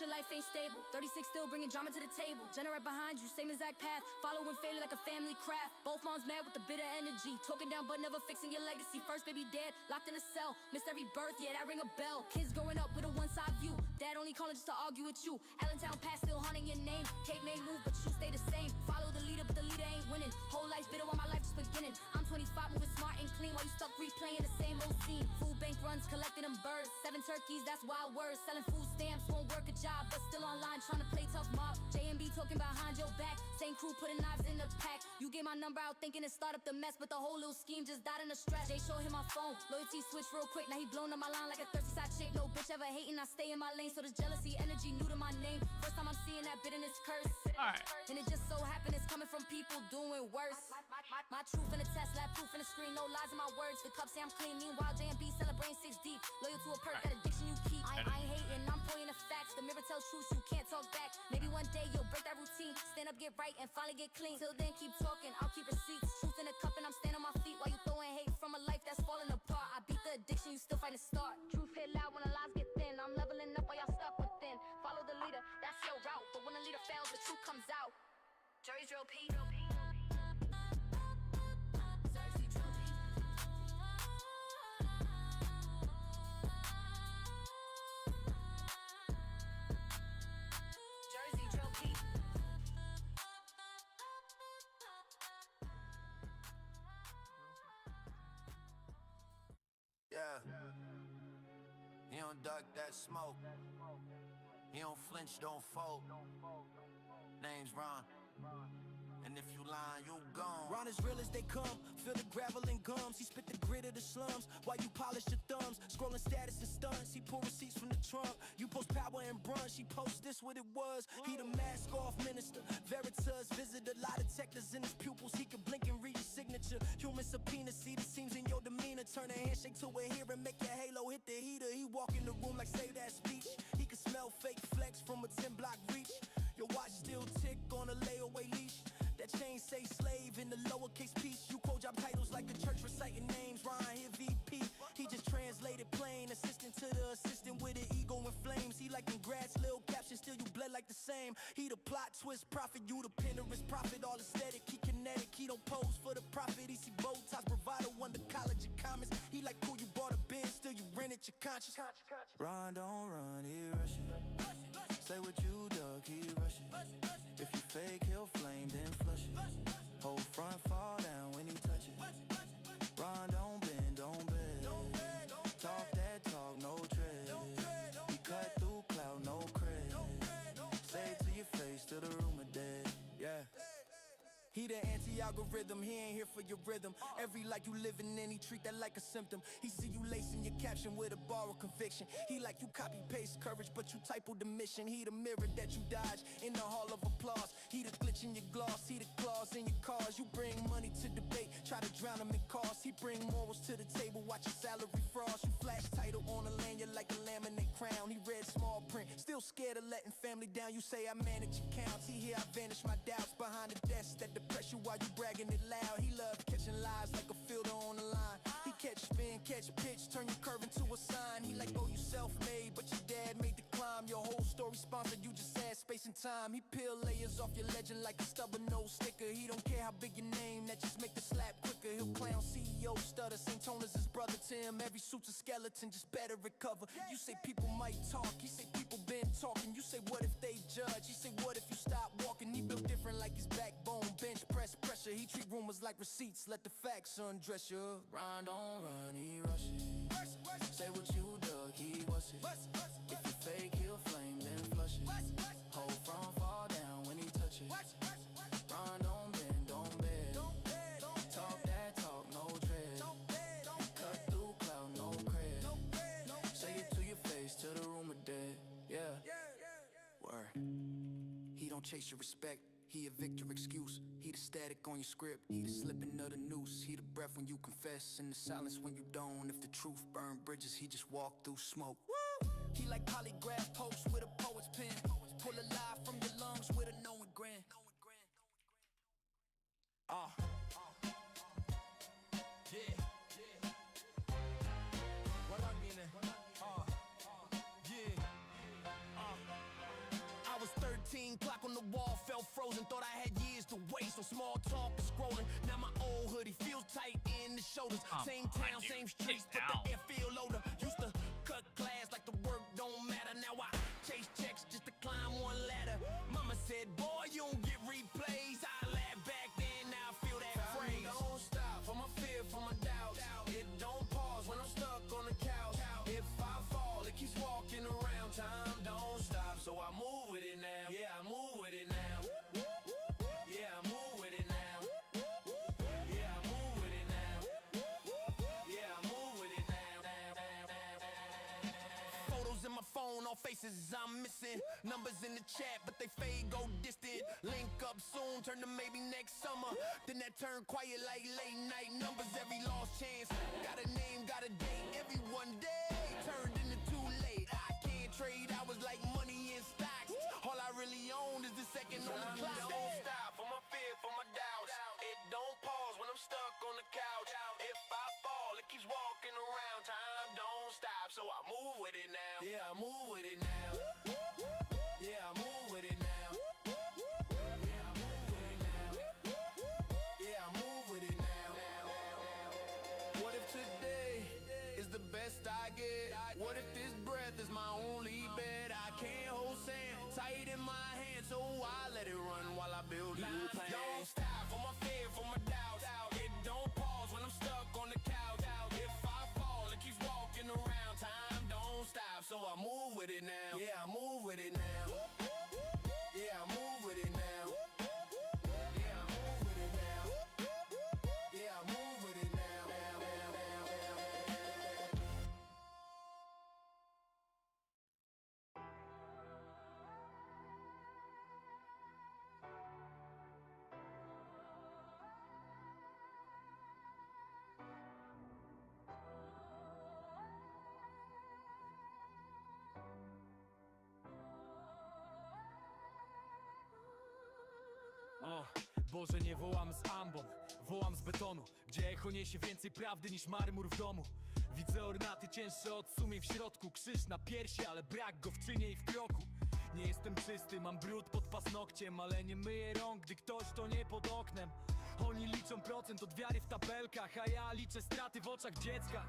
your life ain't stable. 36 still bringing drama to the table. Jenna right behind you, same exact path. Following failure like a family craft. Both moms mad with the bitter energy. Talking down but never fixing your legacy. First baby dead, locked in a cell. Missed every birth, yeah, that ring a bell. Kids growing up with a one-side view. Dad only calling just to argue with you. Allentown past still haunting your name. Cape may move, but you stay the same. Follow the leader, but the leader ain't winning. Whole life's bitter while my life just beginning. I'm 25, moving smart and clean while you stuck replaying the same old scene. Food bank runs, collecting them birds. 7 turkeys, that's wild words. Selling food stamps, won't work a job, but still online trying to play tough mob. J&B talking behind your back. Same crew putting knives in the pack. You gave my number out thinking to start up the mess, but the whole little scheme just died in a stretch. They showed him my phone, loyalty switch real quick. Now he blown up my line like a thirsty side chick. No bitch ever hating, I stay in my lane. So this jealousy energy new to my name. First time I'm seeing that bitterness curse. Alright. And it just so happened it's coming from people doing worse. My truth in the test, lab proof in the screen. No lies in my words, the cup say I'm clean. Meanwhile J&B celebrating 6 deep. Loyal to a perk, that addiction you keep. I ain't hating, I'm pointing the facts. The mirror tells truths, you can't talk back. Maybe one day you'll break that routine. Stand up, get right, and finally get clean. Till then keep talking, I'll keep receipts. Truth in a cup and I'm standing on my feet. While you throwing hate from a life that's falling apart. I beat the addiction, you still fighting start. Truth hit loud when the lies get thin. I'm leveling up while y'all stuck within. Follow the leader, that's your route. But when the leader fails, the truth comes out. Jerry's real P. Yeah. He don't duck that smoke. He don't flinch, don't fold. Name's Ron. And if you lying, you gone. Ron as real as they come. Feel the gravel and gums. He spit the grit of the slums while you polish your thumbs. Scrolling status and stunts. He pull receipts from the trunk. You post power and brunch. He post this what it was. He the mask off minister. Veritas visit a lot of detectives in his pupils. He can blink and read your signature. Human subpoena. See the seams in your demeanor. Turn a handshake to a hearing. Make your halo hit the heater. He walk in the room like say that speech. He can smell fake flex from a 10-block reach. Your watch still tick on a layaway leash. That chain say slave in the lowercase piece. You quote job titles like the church reciting names. Ryan here VP. He just translated plain. Assistant to the assistant with an ego in flames. He like congrats, little caption, still you bled like the same. He the plot twist prophet, you the Pinterest prophet. All aesthetic, he kinetic, he don't pose for the profit. He see bow ties, bravado, won the college of commerce. He like cool, you bought a Benz, still you rented your conscience. Run, don't run, he rushing. Say what you dug, he rushing. If you fake, he'll flame, then flush it. Whole front fall down when he touch it. Run, don't bend, don't bend. Talk that talk, no tread. He cut through cloud, no cred. Say it to your face, till the rumor dead. Yeah. He the anti-algorithm, he ain't here for your rhythm. Every life you living in, he treat that like a symptom. He see you lacing your caption with a borrowed conviction. He like you copy-paste courage, but you typo the mission. He the mirror that you dodge in the hall of applause. He the glitch in your gloss, he the claws in your cars. You bring money to debate, try to drown him in costs. He bring morals to the table, watch your salary frost. You flash title on a lanyard like a laminate crown. He read small print, still scared of letting family down. You say I manage accounts, he hear I vanish my doubts behind the desk that the pressure while you bragging it loud. He love catching lies like a fielder on the line. He catch spin, catch pitch, turn your curve into a sign. He like, oh, you self-made, but your dad made the climb. Your whole story sponsored, you just add space and time. He peel layers off your legend like a stubborn nose sticker. He don't care how big your name, that just make the slap quicker. He'll clown CEO stutter, same tone as his brother Tim. Every suit's a skeleton, just better recover. You say people might talk, he say people been talking. You say what if they judge, he say what if you stop walking. He built different like his backbone, bench press pressure. He treat rumors like receipts, let the facts undress you. Run, don't run, he rushing. Say what you dug, he was it. If you fake, he'll flame, then flush it. Whole front fall down when he touch it. Run, don't bend, don't bend. Talk that talk, no tread. Cut through cloud, no cred. Say it to your face till the rumor dead. Yeah. Word. He don't chase your respect. He a victor excuse. He the static on your script. He the slipping of the noose. He the breath when you confess, and the silence when you don't. If the truth burn bridges, he just walk through smoke. Woo! He like polygraph posts with a poet's pen. Pull a lie from your lungs with a knowing grin. Yeah. What I mean, yeah. 18, clock on the wall felt frozen. Thought I had years to waste on small talk and scrolling. Now my old hoodie feels tight in the shoulders. Same town, same streets, but the air feel older. Used to cut class like the work don't matter. Now I chase checks just to climb one ladder. Mama said, boy, you don't get replays. I laughed back then, now I feel that phrase. Don't stop for my fear, for my doubts. It don't pause when I'm stuck on the couch. If I fall, it keeps walking around. Time don't stop, so I move with it now. Yeah, I move with it now. Yeah, I move with it now. Yeah, I move with it now. Yeah, I move with it now. Photos in my phone, all faces I'm missing. Numbers in the chat, but they fade, go distant. Link up soon, turn to maybe next summer. Then that turn quiet like late night numbers. Every lost chance, got a name, got a date. Every one day turned into too late. I can't trade, I was like money in stocks. All I really own is the second on the clock. Don't stop for my fear, for my doubts. It don't pause when I'm stuck on the couch. If I fall, it keeps walking around. Time don't stop, so I move with it now. Yeah, I move with it now. Yeah, I move with it now. Yeah, I move with it now. Yeah, I move with it now. What if today is the best I get? What if this breath is my only bed? I can't hold sand tight in my hand, so I let it run while I build new plans. Don't stop for my fear, for my doubts. It don't pause when I'm stuck on the couch. If I fall, it keeps walking around. Time don't stop, so I move with it now. Yeah, I move with it now. Yeah, I move with it now. Yeah, I move with it now. Yeah, I move with it now. Boże, nie wołam z ambą, wołam z betonu, gdzie echo niesie więcej prawdy niż marmur w domu. Widzę ornaty cięższe od sumień w środku. Krzyż na piersi, ale brak go w czynie i w kroku. Nie jestem czysty, mam brud pod paznokciem, ale nie myję rąk, gdy ktoś to nie pod oknem. Oni liczą procent od wiary w tabelkach, a ja liczę straty w oczach dziecka.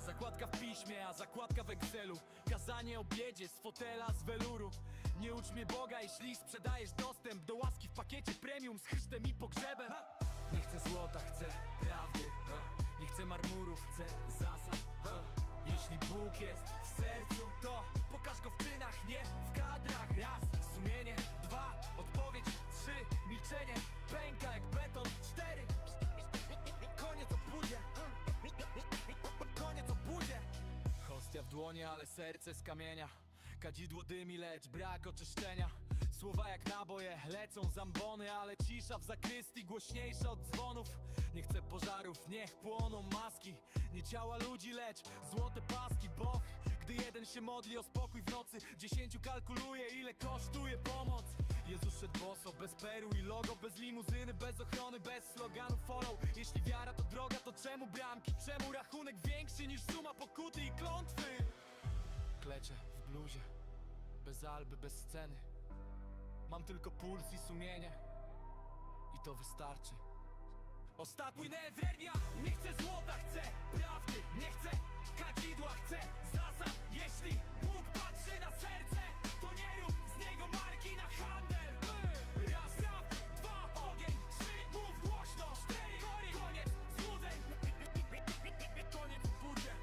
Zakładka w piśmie, a zakładka w Excelu. Kazanie o biedzie z fotela z weluru. Nie ucz mnie Boga, jeśli sprzedajesz dostęp do łaski w pakiecie premium z chrztem i pogrzebem. Nie chcę złota, chcę prawdy. Nie chcę marmurów, chcę zasad. Jeśli Bóg jest w sercu, to pokaż go w czynach, nie w kadrach. Raz, sumienie, dwa, odpowiedź, trzy, milczenie pęka jak beton, cztery, koniec o budzie. Koniec o budzie. Hostia w dłonie, ale serce z kamienia. Kadzidło dymi, lecz brak oczyszczenia. Słowa jak naboje, lecą zambony, ale cisza w zakrystii głośniejsza od dzwonów. Nie chcę pożarów, niech płoną maski. Nie ciała ludzi, lecz złote paski. Bo gdy jeden się modli o spokój w nocy, 10 kalkuluje, ile kosztuje pomoc. Jezus szedł boso, bez peru i logo, bez limuzyny, bez ochrony, bez sloganu follow. Jeśli wiara to droga, to czemu bramki? Czemu rachunek większy niż suma pokuty i klątwy? Kleczę w bluzie, bez alby, bez sceny. Mam tylko puls i sumienie, i to wystarczy. Ostatni nerwia, nie chcę złota, chcę prawdy. Nie chcę kadzidła, chcę zasad. Jeśli Bóg patrzy na serce, to nie rób z niego marki na handel. Raz, dwa, ogień, trzy, mów głośno, cztery, koniec złudzeń. Koniec w budzie.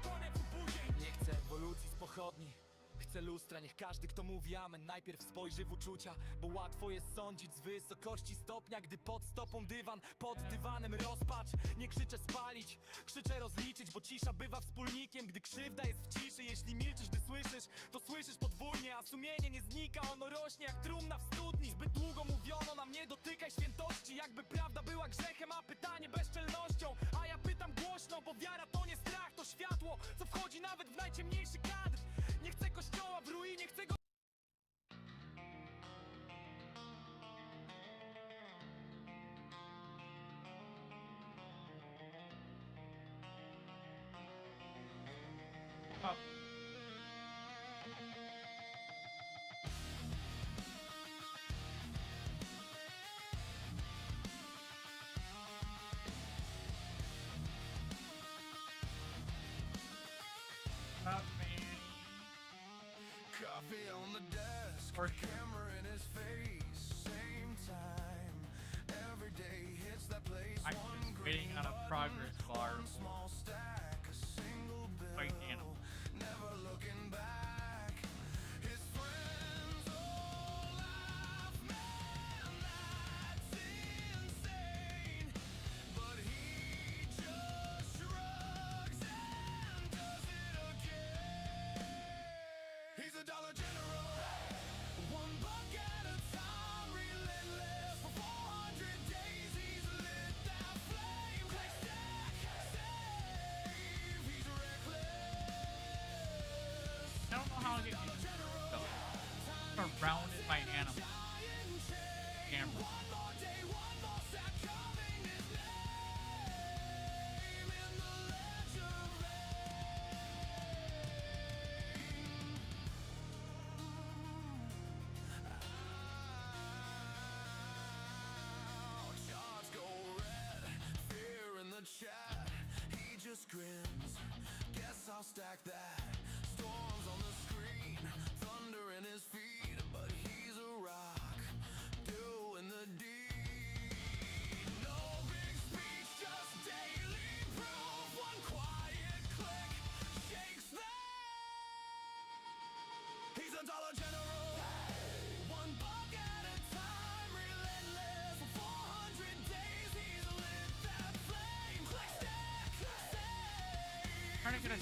Koniec w budzie. Nie chcę ewolucji z pochodni. Chcę lustra, niech każdy kto mówi amen najpierw spojrzy w uczucia. Bo łatwo jest sądzić z wysokości stopnia, gdy pod stopą dywan, pod dywanem rozpacz. Nie krzyczę spalić, krzyczę rozliczyć, bo cisza bywa wspólnikiem, gdy krzywda jest w ciszy. Jeśli milczysz, gdy słyszysz, to słyszysz podwójnie. A sumienie nie znika, ono rośnie jak trumna w studni. Zbyt długo mówiono nam nie dotykaj świętości, jakby prawda była grzechem, a pytanie bezczelnością. A ja pytam głośno, bo wiara to nie strach, to światło, co wchodzi nawet w najciemniejszy kadr. Nie chcę kościoła w ruinie, chcę go... For sure. Camera in his face, same time. Every day hits that place. I'm just waiting on a progress bar. Small stack, a single bill. Fight animal. Never looking back. His friends all laugh, man, that's insane. But he just shrugs and does it again. He's a Dollar General. One buck at a time, relentless. For 400 days, he's lit that flame. Click, stack, save. He's reckless. I don't know how to get used to this though. Surrounded by animals. Camera. One more day, one more sack, carving his name in the ledger Charts go red, fear in the chat. He just grins. Guess I'll stack that. Storms on the screen, thunder in his feet, but he's a rock, doing the deed. No big speech, just daily proof. One quiet click shakes that. He's a Dollar General. One buck at a time, relentless. For 400 days, he's lit that flame. Click, stack, save. Trying to get a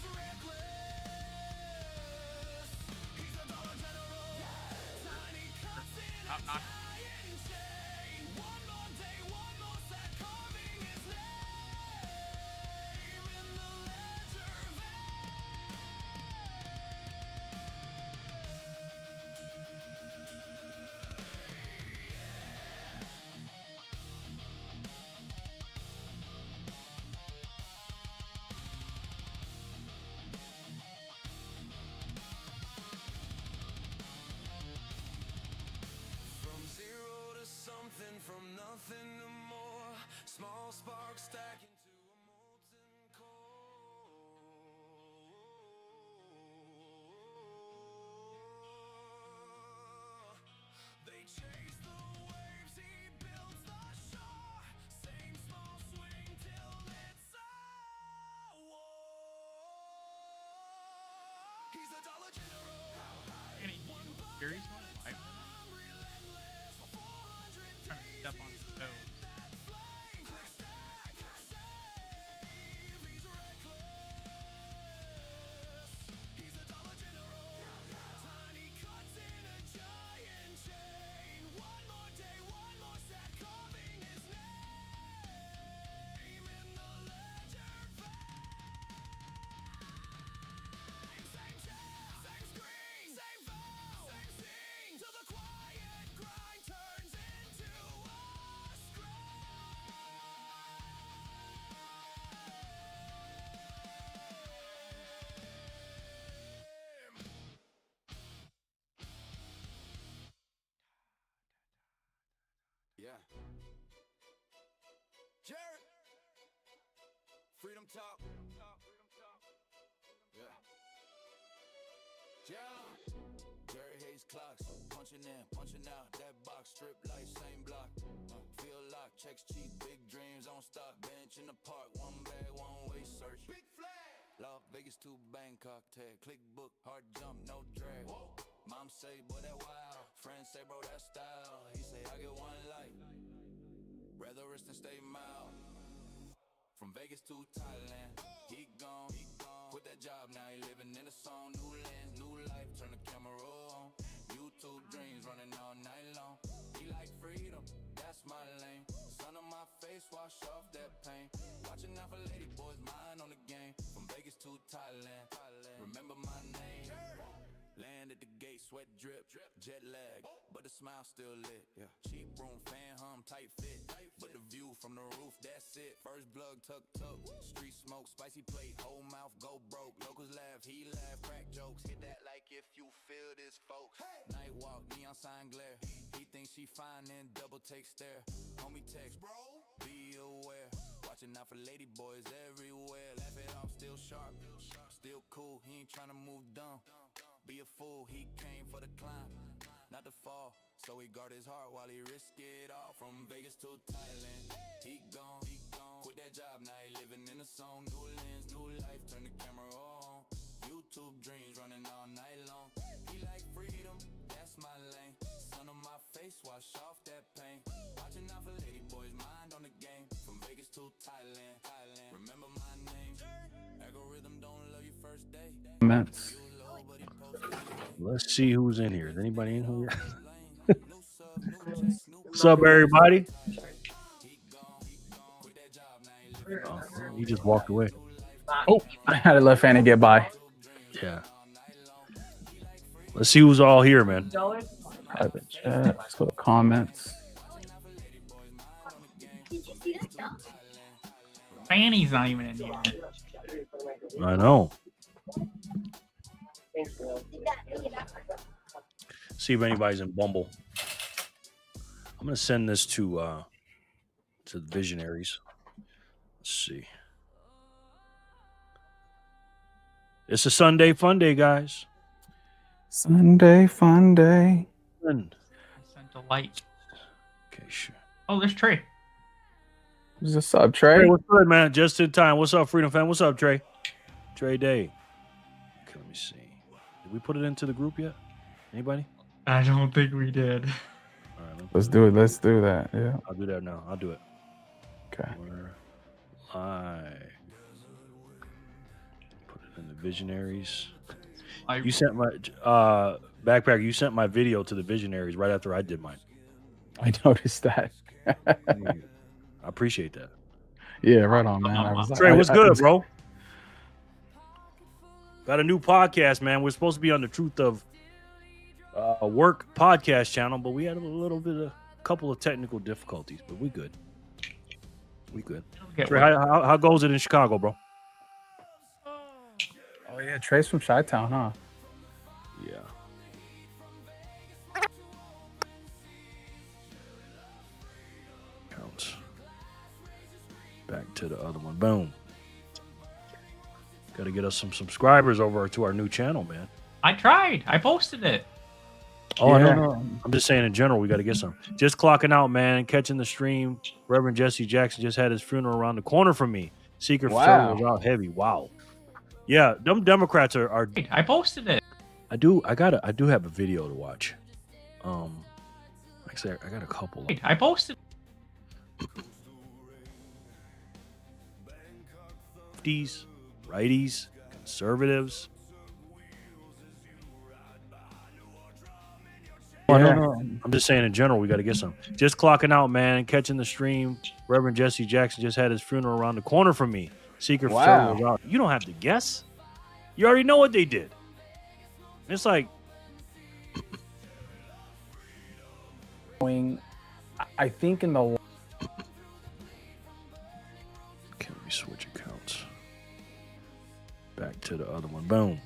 He's a Dollar General. Tiny cuts in a not giant chain. One more day, one more sack, carving his name in the ledger From zero to something, from nothing to more. Small sparks stack into a molten core. They chase the waves, he builds the shore. Same small swing till it's a war. He's a Dollar General. any series one. I'm trying to step on his toes. He's a Dollar General. Tiny cuts in a giant chain. One more day, one more sack, carving his name in the ledger Same chair, same screen, same vow, same scene. Till the quiet grind turns into a scream. Yeah. Jared. Freedom Talk. Yeah. Jerry Hayes clocks. Punching in, punching out. That box, strip light, same block. Feel locked, checks cheap, big dreams on stock. Bench in the park, one bag, one way search. Big flag. Las Vegas to Bangkok, tag. Click book, hard jump, no drag. Whoa. Mom say, boy, that wild. Friends say, bro, that style. He say, I get one life. Rather risk than stay mild. From Vegas to Thailand, he gone. Quit that job, now he living in a song. New lens, new life, turn the camera on. YouTube dreams running all night long. He like freedom, that's my lane. Sun on my face, wash off that pain. Watching out for lady boys, mind on the game. From Vegas to Thailand, remember my name. Land at the gate, sweat drip, jet lag, but the smile still lit. Cheap room, fan hum, tight fit, but the view from the roof, that's it. First blood, tuck, street smoke, spicy plate, whole mouth, go broke. Locals laugh, he laugh, crack jokes, hit that like if you feel this, folks. Night walk, neon sign glare, he thinks she fine and double take stare. Homie text, bro, be aware. Watching out for lady boys everywhere. Laugh it off, still sharp, still cool, he ain't tryna move dumb. Be a fool, he came for the climb. not to fall. So he guard his heart while he risk it all. From Vegas to Thailand, he gone. Quit that job, now he living in a song. New lens, new life, turn the camera on. YouTube dreams running all night long. He like freedom, that's my lane. Sun on my face, wash off that pain. Watching out for lady boys, mind on the game. From Vegas to Thailand, remember my name. Algorithm don't love you first day. Comments. Let's see who's in here. Is anybody in here? What's up, everybody? Oh, he just walked away. Oh, I had to let Fanny get by. Yeah. Let's see who's all here, man. Private chat. Let's go to comments. Fanny's not even in here. I know. See if anybody's in Bumble. I'm gonna send this to the visionaries. Let's see. It's a Sunday fun day, guys. Sunday fun day. And, I sent a light. okay, sure. Oh, there's Trey. What's this up, Trey? Hey, what's good, man? Just in time. What's up, Freedom Fan? What's up, Trey? Trey Day. Okay, let me see. Did we put it into the group yet? Anybody? I don't think we did. All right, Let's do it. Let's do that. Yeah. I'll do that now. I'll do it. Okay. We're live. Put it in the visionaries. You sent my backpack. You sent my video to the visionaries right after I did mine. I noticed that. I appreciate that. Yeah, right on, man. I was Trey, what's good, bro? Got a new podcast, man. We're supposed to be on the Truth of Work podcast channel, but we had a couple of technical difficulties, but we good. We good. Trey, how goes it in Chicago, bro? Oh yeah, Trey's from Chi-Town, huh? Yeah. Counts. Back to the other one. Boom. Got to get us some subscribers over to our new channel, man. I tried. I posted it. Oh, Yeah. no. I'm just saying in general, we got to get some. Just clocking out, man. Catching the stream. Reverend Jesse Jackson just had his funeral around the corner from me. Secret Wow. was out heavy. Wow. Yeah, them Democrats are. I posted it. I do have a video to watch. Actually, I got a couple. I posted. Lefties, righties, conservatives. Yeah. I'm just saying in general, we got to get some. Just clocking out, man. Catching the stream. Reverend Jesse Jackson just had his funeral around the corner from me. Secret Wow. was out. You don't have to guess. You already know what they did. It's like, I think in the okay, let me switch accounts. Back to the other one. Boom.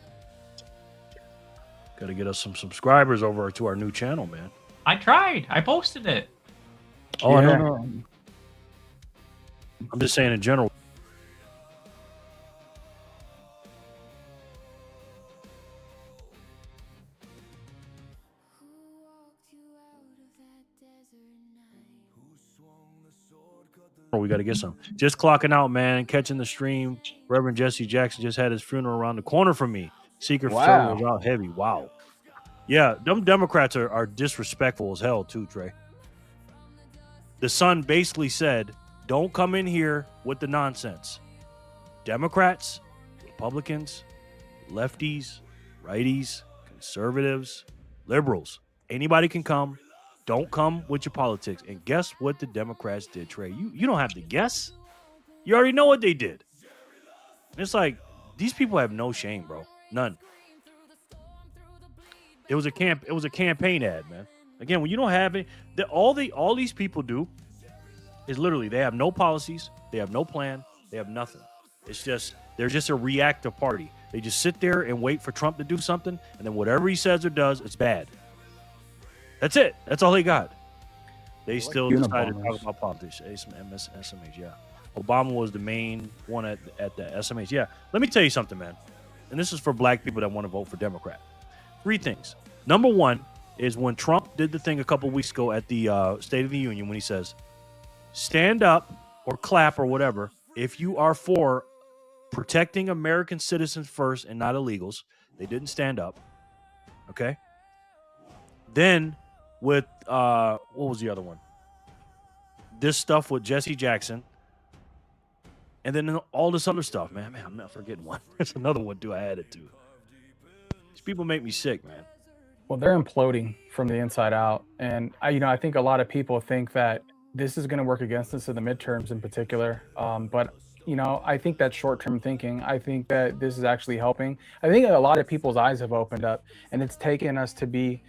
Got to get us some subscribers over to our new channel, man. I tried. I posted it. Oh, Yeah. I know. I'm just saying in general. We got to get some. Just clocking out, man. Catching the stream. Reverend Jesse Jackson just had his funeral around the corner from me. Secret Wow. was out heavy. Wow. Yeah, them Democrats are disrespectful as hell too, Trey. The Sun basically said, don't come in here with the nonsense. Democrats, Republicans, lefties, righties, conservatives, liberals. Anybody can come. Don't come with your politics. And guess what the Democrats did, Trey? You don't have to guess. You already know what they did. And it's like, these people have no shame, bro. None. It was a campaign ad, man. Again, when you don't have it, all these people do is literally they have no policies, they have no plan, they have nothing. It's just they're just a reactive party. They just sit there and wait for Trump to do something, and then whatever he says or does, it's bad. That's it. That's all they got. They still decided to talk about politics. SMH, yeah. Obama was the main one at the SMH. Yeah. Let me tell you something, man. And this is for black people that want to vote for Democrat. 3 things. Number one, is when Trump did the thing a couple weeks ago at the State of the Union when he says, stand up or clap or whatever if you are for protecting American citizens first and not illegals. They didn't stand up. Okay. Then with what was the other one? This stuff with Jesse Jackson. And then all this other stuff, man, I'm not forgetting one. There's another one too I added to. These people make me sick, man. Well, they're imploding from the inside out, and I think a lot of people think that this is going to work against us in the midterms in particular. But I think that's short-term thinking. I think that this is actually helping. I think a lot of people's eyes have opened up, and it's taken us to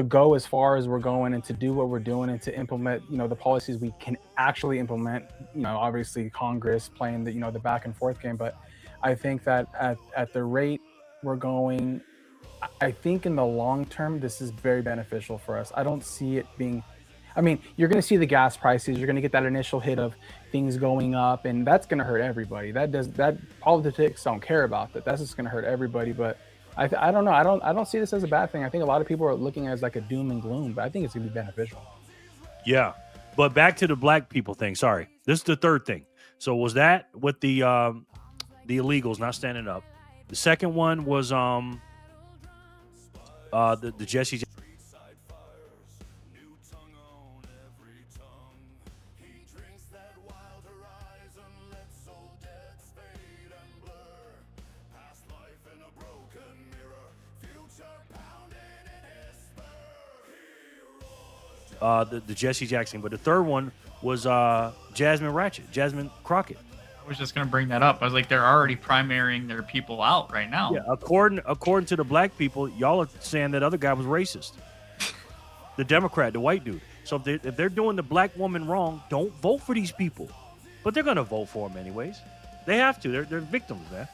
go as far as we're going and to do what we're doing and to implement, the policies we can actually implement. Obviously Congress playing the back and forth game, but I think that at the rate we're going, I think in the long term, this is very beneficial for us. I don't see it being, you're going to see the gas prices. You're going to get that initial hit of things going up, and that's going to hurt everybody. That politics don't care about that. That's just going to hurt everybody. But I don't know. I don't see this as a bad thing. I think a lot of people are looking at it as like a doom and gloom, but I think it's going to be beneficial. Yeah. But back to the black people thing. Sorry. This is the third thing. So was that with the illegals not standing up? The second one was the Jesse. The Jesse Jackson, but the third one was Jasmine Crockett. I was just gonna bring that up. I was like, they're already primarying their people out right now. Yeah, according to the black people, y'all are saying that other guy was racist. The Democrat, the white dude. So if they're doing the black woman wrong, don't vote for these people. But they're gonna vote for him anyways. They have to. They're victims, man.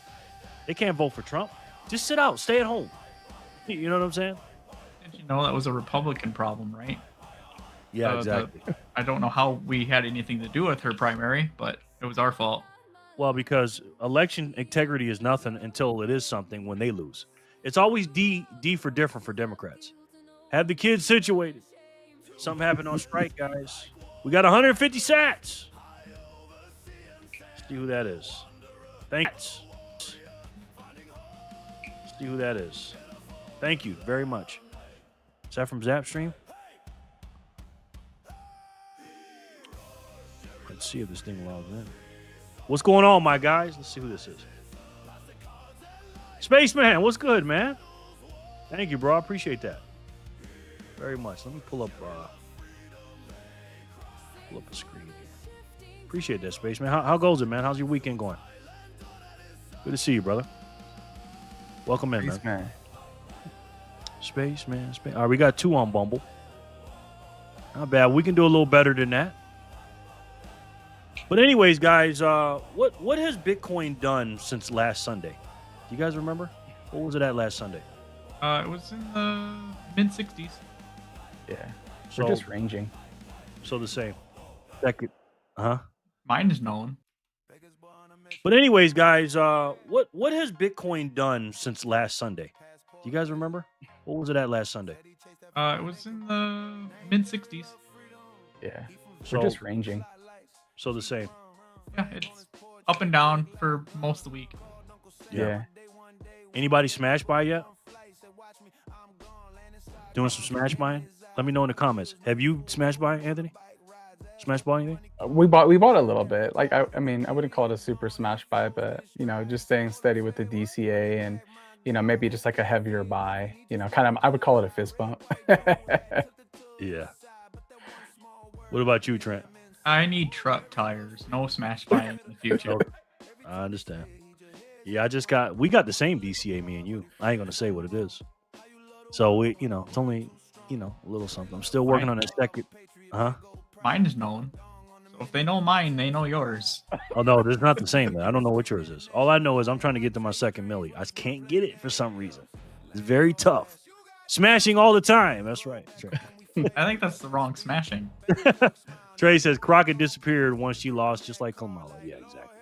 They can't vote for Trump. Just sit out, stay at home. You know what I'm saying? Did you know that was a Republican problem, right? Yeah, exactly. I don't know how we had anything to do with her primary, but it was our fault. Well, because election integrity is nothing until it is something when they lose. It's always D for different for Democrats. Have the kids situated. Something happened on strike, guys. We got 150 sats. See who that is. Thanks. See who that is. Thank you very much. Is that from Zapstream? Let's see if this thing logs in. What's going on, my guys? Let's see who this is. Spaceman, what's good, man? Thank you, bro. I appreciate that very much. Let me pull up a screen here. Appreciate that, Spaceman. How goes it, man? How's your weekend going? Good to see you, brother. Welcome in, man. Spaceman. All right, we got 2 on Bumble. Not bad. We can do a little better than that. But anyways, guys, what has Bitcoin done since last Sunday? Do you guys remember? What was it at last Sunday? It was in the mid-60s. Yeah. So, We're just ranging. So the same. Second. Mine is known. But anyways, guys, what has Bitcoin done since last Sunday? Do you guys remember? What was it at last Sunday? It was in the mid-60s. Yeah. So, We're just ranging. So the same. Yeah, it's up and down for most of the week. Yeah. Anybody smash buy yet? Doing some smash buying? Let me know in the comments. Have you smash buy, Anthony? Smash buy anything? We bought a little bit. Like I wouldn't call it a super smash buy, but just staying steady with the DCA and maybe just like a heavier buy. Kind of I would call it a fist bump. Yeah. What about you, Trent? I need truck tires. No smash buying in the future. I understand. Yeah, we got the same DCA, me and you. I ain't gonna say what it is. So we, it's only, a little something. I'm still working on that second. Mine is known. So if they know mine, they know yours. Oh no, it's not the same. Man. I don't know what yours is. All I know is I'm trying to get to my second milli. I can't get it for some reason. It's very tough. Smashing all the time. That's right. That's right. I think that's the wrong smashing. Trey says Crockett disappeared once she lost, just like Kamala. Yeah, exactly,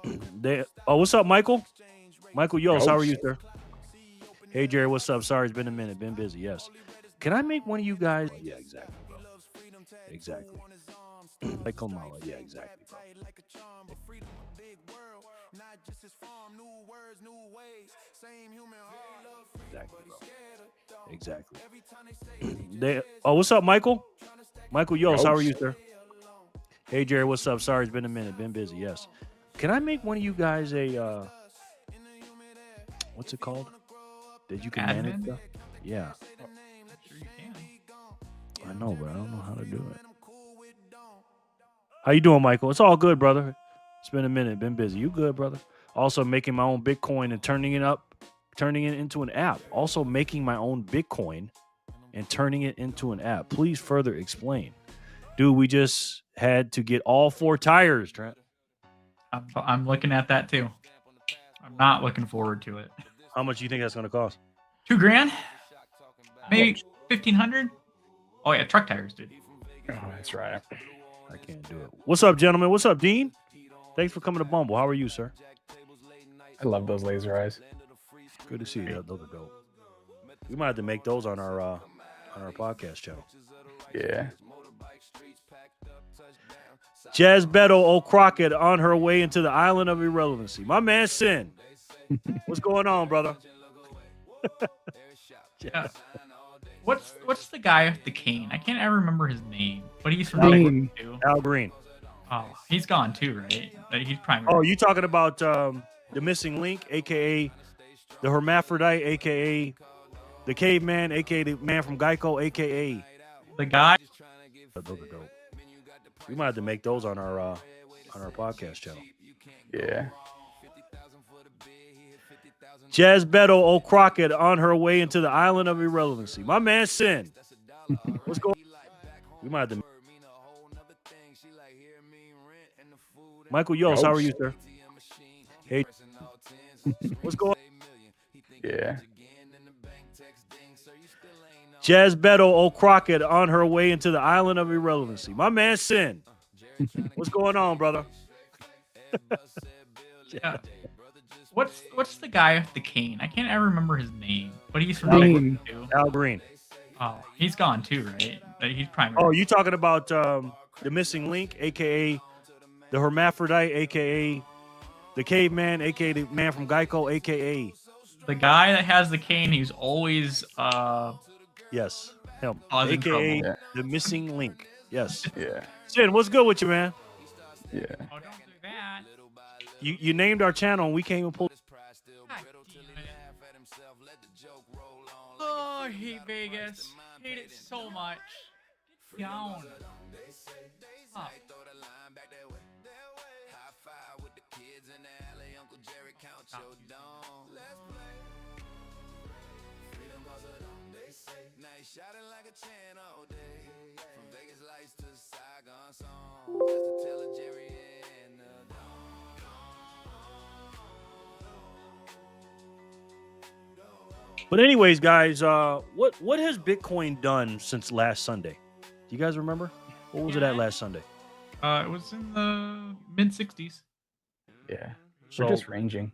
bro. Exactly. What's up, Michael? Michael Yost, how are you, sir? Hey Jerry, what's up? Sorry, it's been a minute. Been busy. Yes. Can I make one of you guys? Yeah, exactly, bro. Exactly. Like Kamala. Yeah, exactly, bro. Exactly, bro. Exactly. What's up, Michael? Michael Yos, how are you, sir? Hey Jerry, what's up? Sorry, it's been a minute. Been busy. Yes. Can I make one of you guys a what's it called? That you can manage Admin? stuff? Yeah. Sure you can. I know, but I don't know how to do it. How you doing, Michael? It's all good, brother. It's been a minute. Been busy. You good, brother? Also making my own Bitcoin and turning it into an app. Also making my own Bitcoin and turning it into an app. Please further explain. Dude, we just had to get all 4 tires, Trent. I'm looking at that too. I'm not looking forward to it. How much do you think that's going to cost? $2,000? Maybe 1,500? Oh yeah, truck tires, dude. Oh, that's right. I can't do it. What's up, gentlemen? What's up, Dean? Thanks for coming to Bumble. How are you, sir? I love those laser eyes. Good to see you. Those are dope. We might have to make those on our podcast channel. Yeah. Jazz Beto O'Crockett on her way into the island of irrelevancy. My man Sin. What's going on, brother? Yeah. What's the guy with the cane? I can't ever remember his name, but he's from Green. England too. Al Green. Oh, he's gone too, right? Like, he's primary. Oh, you talking about the missing link, aka the hermaphrodite, aka the caveman, aka the man from Geico, aka The guy. those are dope. We might have to make those on our podcast channel. Yeah. Jazz Beto O'Crockett on her way into the island of irrelevancy. My man Sin. What's going on? We might have to. Michael Yos, how are you, sir? Hey. What's going on? Yeah. Jazz Beto O'Crockett on her way into the island of irrelevancy. My man Sin. What's going on, brother? Yeah. What's the guy with the cane? I can't ever remember his name, but he's from Green. England too. Al Green. Oh, he's gone too, right? Like, he's primary. Oh, you talking about the missing link, aka the hermaphrodite, aka the caveman, aka the man from Geico, aka The guy that has the cane, he's always yes, him, causing aka trouble. the missing link. Yes, Yeah. Sin, what's good with you, man? Yeah. Oh, don't do that. You named our channel and we came and pulled. God damn it. Oh, I hate Vegas. Hate it so much. Get down. Fuck. But anyways, guys, what has Bitcoin done since last Sunday? Do you guys remember? What was it at last Sunday? It was in the mid 60s. Yeah. So We're just ranging.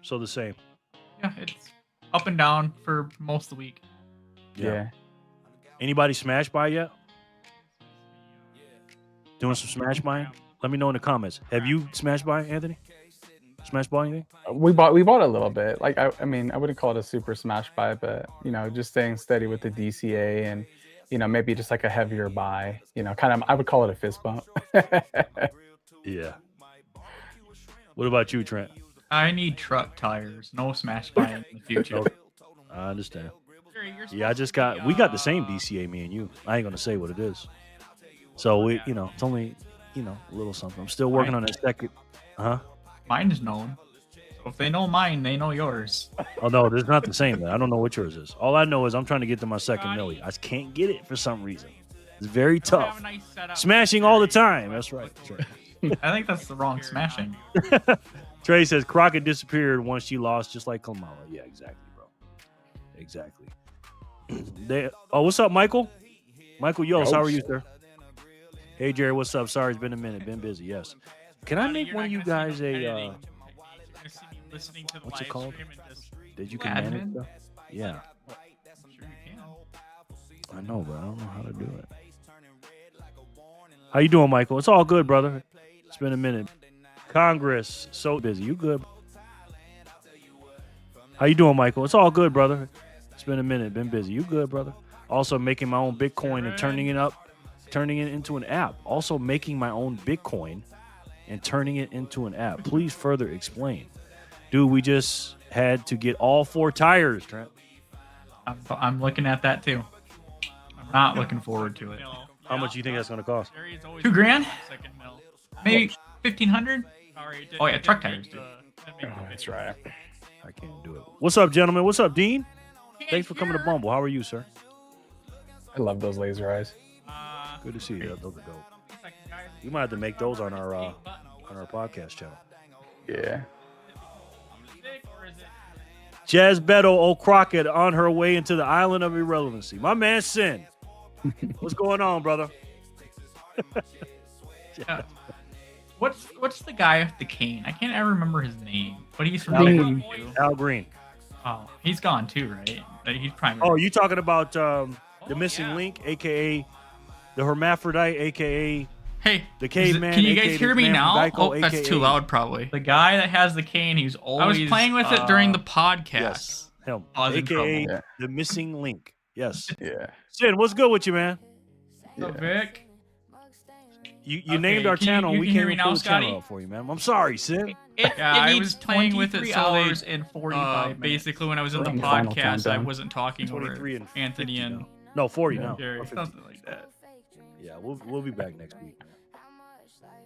so the same. Yeah, it's up and down for most of the week. Yeah. Anybody smash buy yet? Doing some smash buying? Let me know in the comments. Have you smash buy, Anthony? Smash buy anything? We bought a little bit. Like I mean, I wouldn't call it a super smash buy, but just staying steady with the DCA and maybe just like a heavier buy. Kind of I would call it a fist bump. Yeah. What about you, Trent? I need truck tires. No smash buying in the future. I understand. Jerry, you're Yeah, I supposed just to got be, we got the same DCA, me and you. I ain't gonna say what it is. So we, it's only, a little something. I'm still working on that second. Huh? Mine is known. So if they know mine, they know yours. Oh no, it's not the same. Then I don't know what yours is. All I know is I'm trying to get to my second milli. I just can't get it for some reason. It's very Don't have tough. a nice setup. Smashing all the time. That's right. That's right. I think that's the wrong smashing. Trey says Crockett disappeared once she lost, just like Kamala. Yeah, exactly, bro. Exactly. What's up, Michael? Michael Yos, how are you, sir? Hey, Jerry, what's up? Sorry, it's been a minute. Been busy. Yes. Can I make one of you guys a Listening to the what's it live called? stream and just that you can manage admin? stuff? Yeah, I'm sure you can. I know, but I don't know how to do it. How you doing, Michael? It's all good, brother. It's been a minute. Congress, so busy. You good? How you doing, Michael? It's all good, brother. It's been a minute. Been busy. You good, brother? Also making my own Bitcoin and turning it into an app. Also making my own Bitcoin and turning it into an app. Please further explain. Dude, we just had to get all 4 tires, Trent. I'm looking at that too. I'm not looking forward to it. How much do you think that's going to cost? $2,000? Maybe 1,500? Oh yeah, truck tires, dude. Oh, that's right. I can't do it. What's up, gentlemen? What's up, Dean? Thanks for coming to Bumble. How are you, sir? I love those laser eyes. Good to see you. Those are dope. We might have to make those on our podcast channel. Yeah. Jazz Beto O'Crockett on her way into the island of irrelevancy. My man Sin. What's going on, brother? Yeah. What's the guy with the cane? I can't ever remember his name, but he's from Green. Bitcoin too. Al Green. Oh, he's gone too, right? He's probably. Oh, you talking about the missing link, aka the hermaphrodite, aka Hey, the caveman? Can you guys aka hear the me man from now? Geico, Oh, that's aka too loud, probably. the guy that has the cane. He's always. I was playing with it during the podcast. Yes, him, Causing aka trouble. the missing link. Yes, Yeah. Sin, what's good with you, man? So, Vic. You Okay, named our can you- channel. you We can can't hear me even now, pull the channel Scotty? up for you, man. I'm sorry, Sin. Yeah, I was playing with it 23 so hours they- and 45 minutes. Basically, when I was in the We're on the final podcast, I countdown. wasn't talking 23 over and Anthony 50 and now. No, 40 now. Jerry, Or 50. something like that. Yeah, we'll be back next week.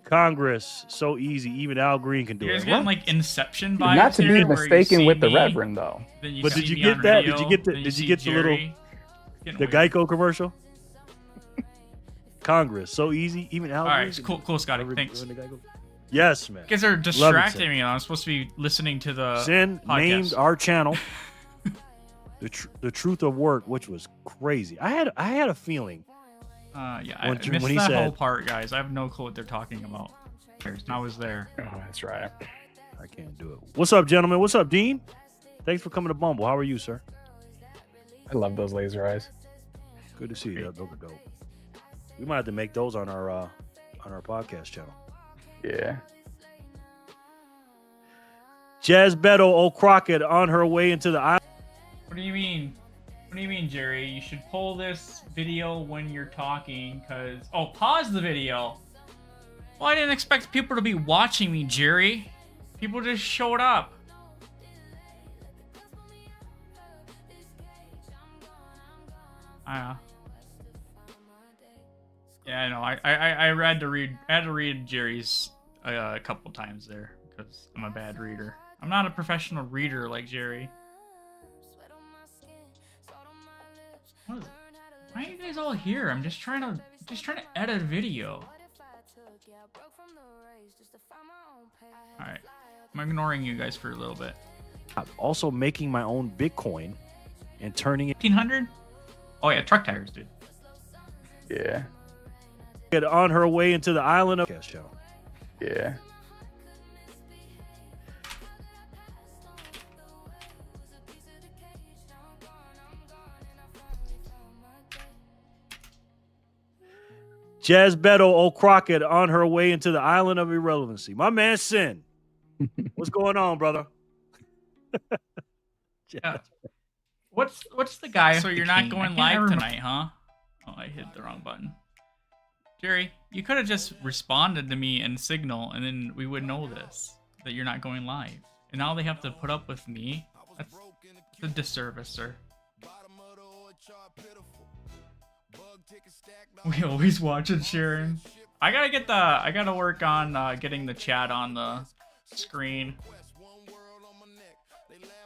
Congress, so easy. Even Al Green can do You guys it. getting like Inception vibes Not to be here, where you mistaken see with the me, Reverend, though. then But see did you me get on that? video, Did you get the- then did you see get the little- Jerry. Getting The weird. Geico commercial. Congress, so easy. Even Al All Green. right, can- cool, Scotty. Every- Thanks. every Geico. Yes, man. You guys are Sin. distracting me. I'm supposed to be listening to the Sin podcast. named our channel the Truth of Work, which was crazy. I had a feeling. Yeah, when I missed he that whole said- part, guys. I have no clue what they're talking about. I was there. Oh, that's right. I can't do it. What's up, gentlemen? What's up, Dean? Thanks for coming to Bumble. How are you, sir? I love those laser eyes. Good to see you. Those are dope. We might have to make those on our podcast channel. Yeah. Jazz Beto O'Crockett on her way into the island. What do you mean? What do you mean, Jerry? You should pull this video when you're talking, cause pause the video. Well, I didn't expect people to be watching me, Jerry. People just showed up. Yeah, I know. I had to read Jerry's a couple times there because I'm a bad reader. I'm not a professional reader like Jerry. What is it? Why are you guys all here? I'm just trying to edit a video. All right, I'm ignoring you guys for a little bit. Also making my own Bitcoin and turning it 1,500? Oh yeah, truck tires, dude. Yeah. on her way into the island of podcast channel. Yeah. Jazz Beto O'Crockett on her way into the island of irrelevancy. My man Sin. What's going on, brother? Yeah. What's the guy? So with you're the not cane? I going can't live ever tonight, huh? Oh, I hit the wrong button. Jerry, you could have just responded to me and signal, and then we would know this, that you're not going live. And now they have to put up with me. That's a disservice, sir. We always watch it, Sharon. I gotta work on getting the chat on the screen.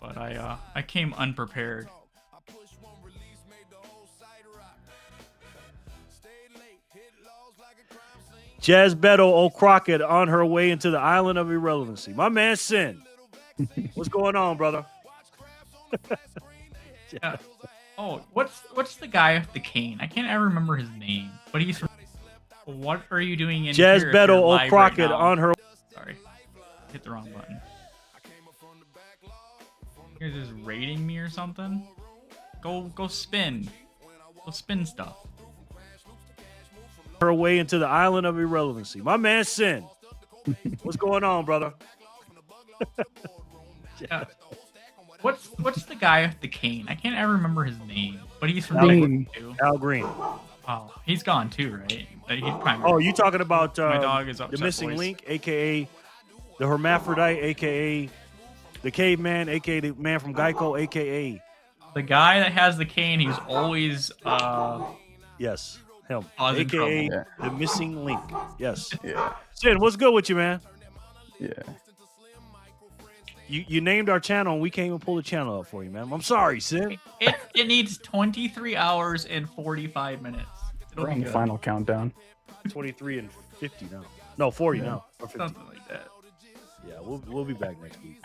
But I came unprepared. Jazz Beto O'Crockett on her way into the island of irrelevancy. My man Sin. What's going on, brother? Yeah. Oh, what's the guy with the cane? I can't ever remember his name, but he's from. What are you doing in Jazz here if Beto you're live O'Crockett right now? on her. Sorry, hit the wrong button. You guys just rating me or something? Go spin. Go spin stuff. Her way into the island of irrelevancy. My man Sin. What's going on, brother? Yeah. What's the guy with the cane? I can't ever remember his name, but he's from Al Big Green. too. Al Green. Oh, he's gone too, right? He's primary. Oh, you talking about My dog is the upset, missing boys. link, aka the hermaphrodite, aka the caveman, aka the man from Geico, aka The guy that has the cane, he's always yes, him, Causing aka trouble. the missing link. Yes, Yeah. Sin, what's good with you, man? Yeah. You named our channel and we can't even pull the channel up for you, man. I'm sorry, Sin. it needs 23 hours and 45 minutes. It'll We're be on the good. final countdown. 23 and 50 now. No, 40 now. Or 50. Something like that. Yeah, we'll be back next week.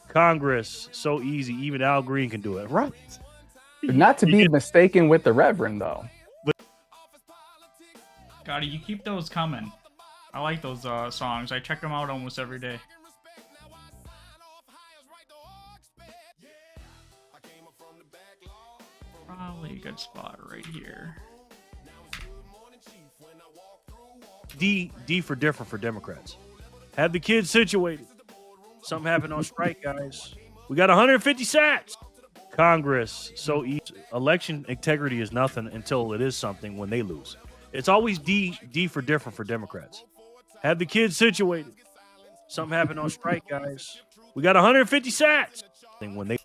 Congress, so easy. Even Al Green can do it. Right. Not to be mistaken with the Reverend, though. Scotty, you keep those coming. I like those songs. I check them out almost every day. Probably a good spot right here. D for different for Democrats. Have the kids situated. Something happened on strike, guys. We got 150 sats. Congress, so easy. Election integrity is nothing until it is something when they lose. It's always D for different for Democrats. Have the kids situated. Something happened on strike, guys. We got 150 sats. When they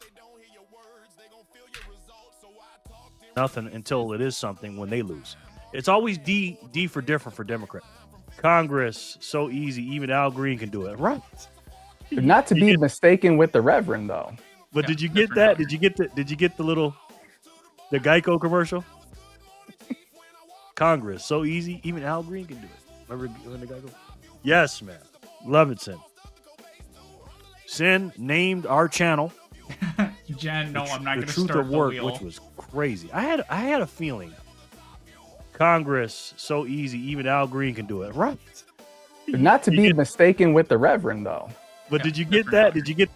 nothing until it is something when they lose. It's always D for different for Democrats. Congress, so easy. Even Al Green can do it. Right. Not to be mistaken with the Reverend, though. But Yeah, did you get different that? Al Did you get the little the Geico commercial? Congress, so easy. Even Al Green can do it. Remember when the Geico? Yes, man. Love it, Sin. Sin named our channel Jen, no, I'm not the going to truth start of the work, wheel. which was crazy. I had a feeling. Congress, so easy. Even Al Green can do it. Right. Not to be mistaken with the Reverend, though. But Yeah, did you get different that? Al Did you get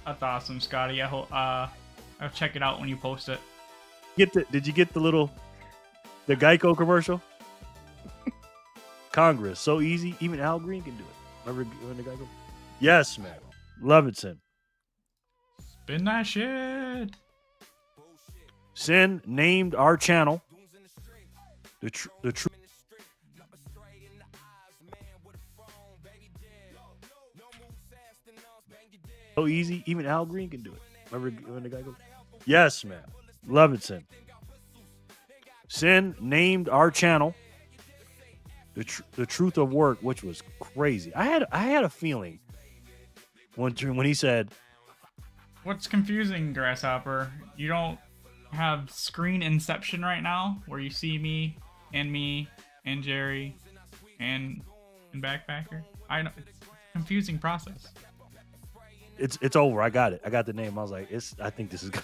That's awesome, Scotty. I hope I'll check it out when you post it. did you get the little the Geico commercial? Congress, so easy. Even Al Green can do it. Remember when the Geico? Yes, man. Love it, Sin. Spin that shit. Sin named our channel the truth. So easy. Even Al Green can do it. Remember when the Geico? Yes, man. Love it, Sin. Sin named our channel the truth of work, which was crazy. I had a feeling when he said, What's confusing, Grasshopper? You don't have screen inception right now, where you see me and Jerry and Backpacker. I know it's a confusing process. it's over. I got it. I got the name. I was like, I think this is good.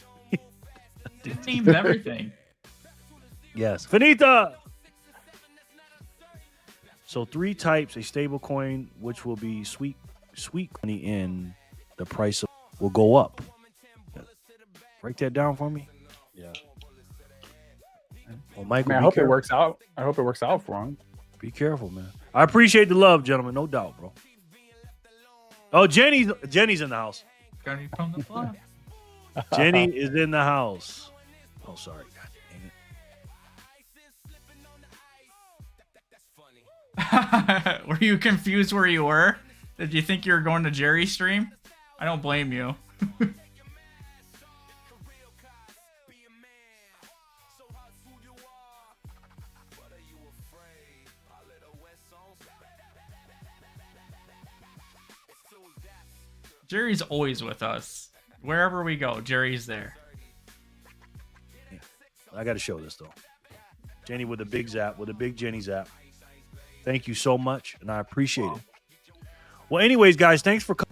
It names everything. Yes. Finita. So 3 types, a stable coin, which will be sweet money in the price will go up. Break that down for me. Yeah. Well, Michael, Man, I be hope it careful. works out. I hope it works out for him. Be careful, man. I appreciate the love, gentlemen. No doubt, bro. Oh, Jenny's in the house. Scotty from the block. Jenny is in the house. Oh, sorry. God dang it. Were you confused where you were? Did you think you were going to Jerry's stream? I don't blame you. Jerry's always with us. Wherever we go, Jerry's there. I got to show this, though. Jenny with a big zap, with a big Jenny zap. Thank you so much, and I appreciate it. Well, anyways, guys, thanks for coming.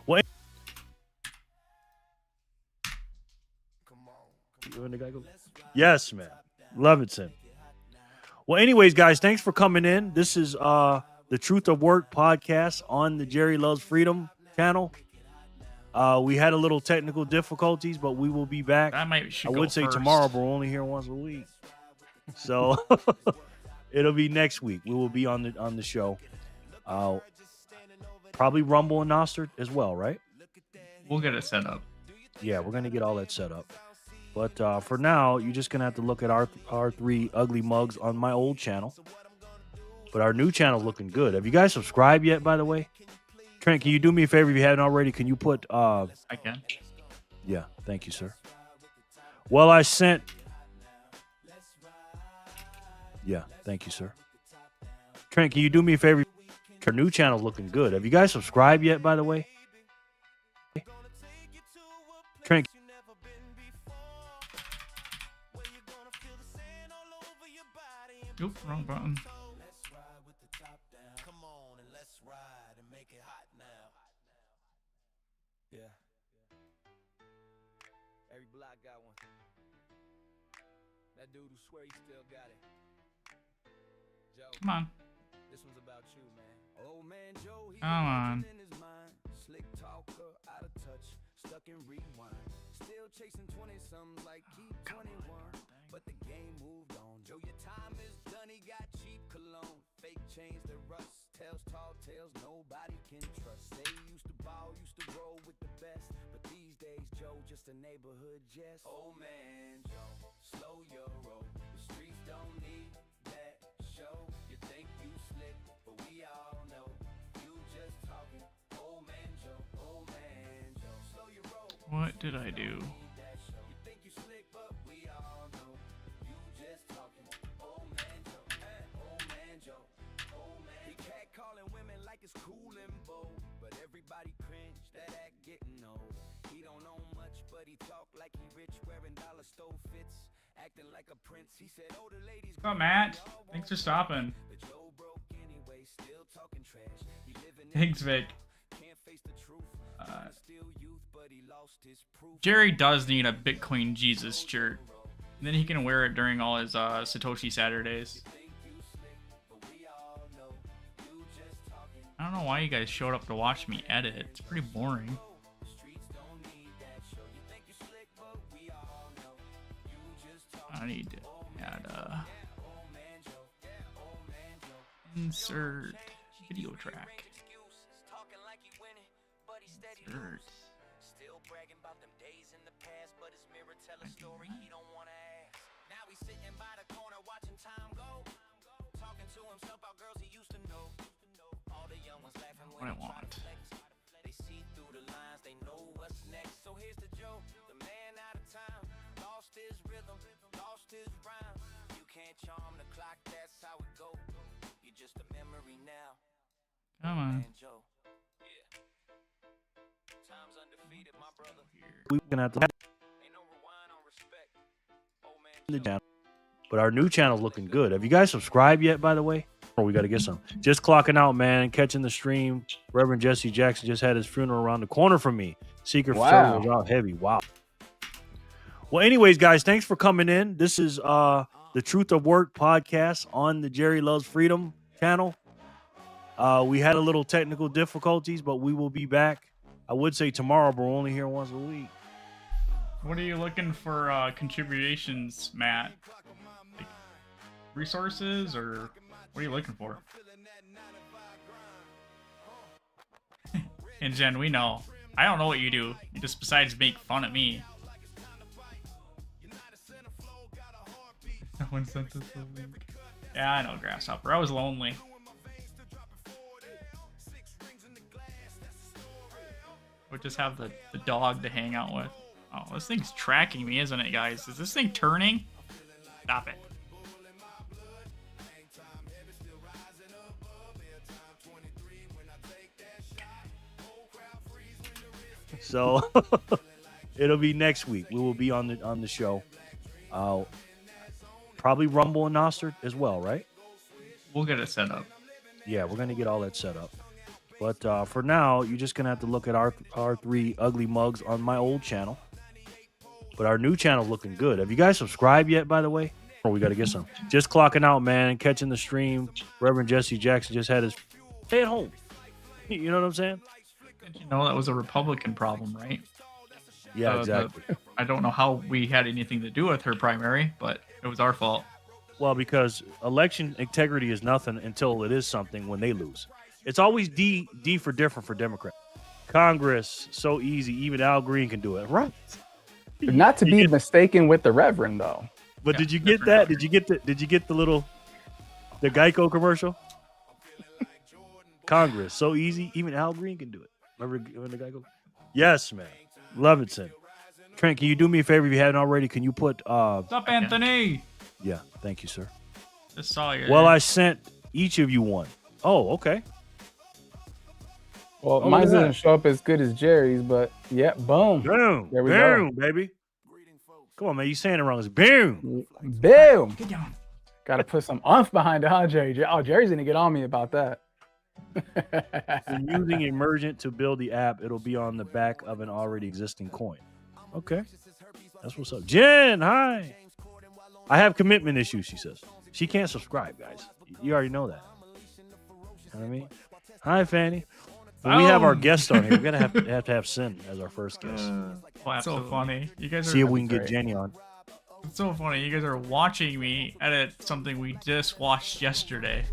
Well, yes, man. Love it, Sim. Well, anyways, guys, thanks for coming in. This is the Truth of Work podcast on the Jerry Loves Freedom channel. We had a little technical difficulties, but we will be back. That I should would go say first. tomorrow, but we're only here once a week. So it'll be next week. We will be on the show. Probably Rumble and Nostr as well, right? We'll get it set up. Yeah, we're gonna get all that set up. But for now, you're just gonna have to look at our three ugly mugs on my old channel. But our new channel's looking good. Have you guys subscribed yet, by the way? Trent, can you do me a favor if you haven't already? Can you put I can. Yeah, thank you, sir. Well, I sent Yeah, thank you, sir. Trent, can you do me a favor? Our new channel's looking good. Have you guys subscribed yet, by the way? Trent. Oop, wrong button. Yeah. Every block got one. That dude who swear he still got it. Joe, Come on. this one's about you, man. Oh man, Joe, he Come on. in his mind. Slick talker, out of touch, stuck in rewind. Still chasing 20-something like he 21. But the game moved on. Joe, your time is done. He got cheap cologne. Fake chains that rust. Tells tall tales nobody can trust. Say he used to ball, used to roll with the best. But these days, Joe, just a neighborhood jest. Oh man, Joe, slow your roll. The streets don't need that show. You think you slick, but we all know you just talking. Oh man, Joe, slow your roll. What did I do? You think you slick, but we all know you just talking. Oh man, Joe, oh man, Joe, oh man. He cat calling women like it's cool and bold, but everybody cringe. That act getting old. He don't know much, but he talk like he rich, wearing dollar store fits, acting like a prince. He said, "Oh, the ladies." What's up, Matt? Thanks for stopping. But Joe broke anyway, still talking trash. He living in Thanks, Vic. can't face the truth. Still youth, but he lost his proof. Jerry does need a Bitcoin Jesus shirt. And then he can wear it during all his Satoshi Saturdays. I don't know why you guys showed up to watch me edit. It's pretty boring. I need to add insert video track. Insert. Still bragging about them days in the past, but his mirror tell a story he don't wanna ask. Now he's sitting by the corner watching time go, talking to himself about girls he used to know. All the young ones laughing What I when he try want. to flex. They see through the lines, they know what's next. So here's the joke: the man out of time lost his rhythm, lost his rhyme. You can't charm the clock, that's how it go. You're just a memory now. Come on. Man, Joe. Yeah. Time's undefeated, my brother. We're gonna have to Ain't no rewind on respect. Oh man, the channel. But our new channel's looking good. Have you guys subscribed yet, by the way? Or we got to get some. Just clocking out, man. Catching the stream. Reverend Jesse Jackson just had his funeral around the corner from me. Secret Wow. was out heavy. Wow. Well, anyways, guys, thanks for coming in. This is the Truth of Work podcast on the Jerry Loves Freedom channel. We had a little technical difficulties, but we will be back. I would say tomorrow, but we're only here once a week. What are you looking for contributions, Matt? Like resources, or what are you looking for? And Jen, we know. I don't know what you do. You just besides make fun of me. No one sent us a link. Yeah, I know, Grasshopper. I was lonely. We'll just have the dog to hang out with. Oh, this thing's tracking me, isn't it, guys? Is this thing turning? Stop it. So it'll be next week. We will be on the show. Probably Rumble and Nostr as well, right? We'll get it set up. Yeah, we're gonna get all that set up. But for now, you're just gonna have to look at our three ugly mugs on my old channel. But our new channel's looking good. Have you guys subscribed yet, by the way? Or we got to get some. Just clocking out, man. Catching the stream. Reverend Jesse Jackson just had his stay at home. You know what I'm saying? Did you know that was a Republican problem, right? Yeah, The- exactly. I don't know how we had anything to do with her primary, but it was our fault. Well, because election integrity is nothing until it is something when they lose. It's always D for different for Democrats. Congress, so easy. Even Al Green can do it. Right. Not to You be get- mistaken with the Reverend, though. But Yeah, did you get different that? Al Did you get the Geico commercial? Congress, so easy. Even Al Green can do it. Remember when the Geico? Yes, man. Love it, son. Trent, can you do me a favor if you haven't already? Can you put What's up, Anthony? yeah, thank you, sir. Just saw you. Well, I sent each of you one. Oh, okay. Well, Oh, mine look at doesn't that. show up as good as Jerry's, but yeah, boom. Boom. There we go. Boom, baby. Come on, man. You saying it wrong. It's boom. Boom. Get down. Got to put some umph behind it, huh, Jerry? Oh, Jerry's going to get on me about that. When using Emergent to build the app, it'll be on the back of an already existing coin. Okay. That's what's up. Jen, hi. I have commitment issues, she says. She can't subscribe, guys. You already know that. You know what I mean? Hi, Fanny. When we have our guest on here, we're going to have to have Sin as our first guest. So funny. You guys are See if we can get great. Jenny on. It's so funny. You guys are watching me edit something we just watched yesterday.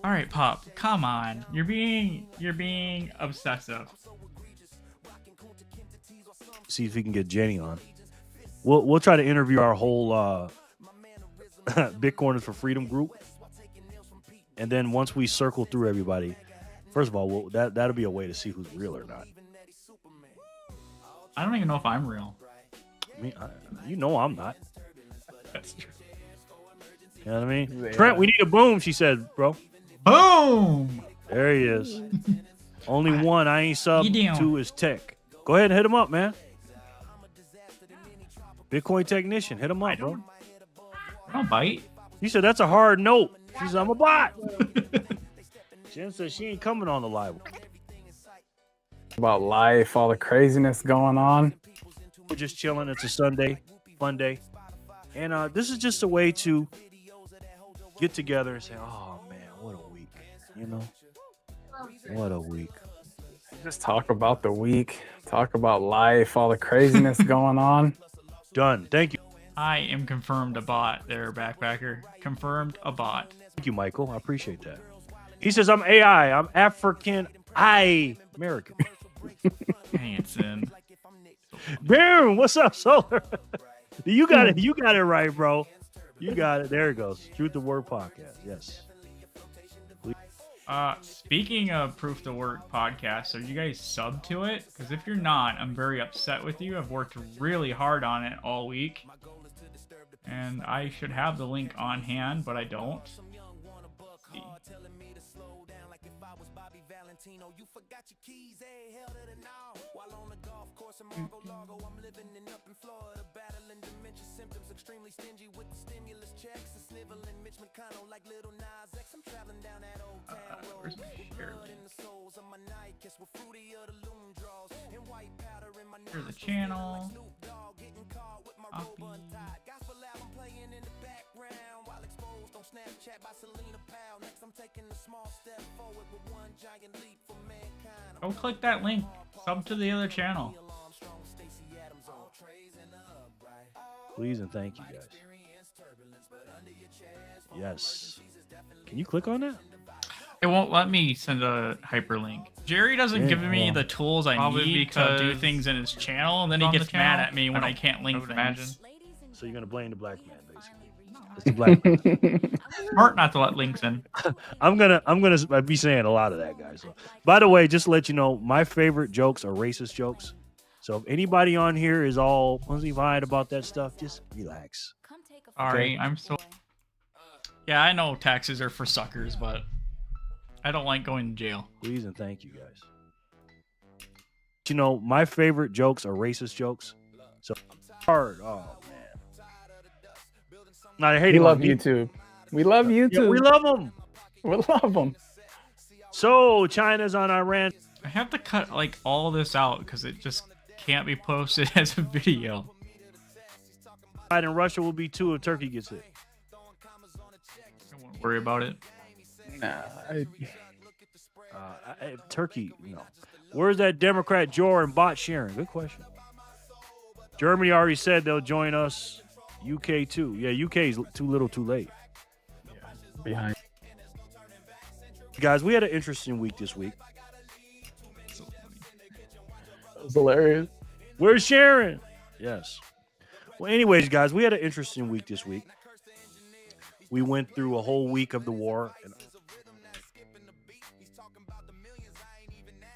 All right, Pop. Come on. You're being obsessive. See if we can get Jenny on. We'll try to interview our whole Bitcoiners for Freedom group, and then once we circle through everybody, first of all, that'll be a way to see who's real or not. I don't even know if I'm real. I mean, you know I'm not. That's true. You know what I mean? Yeah. Trent, we need a boom. She said, bro. Boom! There he is. Only one I ain't sub You down. to is Tech. Go ahead and hit him up, man. Bitcoin technician, hit him up, bro. I don't bite. He said that's a hard note. She said I'm a bot. Jen said she ain't coming on the live. About life, all the craziness going on. We're just chilling. It's a Sunday, fun day, and this is just a way to get together and say, "Oh man, what a week!" You know, what a week. Just talk about the week, talk about life, all the craziness going on. Done. Thank you. I am confirmed a bot there, backpacker. Confirmed a bot. Thank you, Michael. I appreciate that. He says I'm AI. I'm African. American. Dang it, Sin. Boom. What's up, Solar? You got it. You got it right, bro. You got it. There it goes. Truth to Word podcast. Yes. Speaking of Proof to Work podcast, are you guys sub to it? Because if you're not, I'm very upset with you. I've worked really hard on it all week. And I should have the link on hand, but I don't. Let's see. Where's my share link? Here's the channel. Copy. Go click that link. Sub to the other channel. Please and thank you, guys. Yes. Can you click on that? It won't let me send a hyperlink. Jerry doesn't give me the tools I Probably need to do because things in his channel, and then he on the gets mad channel? at me when I don't- can't link I would things. imagine. So you're gonna blame the black man, basically. It's the black man. Smart not to let links in. I'm gonna be saying a lot of that, guys. So, by the way, just to let you know, my favorite jokes are racist jokes. So if anybody on here is all fine about that stuff, just relax. Sorry, I'm so. Yeah, I know taxes are for suckers, but I don't like going to jail. Please and thank you, guys. You know, my favorite jokes are racist jokes. So hard. Oh man. Not We hating love on me. YouTube. We love YouTube. Yeah, we love them. We love them. So China's on Iran. I have to cut like all this out because it just can't be posted as a video. And Russia will be too if Turkey gets hit. I won't worry about it. Nah, Turkey, Where's that Democrat Jor and bot Sharon? Good question. Germany already said they'll join us. UK too. Yeah, UK is too little, too late. Behind. Guys, we had an interesting week this week. That was hilarious. Where's Sharon? Yes. Well, anyways, guys, we had an interesting week this week. We went through a whole week of the war.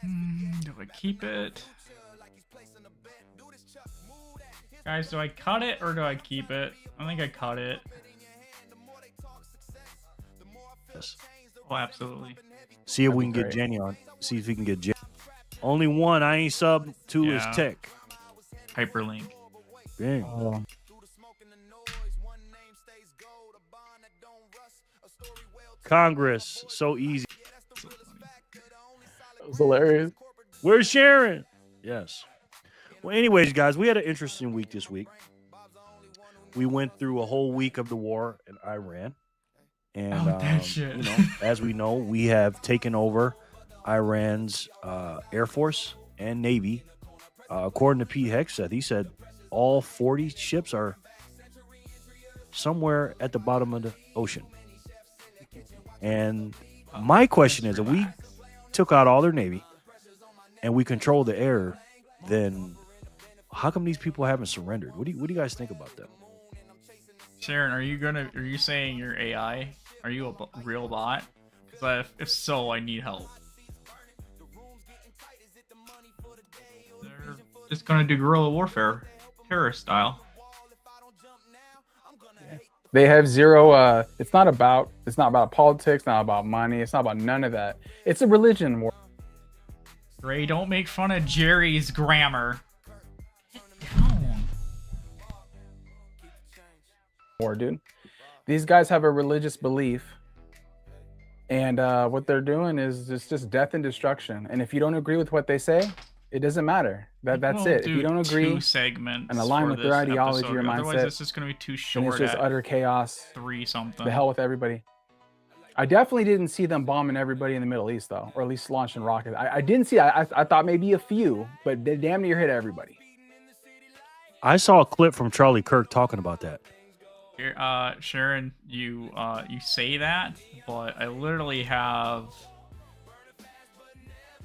Do I keep it? Guys, do I cut it or do I keep it? I think I cut it. Yes. Oh, absolutely. See if we can That'd be get great. Jenny on. See if we can get Jenny. Only one I ain't sub to is Yeah. Tech. Hyperlink. Dang. Congress, so easy. That was hilarious. Where's Sharon? Yes. Well, anyways, guys, we had an interesting week this week. We went through a whole week of the war in Iran. And, Oh, that shit. as we know, we have taken over Iran's Air Force and Navy. According to Pete Hegseth, he said all 40 ships are somewhere at the bottom of the ocean. And my question is, if we took out all their Navy and we control the air, then how come these people haven't surrendered? What do you guys think about that? Sharon, are you saying you're AI? Are you a real bot? Because if so, I need help. They're just gonna do guerrilla warfare, terrorist style. They have zero. It's not about politics. Not about money. It's not about none of that. It's a religion war. Ray, don't make fun of Jerry's grammar. Get down. War, dude. These guys have a religious belief, and what they're doing is just death and destruction. And if you don't agree with what they say, it doesn't matter. That's We'll it. If do you don't agree two segments and align for with their this ideology episode, or otherwise mindset, this is gonna be too then short. it's just At utter chaos. 3 something. The hell with everybody. I definitely didn't see them bombing everybody in the Middle East, though, or at least launching rockets. I didn't see. I thought maybe a few, but they damn near hit everybody. I saw a clip from Charlie Kirk talking about that. Here, Sharon, you say that, but I literally have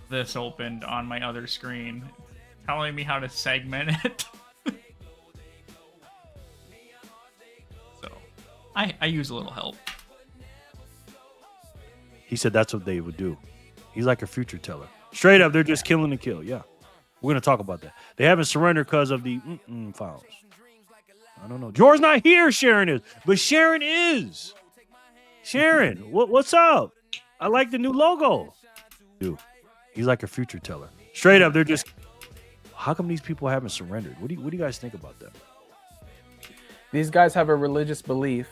this opened on my other screen, telling me how to segment it. So, I use a little help. He said that's what they would do. He's like a future teller. Straight up, they're just killing to kill. Yeah. We're going to talk about that. They haven't surrendered because of the files. I don't know. George's not here, Sharon is. But Sharon is. Sharon, what's up? I like the new logo. Dude, he's like a future teller. Straight up, they're just... How come these people haven't surrendered? What do you guys think about that? These guys have a religious belief.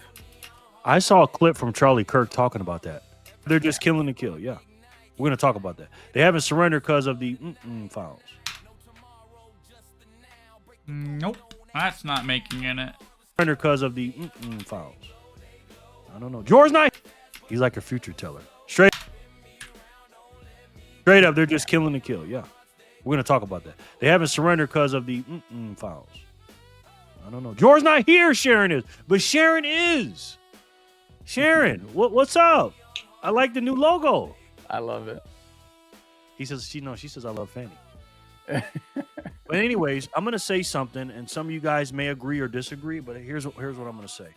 I saw a clip from Charlie Kirk talking about that. They're just killing to kill. Yeah. We're going to talk about that. They haven't surrendered because of the files. Nope, that's not making it. Surrendered because of the files. I don't know. George's not... He's like a future teller. Straight up, they're just killing to kill. Yeah. We're going to talk about that. They haven't surrendered because of the files. I don't know. George's not here, Sharon is. But Sharon is. Sharon, what's up? I like the new logo. I love it. She says I love Fanny. But anyways, I'm going to say something, and some of you guys may agree or disagree, but here's what I'm going to say.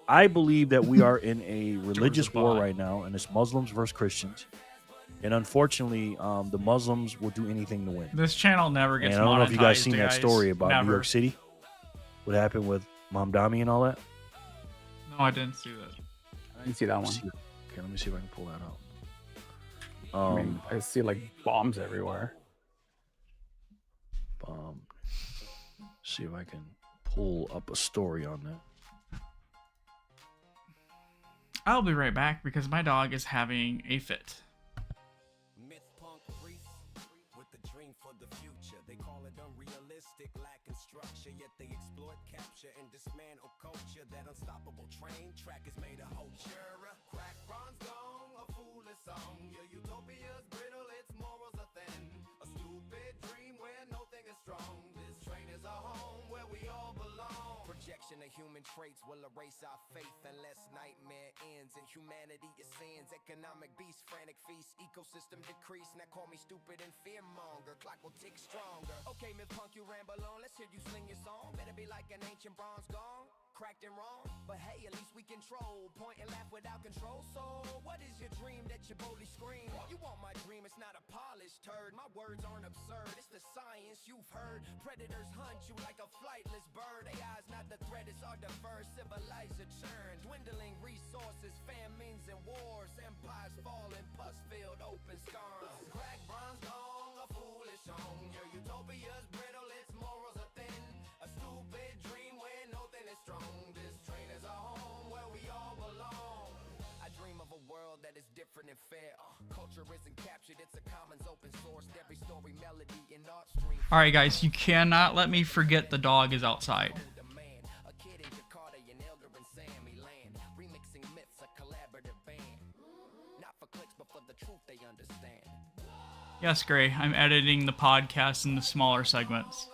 I believe that we are in a religious war right now, and it's Muslims versus Christians. And unfortunately, the Muslims will do anything to win. This channel never gets And I don't know if you guys monetized, seen that story about Never. New York City. What happened with Mamdani and all that? No, I didn't see that. I didn't see that one. Okay, let me see if I can pull that out. I mean, I see like bombs everywhere. See if I can pull up a story on that. I'll be right back because my dog is having a fit. With the dream for the future, they call it unrealistic, lacking structure, yet they exploit, capture, and dismantle culture. That unstoppable train track is made a whole crack bronze gong, a foolish song. Your utopia's brittle. human traits will erase our faith unless nightmare ends and humanity ascends. Economic beast, frantic feast, ecosystem decrease. Now call me stupid and fearmonger. Clock will tick stronger. Okay, myth punk, you ramble on. Let's hear you sing your song. Better be like an ancient bronze gong. Cracked and wrong, but hey, at least we control. Point and laugh without control. So, what is your dream that you boldly scream? You want my dream, it's not a polished turd. My words aren't absurd, it's the science you've heard. Predators hunt you like a flightless bird. AI's not the threat, it's our diverse civilized churn. Dwindling resources, famines and wars. Empires falling, pus filled, open scars. Crack bronze gong, a foolish song. Your utopia's brittle, its morals are thin. A stupid dream where nothing is strong. This train is a home where we all belong. I dream of a world that is different and fair. Culture isn't captured, it's a commons open source. Every story, melody, and art stream. All right, guys, you cannot let me forget the dog is outside. A kid in Jakarta and Elder and Sammy Land. Remixing myths, a collaborative band. Not for clicks, but for the truth they understand. Yes, Gray, I'm editing the podcast into smaller segments.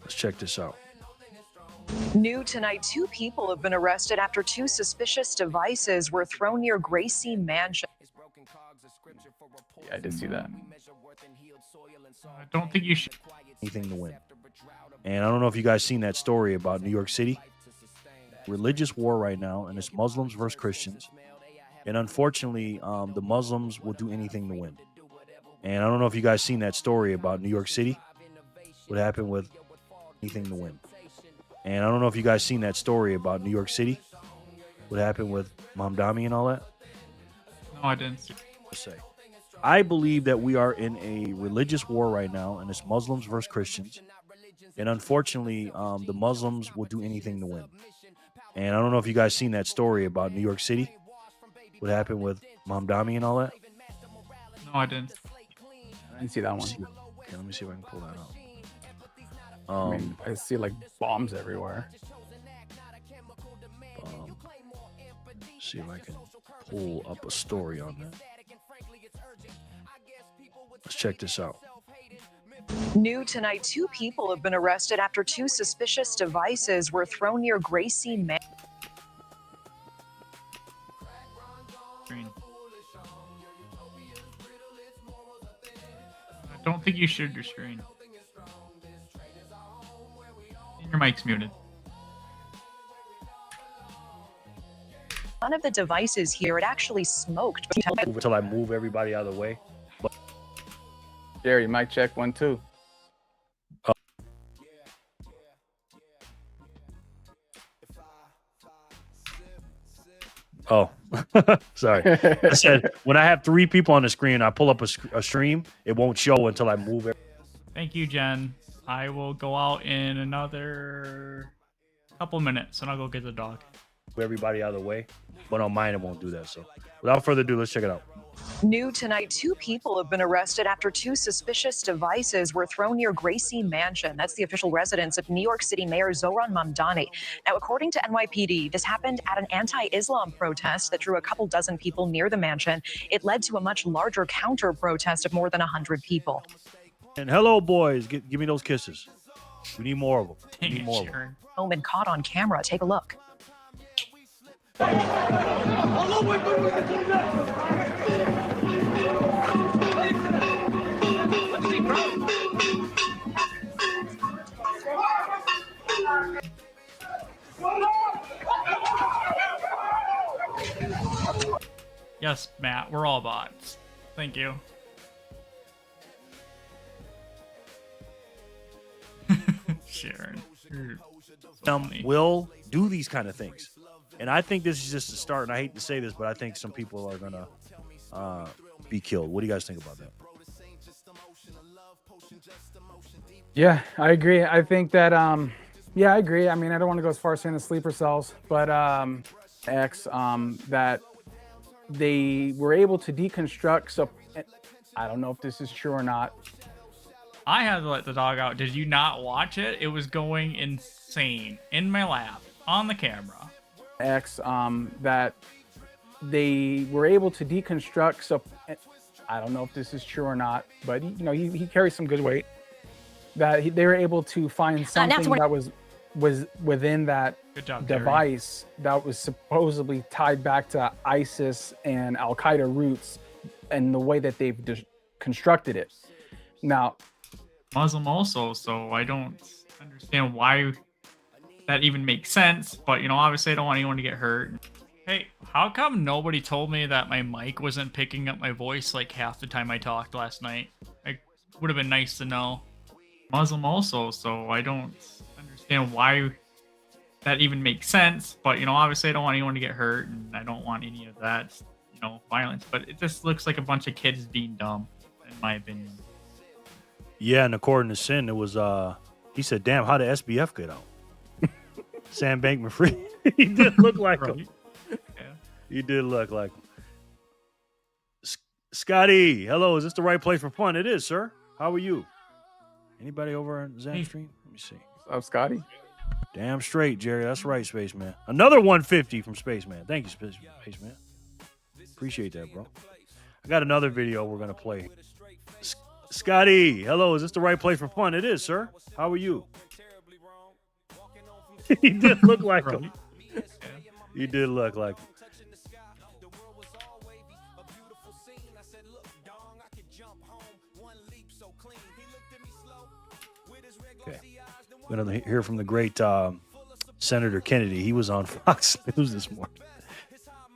Let's check this out. New tonight, 2 people have been arrested after 2 suspicious devices were thrown near Gracie Mansion. Yeah, I did see that. I don't think you should. Anything to win. And I don't know if you guys seen that story about New York City. Religious war right now, and it's Muslims versus Christians. And unfortunately, the Muslims will do anything to win. And I don't know if you guys seen that story about New York City. What happened with anything to win. And I don't know if you guys seen that story about New York City. What happened with Mamdani and all that. No, I didn't. Say, I believe that we are in a religious war right now, and it's Muslims versus Christians. And unfortunately, the Muslims will do anything to win. And I don't know if you guys seen that story about New York City. What happened with Mamdani and all that. No, I didn't. I didn't see that one. Okay, let me see if I can pull that out. I mean, I see like bombs everywhere. See if I can pull up a story on that. Let's check this out. New tonight, 2 people have been arrested after 2 suspicious devices were thrown near Gracie Mansion. I don't think you should your screen. Your mic's muted. One of the devices here, it actually smoked. Until I move everybody out of the way. But Jerry, mic check 1 2. Oh, sorry. I said when I have 3 people on the screen, I pull up a stream. It won't show until I move it. Thank you, Jen. I will go out in another couple minutes, and I'll go get the dog. Everybody out of the way, but on mine it won't do that. So, without further ado, let's check it out. New tonight, 2 people have been arrested after 2 suspicious devices were thrown near Gracie Mansion. That's the official residence of New York City Mayor Zohran Mamdani. Now, according to NYPD, this happened at an anti-Islam protest that drew a couple dozen people near the mansion. It led to a much larger counter-protest of more than 100 people. And hello, boys. Give me those kisses. We need more of them. We need more of them. Sharon. Home and caught on camera. Take a look. Yes, Matt, we're all bots. Thank you. Sharon. Will do these kind of things. And I think this is just a start. And I hate to say this, but I think some people are going to be killed. What do you guys think about that? Yeah, I agree. I think that, yeah, I agree. I mean, I don't want to go as far as saying the sleeper cells, but that they were able to deconstruct. So I don't know if this is true or not. I had to let the dog out. Did you not watch it? It was going insane in my lap on the camera. That they were able to deconstruct. So I don't know if this is true or not, but you know, he carries some good weight. that they were able to find something that was within that Good job, Terry. device that was supposedly tied back to ISIS and Al Qaeda roots, and the way that they've constructed it. Now, Muslim also, so I don't understand why that even makes sense. But, you know, obviously I don't want anyone to get hurt. Hey, how come nobody told me that my mic wasn't picking up my voice like half the time I talked last night? It would have been nice to know. Muslim also, so I don't understand why that even makes sense. But, you know, obviously I don't want anyone to get hurt, and I don't want any of that, you know, violence. But it just looks like a bunch of kids being dumb, in my opinion. Yeah, and according to Sin, it was he said, "Damn, how did SBF get out?" Sam Bankman-Fried. He did look like him. Yeah. He did look like him. Scotty, hello. Is this the right place for fun? It is, sir. How are you? Anybody over on Zen Stream? Let me see. what's up, Scotty? Damn straight, Jerry. That's right, Spaceman. Another 150 from Spaceman. Thank you, Spaceman. Appreciate that, bro. I got another video we're gonna play. Scotty, hello. Is this the right place for fun? It is, sir. How are you? He did look like him. He did look like him. Okay. We're going to hear from the great Senator Kennedy. He was on Fox News this morning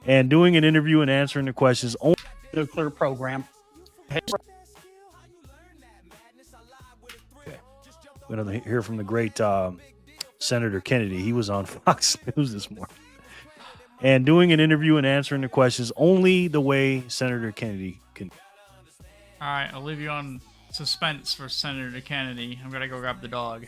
and doing an interview and answering the questions on nuclear program. We're going to hear from the great Senator Kennedy. He was on Fox News this morning and doing an interview and answering the questions only the way Senator Kennedy can. All right, I'll leave you on suspense for Senator Kennedy. I'm gonna go grab the dog.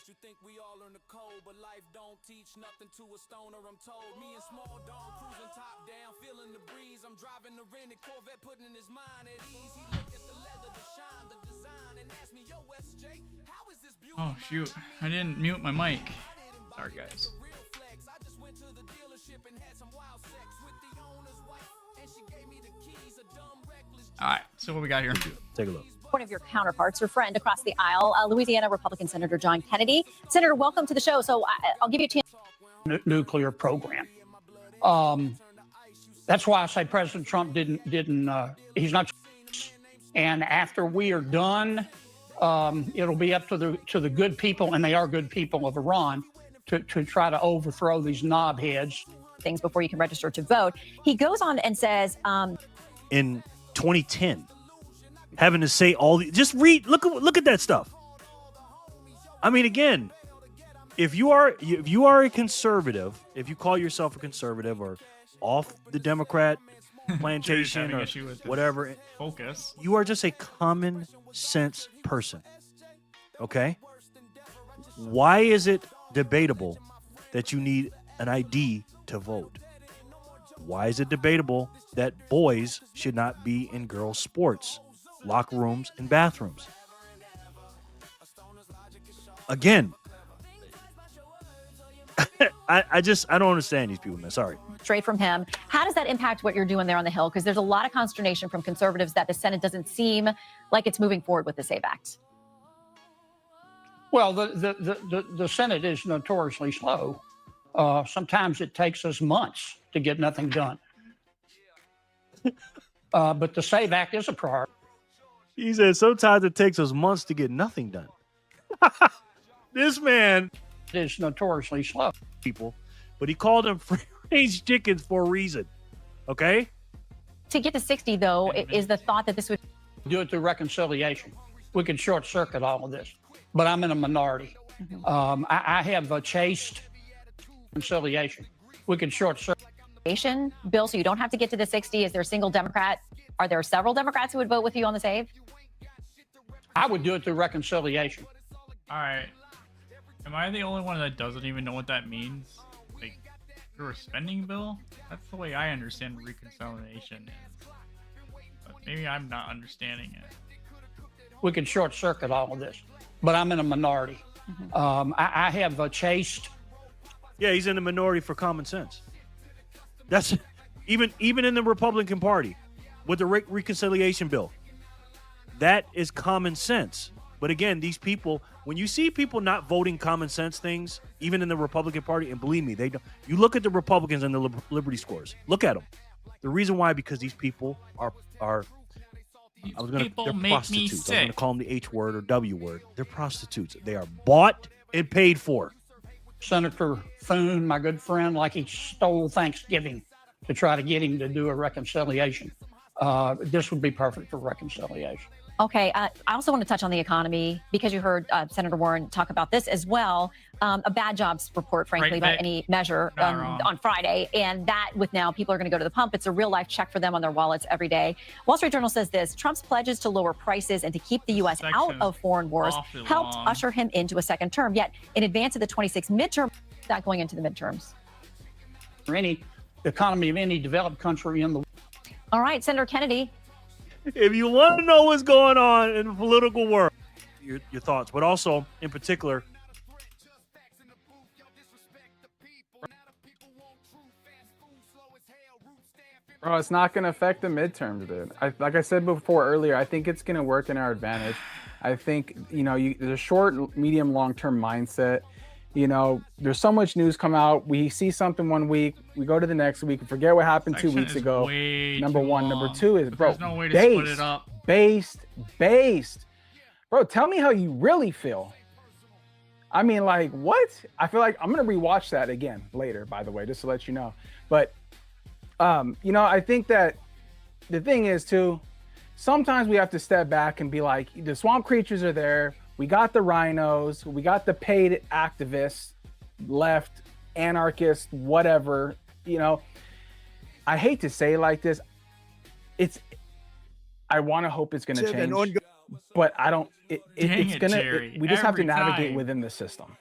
You think we all learn the code, but life don't teach nothing to a stoner, I'm told. Me and Small Dog cruising top down, feeling the breeze. I'm driving the rented Corvette, putting his mind at ease. He looked at the leather, the shine, the design, and asked me, yo, SJ, how is this beautiful? Oh shoot, I didn't mute my mic. Sorry guys. I just went to the dealership and had some wild sex with the owner's wife, and she gave me the keys, a dumb, reckless. All right, so what we got here? Take a look. One of your counterparts, your friend across the aisle, Louisiana Republican Senator John Kennedy. Senator, welcome to the show. So I'll give you a chance. Nuclear program. That's why I say President Trump didn't. He's not. And after we are done, it'll be up to the good people, and they are good people of Iran, to try to overthrow these knobheads. Things before you can register to vote. He goes on and says, in 2010. Having to say all the, just read, look at that stuff. I mean, again, if you are a conservative, if you call yourself a conservative or off the Democrat plantation or whatever, focus, you are just a common sense person. Okay? Why is it debatable that you need an ID to vote? Why is it debatable that boys should not be in girls' sports, locker rooms, and bathrooms? Again, I don't understand these people, man. Sorry. straight from him. How does that impact what you're doing there on the Hill? Because there's a lot of consternation from conservatives that the Senate doesn't seem like it's moving forward with the SAVE Act. Well, the Senate is notoriously slow. Sometimes it takes us months to get nothing done. But the SAVE Act is a priority. He said sometimes it takes us months to get nothing done. This man is notoriously slow. People, but he called them free-range chickens for a reason. Okay? To get to 60, though, is the thought that this would Do it through reconciliation. We could short circuit all of this, but I'm in a minority. I have chased reconciliation. We could short circuit. Bill, so you don't have to get to the 60. Is there a single Democrat? Are there several Democrats who would vote with you on the save? I would do it through reconciliation. All right. Am I the only one that doesn't even know what that means? Like, through a spending bill? That's the way I understand reconciliation is. But maybe I'm not understanding it. We could short circuit all of this, but I'm in a minority. I have chased. Yeah, he's in the minority for common sense. That's even in the Republican Party with the reconciliation bill. That is common sense. But again, these people, when you see people not voting common sense things, even in the Republican Party, and believe me, they don't. You look at the Republicans and the Liberty scores. Look at them. The reason why, because these people are. People they're make me prostitutes. I was sick. going to call them the H word or W word. They're prostitutes. They are bought and paid for. Senator Thune, my good friend, like he stole Thanksgiving to try to get him to do a reconciliation. This would be perfect for reconciliation. Okay. I also want to touch on the economy because you heard Senator Warren talk about this as well. A bad jobs report, frankly, Right, by but any measure not wrong. on Friday. And that with now people are going to go to the pump. It's a real life check for them on their wallets every day. Wall Street Journal says this: Trump's pledges to lower prices and to keep the U.S. out Section of foreign wars awfully helped long. usher him into a second term. Yet in advance of the 26 midterm, not going into the midterms. For any economy of any developed country in the All right, Senator Kennedy. If you want to know what's going on in the political world, your thoughts, but also in particular, Bro, it's not going to affect the midterms, dude. Like I said before earlier, I think it's going to work in our advantage. I think, there's a short, medium, long-term mindset. There's so much news come out. We see something one week, we go to the next week, forget what happened 2 weeks ago. Number one. Number two is, bro, There's no way to split it up. based. Bro, tell me how you really feel. I mean, like, what? I feel like I'm going to rewatch that again later, by the way, just to let you know. But, I think that the thing is, too, sometimes we have to step back and be like, the swamp creatures are there. We got the rhinos. We got the paid activists, left, anarchists, whatever. I hate to say it like this. I want to hope it's going to change, but I don't. It's going to. We just have to navigate within the system.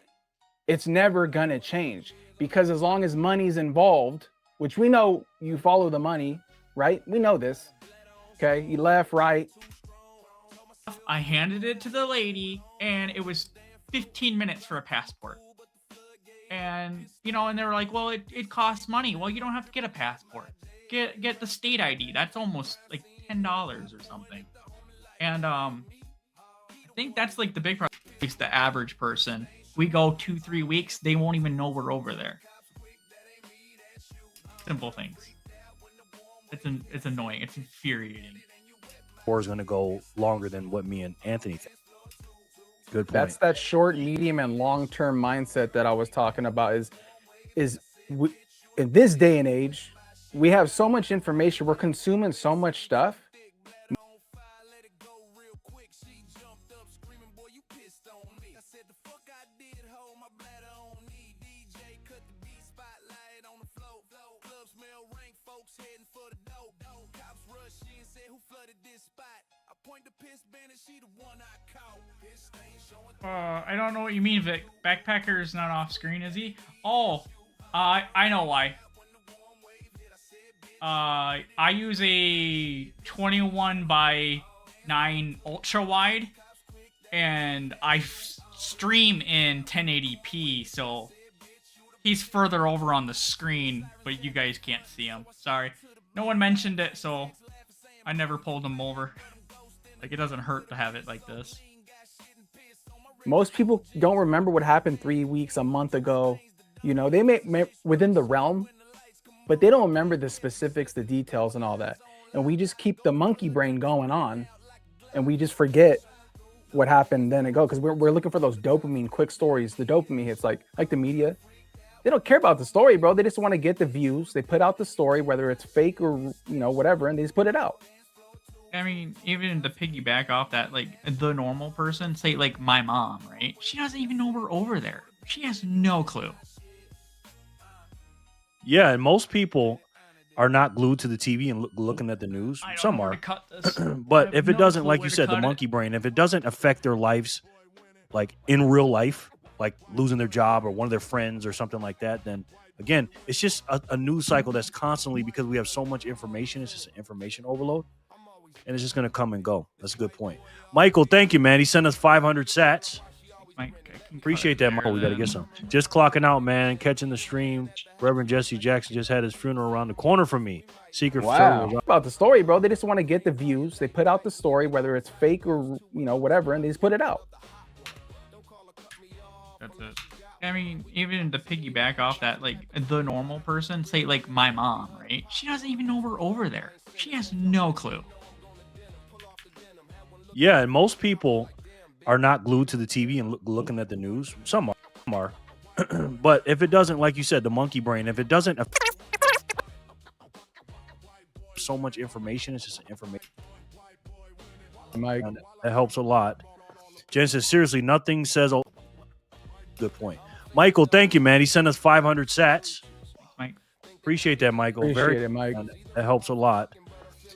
It's never going to change because as long as money's involved, which we know, you follow the money, right? We know this. Okay, you left, right. I handed it to the lady, and it was 15 minutes for a passport. And, and they were like, well, it costs money. Well, you don't have to get a passport. Get the state ID. That's almost like $10 or something. And I think that's like the big problem. At least the average person. We go 2-3 weeks, they won't even know we're over there. Simple things. It's annoying. It's infuriating. war is going to go longer than what me and Anthony think. Good point. That's that short, medium, and long-term mindset that I was talking about. In this day and age, we have so much information. We're consuming so much stuff. I don't know what you mean, Vic. Backpacker is not off screen, is he? Oh, I know why. I use a 21:9 ultra wide, and I stream in 1080p, so he's further over on the screen, but you guys can't see him. Sorry. No one mentioned it, so I never pulled him over. Like, it doesn't hurt to have it like this. Most people don't remember what happened 3 weeks, a month ago. You know, they may within the realm, but they don't remember the specifics, the details, and all that. And we just keep the monkey brain going on, and we just forget what happened then and go, because we're looking for those dopamine quick stories, the dopamine hits, like the media. They don't care about the story, bro. They just want to get the views. They put out the story, whether it's fake or whatever, and they just put it out. I mean, even to piggyback off that, like the normal person, say like my mom, right? She doesn't even know we're over there. She has no clue. Yeah, and most people are not glued to the TV and looking at the news. Some are. But if it doesn't, like you said, the monkey brain, if it doesn't affect their lives, like in real life, like losing their job or one of their friends or something like that, then again, it's just a news cycle that's constantly, because we have so much information, it's just an information overload. And it's just going to come and go. That's a good point. Michael, thank you, man. He sent us 500 sats. Mike, appreciate that, Michael. We got to get some. Just clocking out, man. Catching the stream. Reverend Jesse Jackson just had his funeral around the corner from me. Secret Wow. About the story, bro. They just want to get the views. They put out the story, whether it's fake or whatever, and they just put it out. That's it. I mean, even to piggyback off that, like the normal person, say like my mom, right? She doesn't even know we're over there. She has no clue. Yeah, and most people are not glued to the TV and looking at the news. Some are. But if it doesn't, like you said, the monkey brain, if it doesn't so much information, it's just information. Mike. And that helps a lot. Jen says, seriously, nothing says. Good point. Michael, thank you, man. He sent us 500 sats. Mike. Appreciate that, Michael. Appreciate it, Mike. That helps a lot.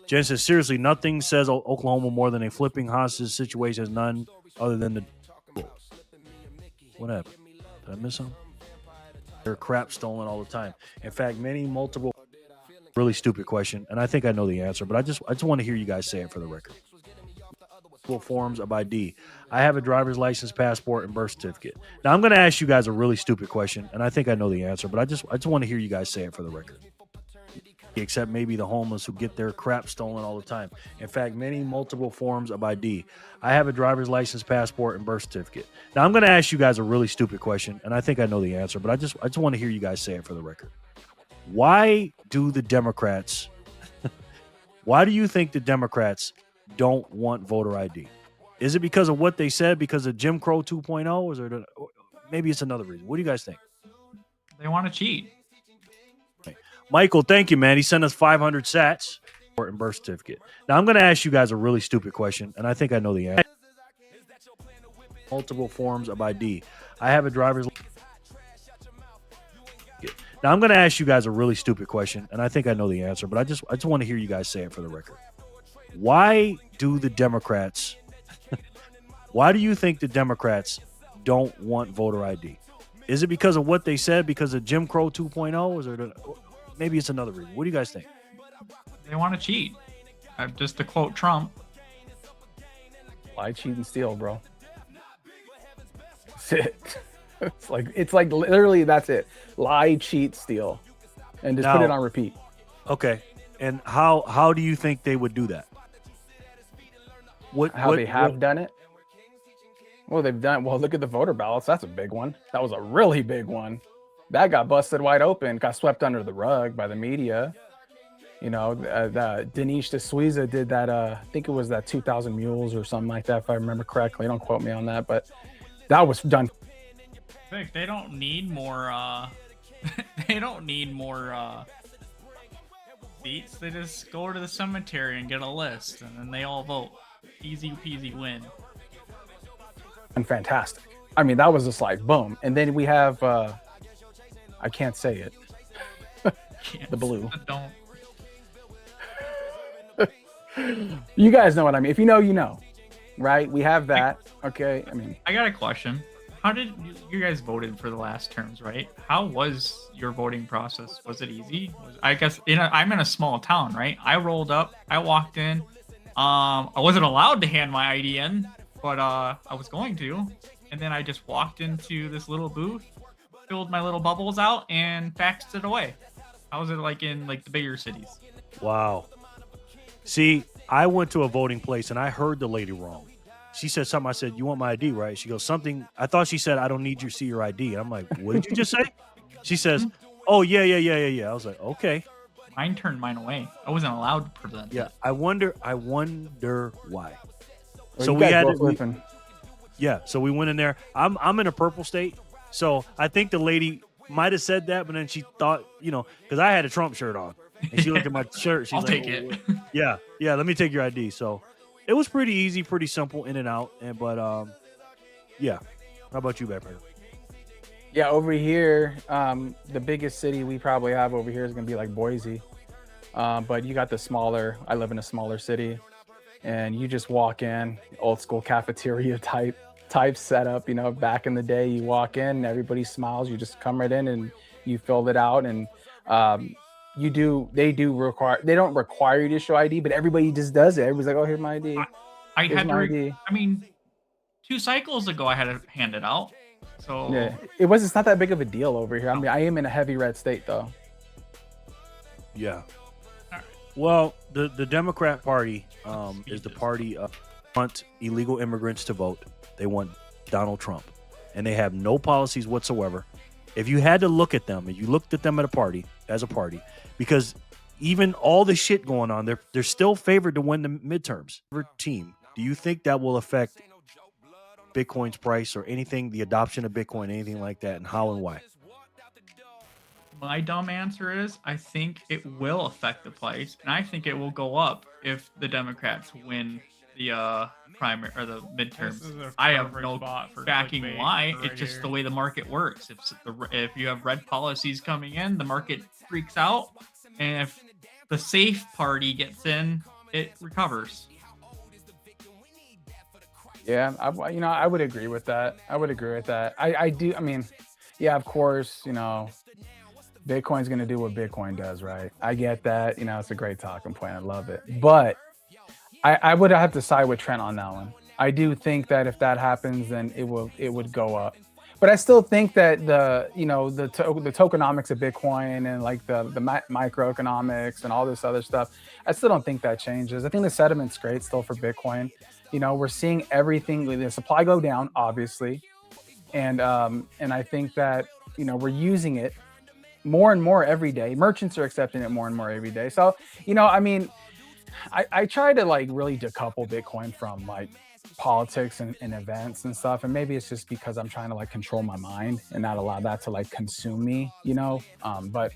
Jen says, seriously, nothing says Oklahoma more than a flipping hostage situation. None other than the. What happened? Did I miss something? Their crap stolen all the time. In fact, multiple. Really stupid question, and I think I know the answer, but I just want to hear you guys say it for the record. Forms of ID. I have a driver's license, passport, and birth certificate. Now I'm going to ask you guys a really stupid question, and I think I know the answer, but I just want to hear you guys say it for the record. Except maybe the homeless who get their crap stolen all the time. In fact, multiple forms of ID. I have a driver's license, passport, and birth certificate. Now I'm going to ask you guys a really stupid question, and I think I know the answer, but I just want to hear you guys say it for the record. Why do the Democrats? Why do you think the Democrats don't want voter ID? Is it because of what they said, because of Jim Crow 2.0, or is it maybe it's another reason? What do you guys think? They want to cheat. Michael, thank you, man. He sent us 500 sats and birth certificate. Now I'm going to ask you guys a really stupid question, and I think I know the answer. Multiple forms of ID. I have a driver's. Now I'm going to ask you guys a really stupid question, and I think I know the answer, but I just want to hear you guys say it for the record. Why do the Democrats? Why do you think the Democrats don't want voter ID? Is it because of what they said, because of Jim Crow 2.0, or is it maybe it's another reason? What do you guys think? They want to cheat. Just to quote Trump. Lie, cheat, and steal, bro. That's it. It's like literally that's it. Lie, cheat, steal, and just put it on repeat. Okay. And how do you think they would do that? How they have done it? Well, they've done. Well, look at the voter ballots. That's a big one. That was a really big one. That got busted wide open. Got swept under the rug by the media. You know, Dinesh D'Souza did that. I think it was that 2,000 mules or something like that, if I remember correctly. Don't quote me on that, but that was done. Vic, they don't need more. They don't need more seats. They just go to the cemetery and get a list, and then they all vote. Easy peasy win. And fantastic. I mean, that was just like boom. And then we have. I can't say it. The blue. Don't. You guys know what I mean. If you know, you know, right? We have that. Okay. I mean, I got a question. How did you guys voted for the last terms, right? How was your voting process? Was it easy? I guess I'm in a small town, right? I rolled up. I walked in. I wasn't allowed to hand my ID in, but I was going to. And then I just walked into this little booth, filled my little bubbles out, and faxed it away. How was it like in like the bigger cities? Wow. See, I went to a voting place and I heard the lady wrong. She said something. I said, "You want my ID, right?" She goes, something. I thought she said, "I don't need you to see your ID." And I'm like, "What did you just say?" She says, "Oh, yeah. I was like, "Okay." Mine turned mine away. I wasn't allowed to present. Yeah, I wonder why. Well, so we had Yeah, so we went in there. I'm in a purple state, so I think the lady might have said that, but then she thought, because I had a Trump shirt on, and she looked at my shirt. She's I'll like, take "Oh, it." what?" Yeah, let me take your ID. So it was pretty easy, pretty simple, in and out. But yeah. How about you, Backpacker? Yeah, over here, the biggest city we probably have over here is gonna be like Boise. But you got the smaller. I live in a smaller city, and you just walk in, old school cafeteria type setup. Back in the day, you walk in, everybody smiles. You just come right in and you filled it out, and they don't require you to show ID, but everybody just does it. Everybody's like, "Oh, here's my ID." I Here's had my to. ID. I mean, 2 cycles ago, I had to hand it out. So Yeah, it's not that big of a deal over here. I mean, I am in a heavy red state though. Yeah. Well, the Democrat Party is the party want illegal immigrants to vote. They want Donald Trump, and they have no policies whatsoever. If you had to look at them, if you looked at them as a party, because even all the shit going on, they're still favored to win the midterms. Team, do you think that will affect Bitcoin's price or anything, the adoption of Bitcoin, anything like that, and how and why? my dumb answer is I think it will affect the price, and I think it will go up if the Democrats win the primary or the midterms. I have no backing why. It's just the way the market works. If you have red policies coming in, the market freaks out, and if the safe party gets in, it recovers. Yeah, I would agree with that. I do. I mean, yeah, of course, Bitcoin's going to do what Bitcoin does, right? I get that. It's a great talking point. I love it. But I would have to side with Trent on that one. I do think that if that happens, then it would go up. But I still think that the tokenomics of Bitcoin and like the microeconomics and all this other stuff, I still don't think that changes. I think the sentiment's great still for Bitcoin. We're seeing everything, the supply go down, obviously. And I think that, we're using it more and more every day. Merchants are accepting it more and more every day. So, I mean, I try to like really decouple Bitcoin from like politics and events and stuff. And maybe it's just because I'm trying to like control my mind and not allow that to like consume me, but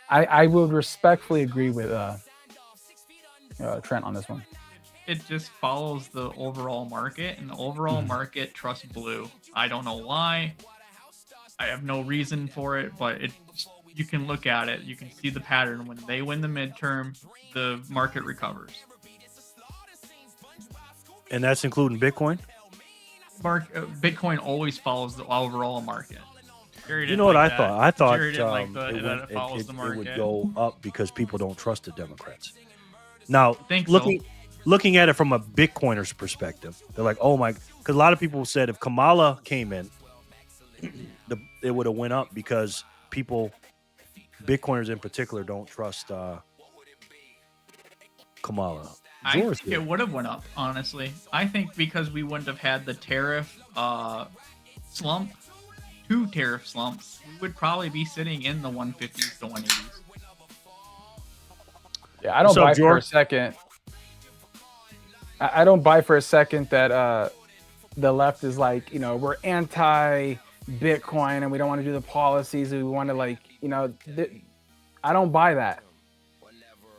I would respectfully agree with Trent on this one. It just follows the overall market, and the overall market trusts blue. I don't know why. I have no reason for it, but you can look at it. You can see the pattern. When they win the midterm, the market recovers. And that's including Bitcoin? Bitcoin always follows the overall market. You know what I thought? I thought it follows the market. It would go up because people don't trust the Democrats. Now, Looking at it from a Bitcoiner's perspective, they're like, oh my, because a lot of people said if Kamala came in, it would have went up because Bitcoiners in particular, don't trust Kamala. I think it would have went up, honestly. I think because we wouldn't have had the tariff slump, 2 tariff slumps, we would probably be sitting in the 150s to 180s. Yeah, I don't buy for a second. I don't buy for a second that the left is like, we're anti-Bitcoin and we don't want to do the policies. We want to I don't buy that.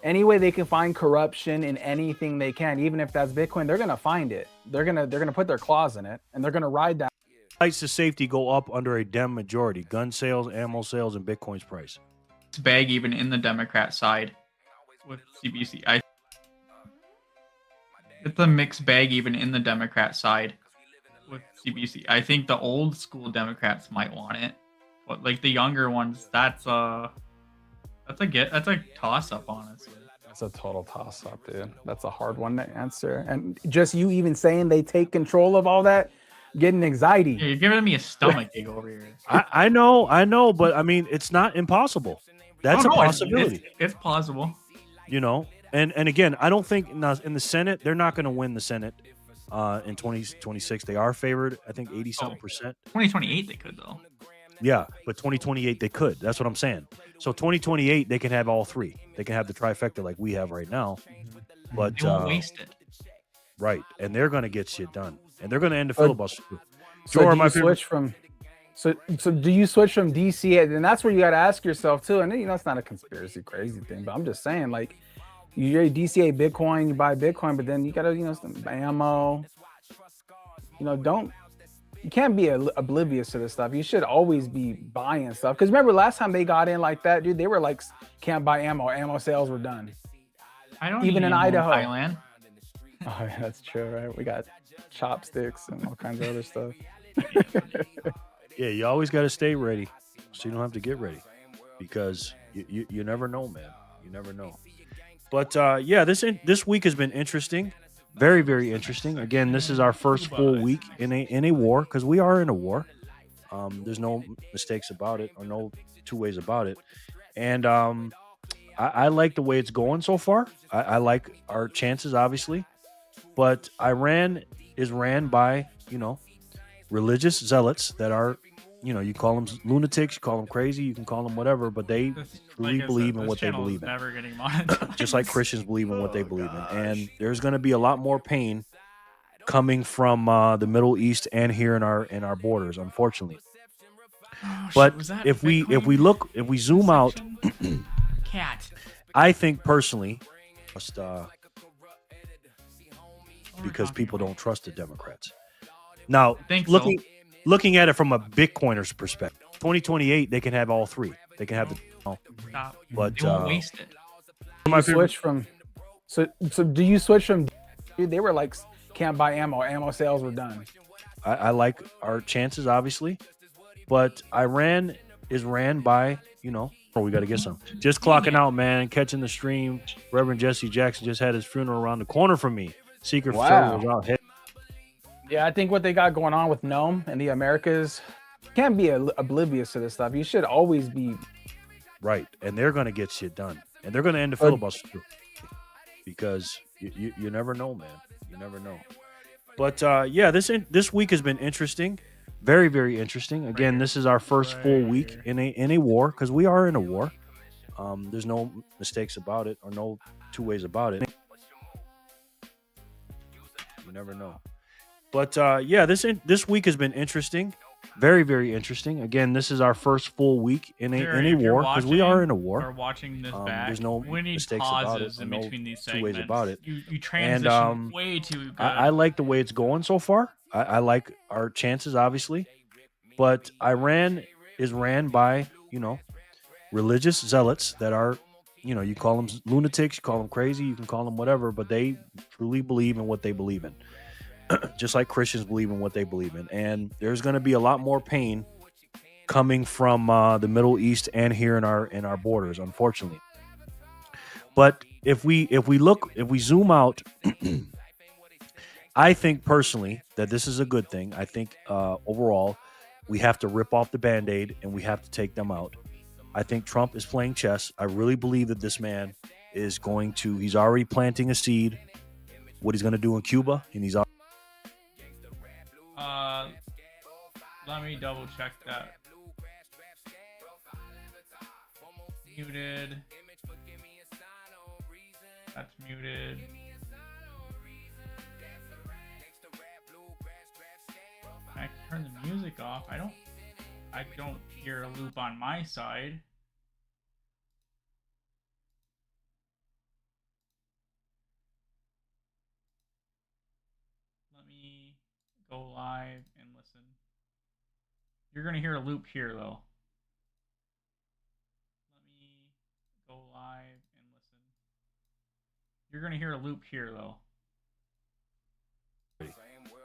Any way they can find corruption in anything they can, even if that's Bitcoin, they're gonna find it. They're gonna put their claws in it, and they're gonna ride that. Price of safety go up under a Dem majority. Gun sales, ammo sales, and Bitcoin's price. It's bag even in the Democrat side with CBC. It's a mixed bag even in the Democrat side with CBC. I think the old school Democrats might want it, but like the younger ones, that's a toss up, honestly. That's a total toss up, dude. That's a hard one to answer. And just you even saying they take control of all that, getting anxiety. Yeah, you're giving me a stomach ache over here. I know, but I mean, it's not impossible. That's a possibility. It's plausible. And again, I don't think in the Senate, they're not going to win the Senate in 2026. They are favored, I think, 80-something percent. 2028, they could, though. Yeah, but 2028, they could. That's what I'm saying. So 2028, they can have all 3. They can have the trifecta like we have right now. But they won't waste it. Right, and they're going to get shit done. and they're going to end the So- filibuster. Too. So Jorah, do my you favorite. switch from so do you switch from DCA? And that's where you got to ask yourself too. And it's not a conspiracy crazy thing, but I'm just saying, like, you're DCA Bitcoin, you buy Bitcoin, but then you got to some ammo. You can't be oblivious to this stuff. You should always be buying stuff. Because remember, last time they got in like that, dude, they were like, can't buy ammo. Ammo sales were done. I don't Even need in ammo Idaho. Thailand. Oh, yeah, that's true, right? We got chopsticks and all kinds of other stuff. Yeah, you always got to stay ready, so you don't have to get ready, because you never know, man. You never know. But yeah, this week has been interesting, very very interesting. Again, this is our first full week in a war, because we are in a war. There's no mistakes about it, or no two ways about it. And I like the way it's going so far. I like our chances, obviously, but Iran is ran by religious zealots that are, you call them lunatics, you call them crazy, you can call them whatever, but they truly believe in what they believe in. Never getting monetized. Just like Christians believe in what they believe in. And there's going to be a lot more pain coming from the Middle East and here in our borders, unfortunately. But if we zoom out, Cat. I think personally, just because people don't trust the Democrats. Now, looking at it from a Bitcoiner's perspective, 2028 they can have all three. They can have the, Stop. but Don't waste it. You switch from so do you switch from? Dude, they were like, can't buy ammo. Ammo sales were done. I like our chances, obviously, but Iran is ran by we got to get some. Just clocking out, man. Catching the stream. Reverend Jesse Jackson just had his funeral around the corner from me. Secret Wow. was out. Yeah, I think what they got going on with Nome and the Americas, can't be oblivious to this stuff. You should always be right, and they're going to get shit done, and they're going to end the filibuster too, because you never know, man. You never know. But yeah, this week has been interesting, very very interesting. Again, this is our first full week in a war, because we are in a war. There's no mistakes about it, or no two ways about it. You never know. But yeah, this week has been interesting, very very interesting. Again, this is our first full week in a war, because we are in a war. Or watching this back, there's no we need mistakes pauses about it, in no between these two segments. ways about it. You transition And way too good. I like the way it's going so far. I like our chances, obviously, but Iran is ran by religious zealots that are, you call them lunatics, you call them crazy, you can call them whatever, but they truly believe in what they believe in. Just like Christians believe in what they believe in. And there's going to be a lot more pain coming from the Middle East and here in our borders, unfortunately. But if we zoom out, I think personally that this is a good thing. I think overall we have to rip off the Band-Aid and we have to take them out. I think Trump is playing chess. I really believe that this man is he's already planting a seed, what he's going to do in Cuba, and he's let me double check that. Muted. That's muted. I can turn the music off. I don't hear a loop on my side. Let me go live and listen. You're gonna hear a loop here though. Let me go live and listen. You're gonna hear a loop here though.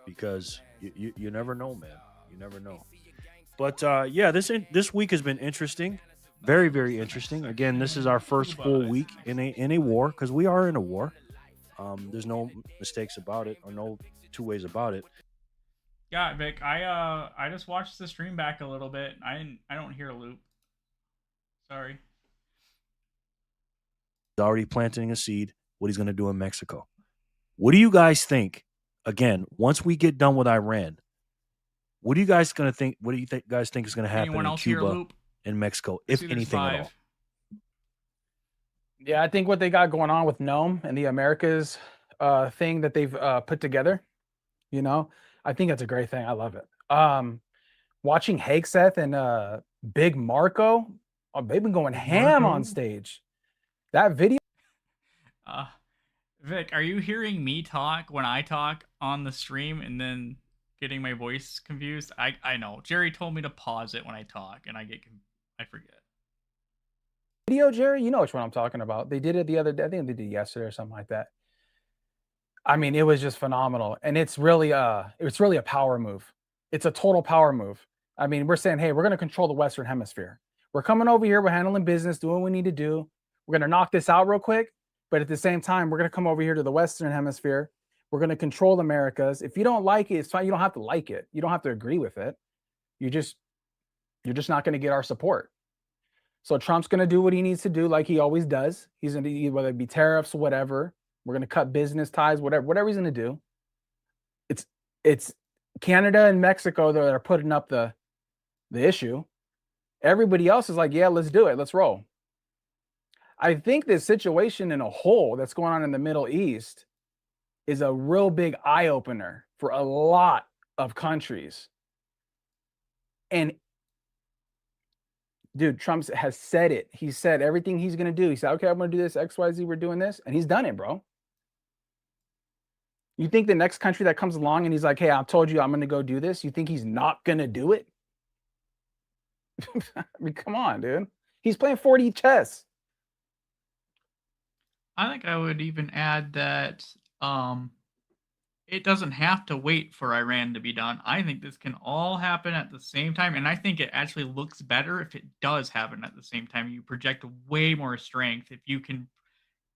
because you never know, man. You never know. But yeah, this week has been interesting, very very interesting. Again, this is our first full week in a war, because we are in a war. There's no mistakes about it, or no two ways about it. Yeah, Vic, I just watched the stream back a little bit. I don't hear a loop. Sorry. He's already planting a seed, what he's going to do in Mexico. What do you guys think? Again, once we get done with Iran, what do you guys going to think? What do you guys think is going to happen Anyone in else hear a Cuba loop? and Mexico, if See, there's anything at 5. all? Yeah, I think what they got going on with Nome and the Americas thing that they've put together, I think that's a great thing. I love it. Watching Hegseth and Big Marco, they've been going ham on stage. That video. Vic, are you hearing me talk when I talk on the stream and then getting my voice confused? I know. Jerry told me to pause it when I talk, and I forget. Video, Jerry, you know which one I'm talking about. They did it the other day. I think they did it yesterday or something like that. I mean, it was just phenomenal, and it's really a power move. It's a total power move. I mean, we're saying, hey, we're going to control the Western Hemisphere. We're coming over here. We're handling business, doing what we need to do. We're going to knock this out real quick, but at the same time, we're going to come over here to the Western Hemisphere. We're going to control the Americas. If you don't like it, it's fine. You don't have to like it. You don't have to agree with it. You're just not going to get our support. So Trump's going to do what he needs to do, like he always does. He's going to, whether it be tariffs or whatever. We're going to cut business ties, whatever he's going to do. It's Canada and Mexico that are putting up the issue. Everybody else is like, yeah, let's do it. Let's roll. I think this situation in a whole that's going on in the Middle East is a real big eye opener for a lot of countries. And dude, Trump has said it. He said everything he's going to do. He said, okay, I'm going to do this, XYZ, we're doing this. And he's done it, bro. You think the next country that comes along and he's like, hey, I told you I'm going to go do this. You think he's not going to do it? I mean, come on, dude. He's playing 4D chess. I think I would even add that it doesn't have to wait for Iran to be done. I think this can all happen at the same time, and I think it actually looks better if it does happen at the same time. You project way more strength if you can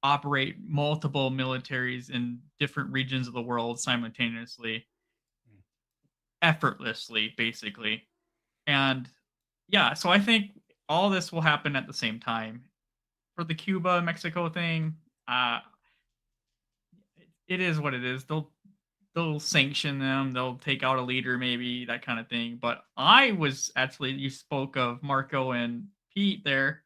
operate multiple militaries in different regions of the world simultaneously, effortlessly, basically. And yeah, so I think all this will happen at the same time. For the Cuba Mexico thing, it is what it is. They'll sanction them, they'll take out a leader, maybe, that kind of thing. But you spoke of Marco and Pete there.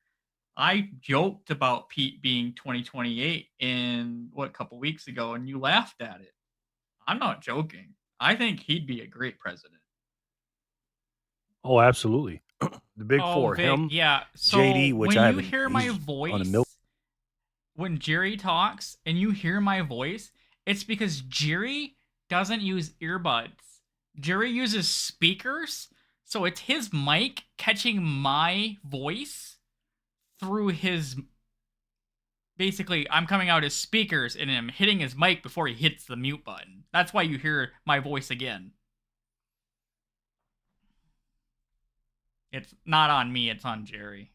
I joked about Pete being 2028 a couple weeks ago, and you laughed at it. I'm not joking. I think he'd be a great president. Oh, absolutely. The big four, Vic, him, yeah. So JD, which when I you hear my voice, when Jerry talks and you hear my voice, it's because Jerry doesn't use earbuds. Jerry uses speakers, so it's his mic catching my voice through his. Basically, I'm coming out as speakers and I'm hitting his mic before he hits the mute button. That's why you hear my voice again. It's not on me, it's on Jerry.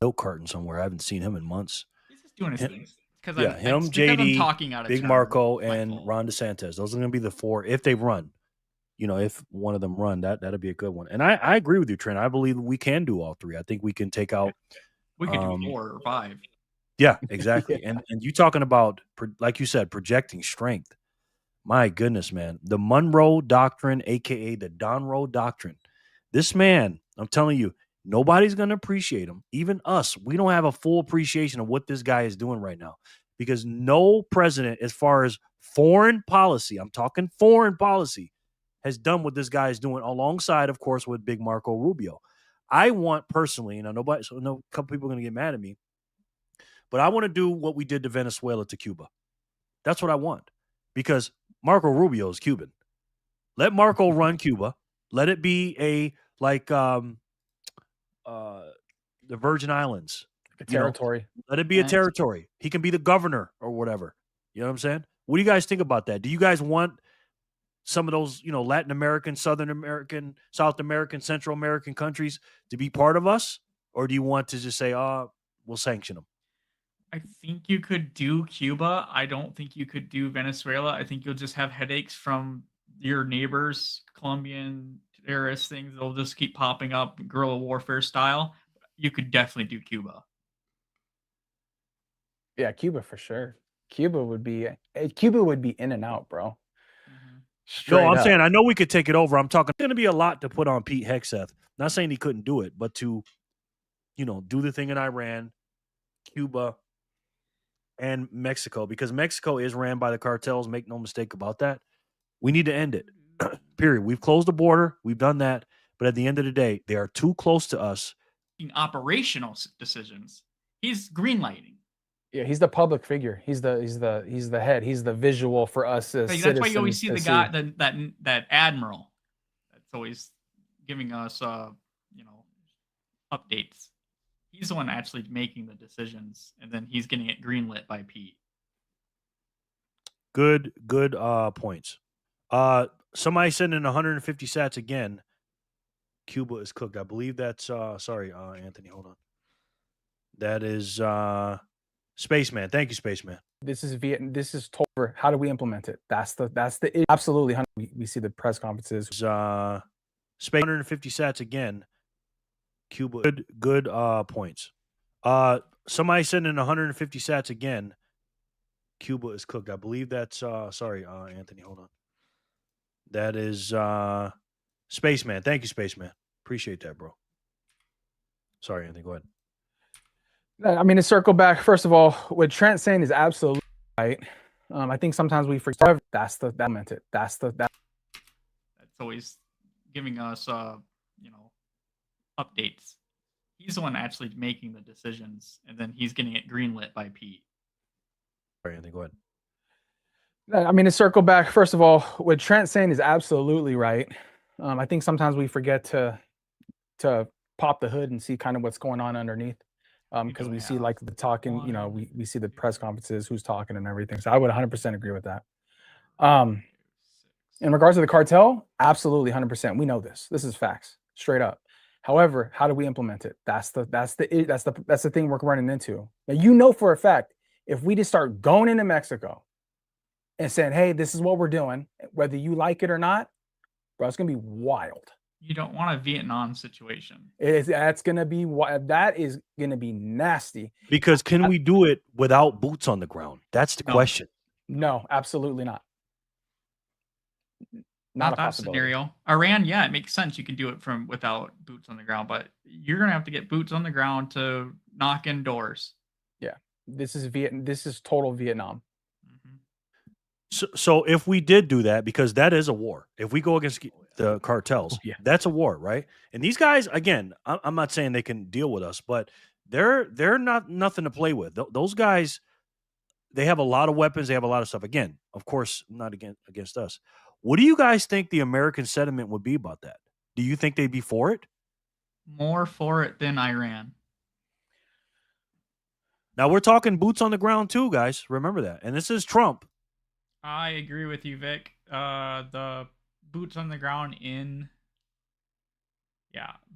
Milk carton somewhere. I haven't seen him in months. He's just doing his things. Him, JD, Big Marco, and Ron DeSantis. Those are going to be the four if they run. If one of them run, that'll be a good one. And I agree with you, Trent. I believe we can do all three. I think we can take out. We could do 4 or 5. Yeah, exactly. And you talking about, like you said, projecting strength. My goodness, man. The Monroe Doctrine, a.k.a. the Donroe Doctrine. This man, I'm telling you, nobody's going to appreciate him. Even us. We don't have a full appreciation of what this guy is doing right now. Because no president, as far as foreign policy, I'm talking foreign policy, has done what this guy is doing, alongside, of course, with Big Marco Rubio. I want personally, a couple people are going to get mad at me, but I want to do what we did to Venezuela to Cuba. That's what I want, because Marco Rubio is Cuban. Let Marco run Cuba. Let it be the Virgin Islands. A territory. Let it be a territory. He can be the governor or whatever. You know what I'm saying? What do you guys think about that? Do you guys want some of those, Latin American, Southern American, South American, Central American countries to be part of us? Or do you want to just say, we'll sanction them? I think you could do Cuba. I don't think you could do Venezuela. I think you'll just have headaches from your neighbors, Colombian terrorist things. They'll just keep popping up, guerrilla warfare style. You could definitely do Cuba. Yeah, Cuba for sure. Cuba would be in and out, bro. No, I'm saying, I know we could take it over. I'm talking, it's going to be a lot to put on Pete Hegseth. Not saying he couldn't do it, but to, do the thing in Iran, Cuba, and Mexico, because Mexico is ran by the cartels. Make no mistake about that. We need to end it. Period. We've closed the border. We've done that. But at the end of the day, they are too close to us. Operational decisions. He's greenlighting. Yeah, he's the public figure. He's the head. He's the visual for us as Like, citizens. that's why you always see to the guy, that admiral, that's always giving us, updates. He's the one actually making the decisions, and then he's getting it greenlit by Pete. Good points. Somebody sent in 150 sats again. Cuba is cooked. I believe that's sorry, Anthony, hold on. That is Spaceman. Thank you, Spaceman. This is Tolver. How do we implement it? That's the absolutely. We see the press conferences. Space 150 sats again. Cuba good points. Somebody sent in 150 sats again. Cuba is cooked. I believe that's sorry, Anthony, hold on. That is Spaceman. Thank you, Spaceman. Appreciate that, bro. Sorry, Anthony, go ahead. I mean, to circle back, first of all, what Trent's saying is absolutely right. I think sometimes we forget that's always giving us updates. He's the one actually making the decisions, and then he's getting it greenlit by Pete. Sorry, Anthony, go ahead. I mean, to circle back, first of all, what Trent's saying is absolutely right. I think sometimes we forget to pop the hood and see kind of what's going on underneath. Because we see like the talking, we see the press conferences, who's talking and everything. So I would 100% agree with that. In regards to the cartel, absolutely 100%. We know this. This is facts, straight up. However, how do we implement it? That's the thing we're running into. Now, for a fact, if we just start going into Mexico and saying, "Hey, this is what we're doing," whether you like it or not, bro, it's gonna be wild. You don't want a Vietnam situation. That is gonna be nasty. Because can we do it without boots on the ground? That's the question. No, absolutely not. Not a possibility. Scenario. Iran, yeah, it makes sense. You can do it without boots on the ground, but you're gonna have to get boots on the ground to knock in doors. Yeah, this is total Vietnam. So if we did do that, because that is a war. If we go against the cartels, that's a war, right? And these guys, again, I'm not saying they can deal with us, but they're not nothing to play with. Those guys, they have a lot of weapons. They have a lot of stuff. Again, of course, not against us. What do you guys think the American sentiment would be about that? Do you think they'd be for it? More for it than Iran. Now we're talking boots on the ground too, guys. Remember that. And this is Trump. I agree with you, Vic. The boots on the ground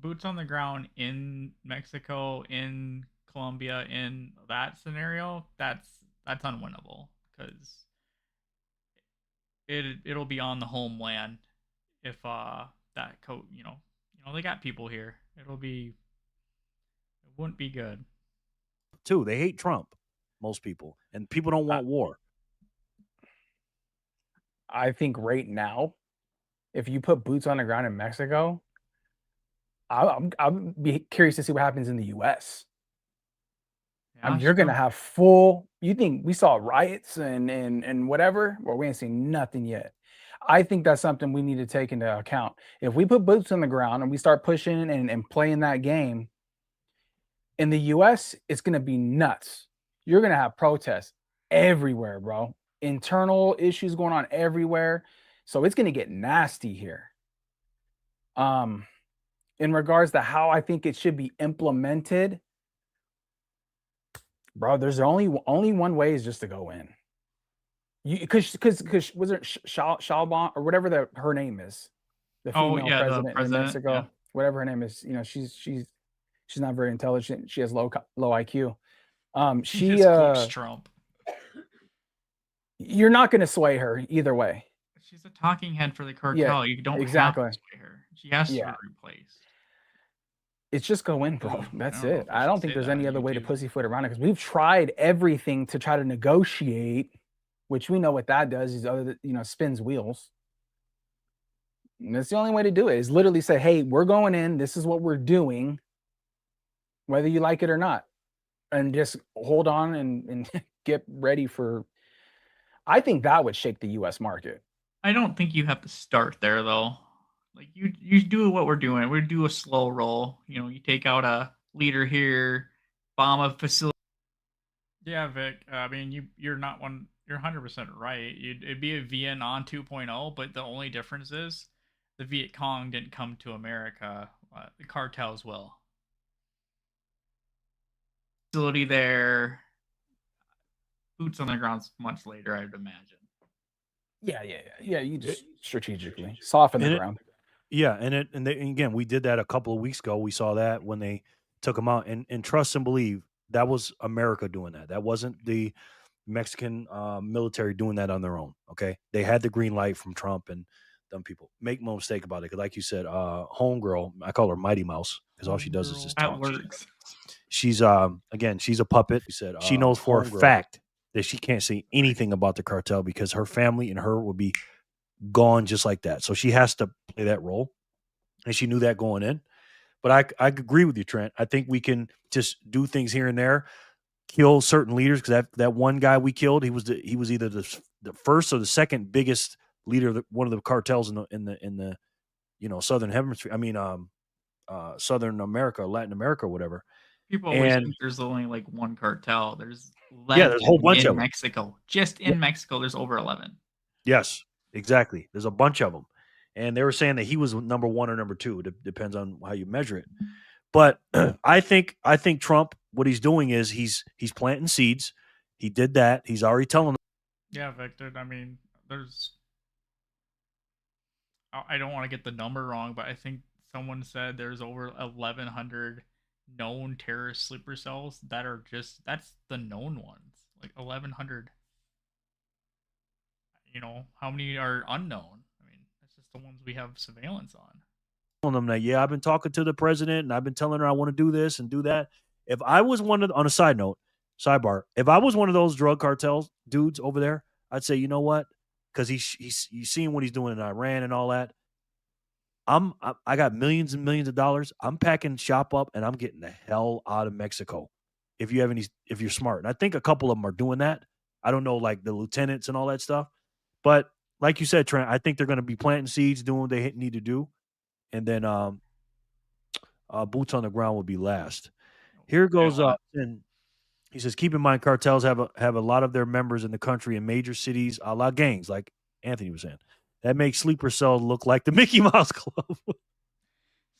boots on the ground in Mexico, in Colombia, in that scenario, that's unwinnable because it'll be on the homeland if they got people here. It wouldn't be good. Too, they hate Trump, most people, and people don't want war. I think right now, if you put boots on the ground in Mexico, I'll be curious to see what happens in the U.S. You're going to have you think we saw riots and whatever? Well, we ain't seen nothing yet. I think that's something we need to take into account. If we put boots on the ground and we start pushing and playing that game, in the U.S., it's going to be nuts. You're going to have protests everywhere, bro. Internal issues going on everywhere. So it's going to get nasty here. In regards to how I think it should be implemented, bro, there's only one way is just to go in. Because was it Shalban or whatever her name is, the female president in Mexico, whatever her name is. She's not very intelligent. She has low IQ. She just quotes Trump. You're not going to sway her either way. She's a talking head for the cartel. Yeah, you don't exactly. have to sway her. She has to be replaced. It's just go in, bro. That's it. I don't think there's any other way to pussyfoot around it because we've tried everything to try to negotiate, which we know what that does is spins wheels. And that's the only way to do it is literally say, hey, we're going in. This is what we're doing, whether you like it or not. And just hold on and get ready for. I think that would shake the U.S. market. I don't think you have to start there though. Like you do what we're doing. We do a slow roll. You know, you take out a leader here, bomb a facility. Yeah, Vic. I mean, you're not one. You're 100% right. It'd be a Vietnam 2.0, but the only difference is the Viet Cong didn't come to America. The cartels will. Facility there. Boots on the ground much later, I'd imagine. Yeah. You just strategically soften the And it, ground. yeah, and again, we did that a couple of weeks ago. We saw that when they took them out, and trust and believe that was America doing that. That wasn't the Mexican military doing that on their own. Okay, they had the green light from Trump and them people. Make no mistake about it, because like you said, homegirl, I call her Mighty Mouse because all she does is just That talk. works. She's again, she's a puppet. She knows for a fact that she can't say anything about the cartel because her family and her will be gone just like that. So she has to play that role, and she knew that going in. But I agree with you, Trent. I think we can just do things here and there, kill certain leaders, because that one guy we killed, he was either the first or the second biggest leader of one of the cartels in the southern hemisphere. I mean, Southern America, Latin America, whatever. People always And think there's only like one cartel. There's yeah, there's a whole bunch in of them. Mexico. Just in Mexico, there's over 11. Yes, exactly. There's a bunch of them, and they were saying that he was number one or number two. It depends on how you measure it. But I think Trump, what he's doing is he's planting seeds. He did that. He's already telling them. Yeah, Victor. I mean, there's. I don't want to get the number wrong, but I think someone said there's over 1,100 known terrorist sleeper cells that are that's the known ones. Like 1,100. You know, how many are unknown? I mean, that's just the ones we have surveillance on. Them that, yeah, I've been talking to the president and I've been telling her I want to do this and do that. If I was on a sidebar, if I was one of those drug cartels dudes over there, I'd say, you know what? Because he's seeing what he's doing in Iran and all that. I got millions and millions of dollars. I'm packing shop up and I'm getting the hell out of Mexico. If you're smart, and I think a couple of them are doing that. I don't know, like the lieutenants and all that stuff, but like you said, Trent, I think they're going to be planting seeds, doing what they need to do, and then boots on the ground will be last. Here goes and he says, keep in mind, cartels have a lot of their members in the country in major cities, a la gangs, like Anthony was saying. That makes sleeper cell look like the Mickey Mouse Club.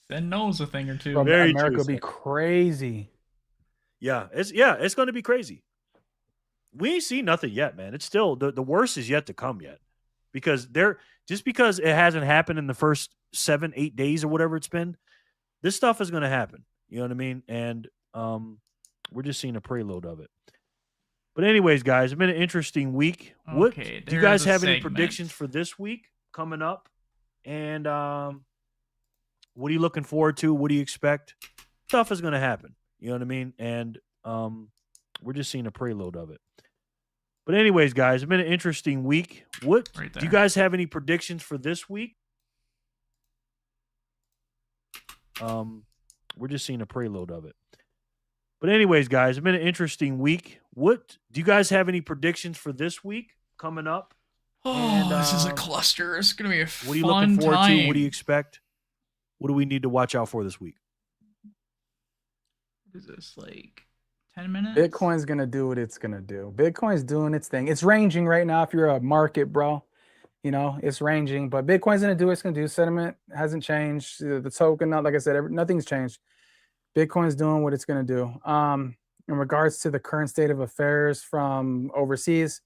Sen knows a thing or two. Bro, America will be crazy. Yeah, it's going to be crazy. We ain't seen nothing yet, man. It's still the worst is yet to come yet, because just because it hasn't happened in the first 7-8 days or whatever it's been, this stuff is going to happen. You know what I mean? And we're just seeing a prelude of it. But anyways, guys, it's been an interesting week. Okay, do you guys have any predictions for this week coming up? And what are you looking forward to? What do you expect? Stuff is going to happen. You know what I mean? And we're just seeing a prelude of it. But anyways, guys, it's been an interesting week. Do you guys have any predictions for this week? We're just seeing a prelude of it. But anyways, guys, it's been an interesting week. Do you guys have any predictions for this week coming up? Oh, this is a cluster. It's gonna be a fun What are you looking forward time. to? What do you expect? What do we need to watch out for this week? What is this, like 10 minutes? Bitcoin's gonna do what it's gonna do. Bitcoin's doing its thing. It's ranging right now. If you're a market, bro, you know it's ranging. But Bitcoin's gonna do what it's gonna do. Sentiment hasn't changed. The token, like I said, nothing's changed. Bitcoin's doing what it's gonna do. In regards to the current state of affairs from overseas,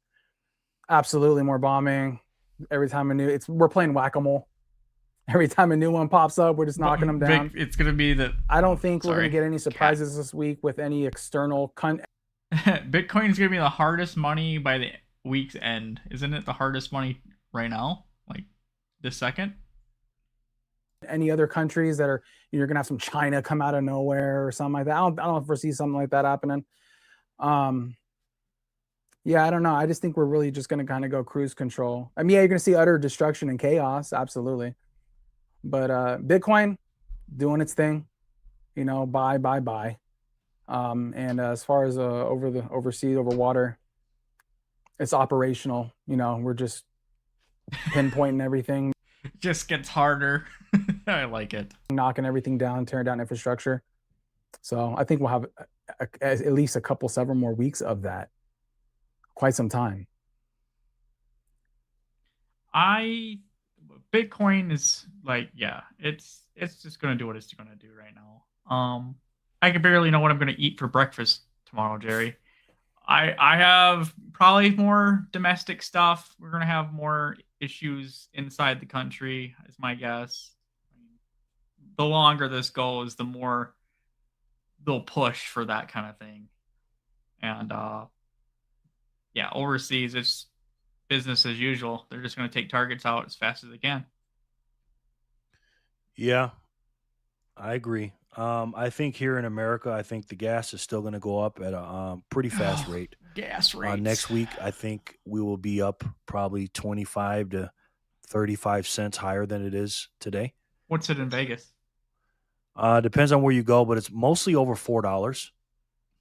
absolutely more bombing. Every time we're playing whack-a-mole. Every time a new one pops up, we're just knocking them down. Vic, it's gonna be the. I don't think we're gonna get any surprises this week with any external. Bitcoin's gonna be the hardest money by the week's end, isn't it? The hardest money right now, like this second. Any other countries that you're gonna have some China come out of nowhere or something like that. I don't foresee something like that happening. Yeah, I don't know. I just think we're really just gonna kind of go cruise control. I mean, yeah, you're gonna see utter destruction and chaos, absolutely. But Bitcoin doing its thing, you know, buy. And as far as overseas, over water, it's operational. You know, we're just pinpointing everything, It just gets harder. I like it. knocking everything down, tearing down infrastructure. So I think we'll have at least several more weeks of that. Quite some time. Bitcoin is like, yeah, it's just gonna do what it's gonna do right now. I can barely know what I'm gonna eat for breakfast tomorrow, Jerry. I have probably more domestic stuff. We're gonna have more issues inside the country, is my guess. The longer this goes, the more they'll push for that kind of thing. And yeah, overseas it's business as usual. They're just gonna take targets out as fast as they can. Yeah, I agree. I think here in America, I think the gas is still going to go up at a pretty fast rate. Gas rates. Next week, I think we will be up probably 25 to 35 cents higher than it is today. What's it in Vegas? Depends on where you go, but it's mostly over $4.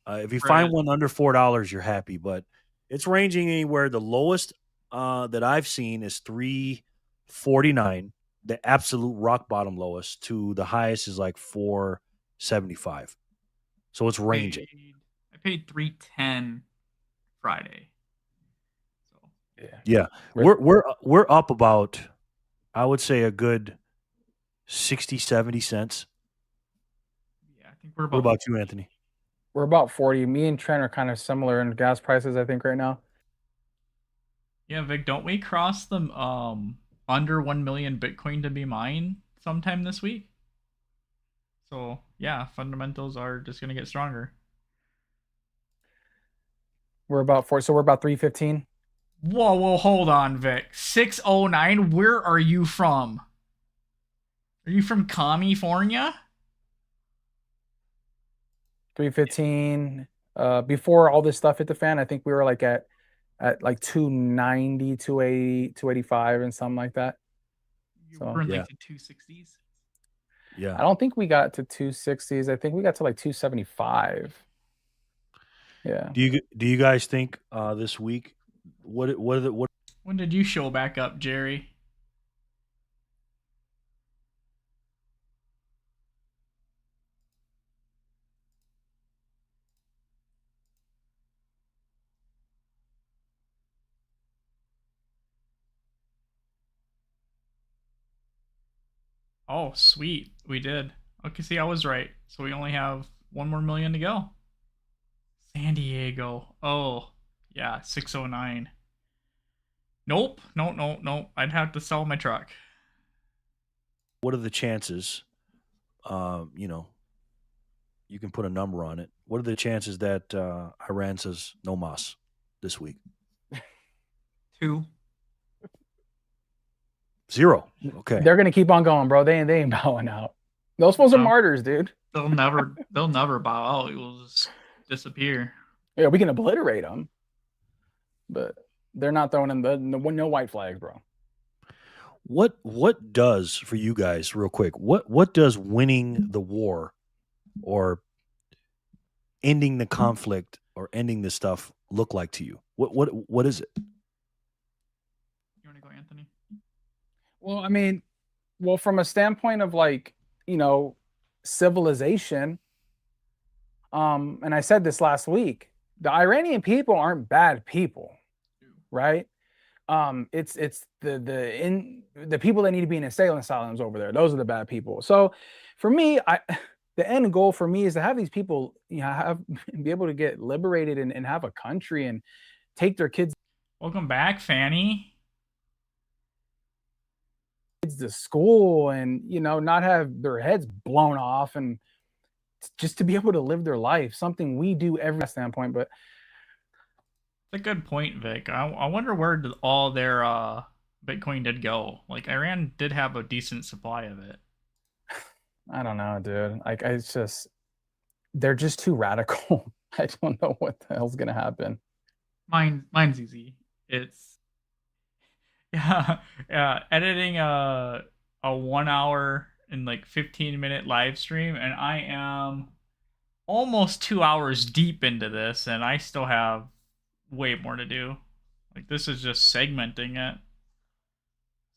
If you find one under $4, you're happy, but it's ranging anywhere. The lowest that I've seen is $3.49, the absolute rock bottom lowest, to the highest is like $4.75. So it's ranging. I paid $3.10 Friday. So yeah, we're up about, I would say, a good 60-70 cents. Yeah, I think we're What about you, Anthony? We're about 40. Me and Trent are kind of similar in gas prices, I think, right now. Yeah, Vic, don't we cross the under 1 million Bitcoin to be mined sometime this week? So yeah, fundamentals are just gonna get stronger. We're about 4, so we're about 315. Whoa, hold on, Vic. 609. Where are you from? Are you from California? 315. Before all this stuff hit the fan, I think we were like at like 290, 280, 285 and something like that. You were in like the 260s? Yeah. I don't think we got to 260s. I think we got to like 275. Yeah. Do you guys think this week what When did you show back up, Jerry? Oh, sweet. We did. Okay, see, I was right. So we only have 1 more million to go. San Diego. Oh, yeah, 609. Nope. No. I'd have to sell my truck. What are the chances, you can put a number on it. What are the chances that Iran says no mas this week? 2. 0. Okay. They're gonna keep on going, bro. They ain't bowing out. Those fools are martyrs, dude. They'll never bow out. It will just disappear. Yeah, we can obliterate them, but they're not throwing in no white flags, bro. What does, for you guys, real quick, what does winning the war or ending the conflict or ending this stuff look like to you? What is it? You want to go, Anthony? Well, I mean, from a standpoint of like, civilization, and I said this last week, the Iranian people aren't bad people, right? It's the people that need to be in insane asylums over there. Those are the bad people. So for me, the end goal for me is to have these people, be able to get liberated and have a country and take their kids. Welcome back, Fanny. To school and not have their heads blown off and just to be able to live their life, something we do every standpoint. But it's a good point, Vic. I wonder where all their Bitcoin did go. Like Iran did have a decent supply of it. I don't know, dude. Like they're just too radical. I don't know what the hell's gonna happen. Mine's easy. It's editing a 1 hour and like 15-minute live stream, and I am almost 2 hours deep into this, and I still have way more to do. Like this is just segmenting it.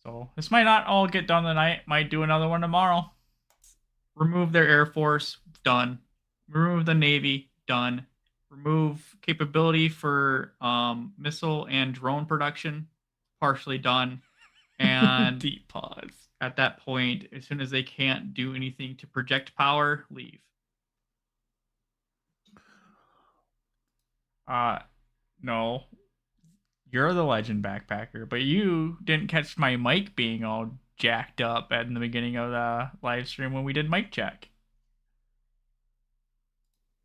So this might not all get done tonight. Might do another one tomorrow. Remove their Air Force, done. Remove the Navy, done. Remove capability for missile and drone production, partially done. And deep pause. At that point, as soon as they can't do anything to project power, leave. No. You're the legend backpacker, but you didn't catch my mic being all jacked up in the beginning of the live stream when we did mic check.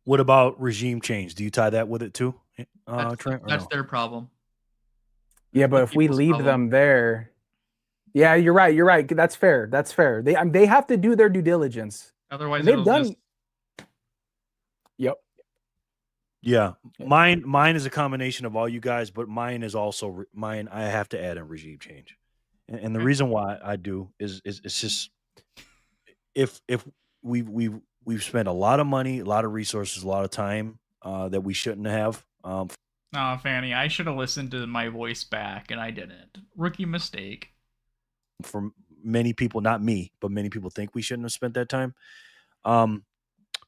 What about regime change? Do you tie that with it too, Trent? Or That's no? their problem. Yeah, but The if we people's leave problem. them there, yeah, you're right. You're right. That's fair. That's fair. They have to do their due diligence. Otherwise, And they've it'll done. just Yep. Yeah, mine is a combination of all you guys, but mine is also mine. I have to add in regime change, and the reason why I do is it's just if we've spent a lot of money, a lot of resources, a lot of time that we shouldn't have. No, Fanny, I should have listened to my voice back, and I didn't. Rookie mistake. For many people, not me, but many people think we shouldn't have spent that time.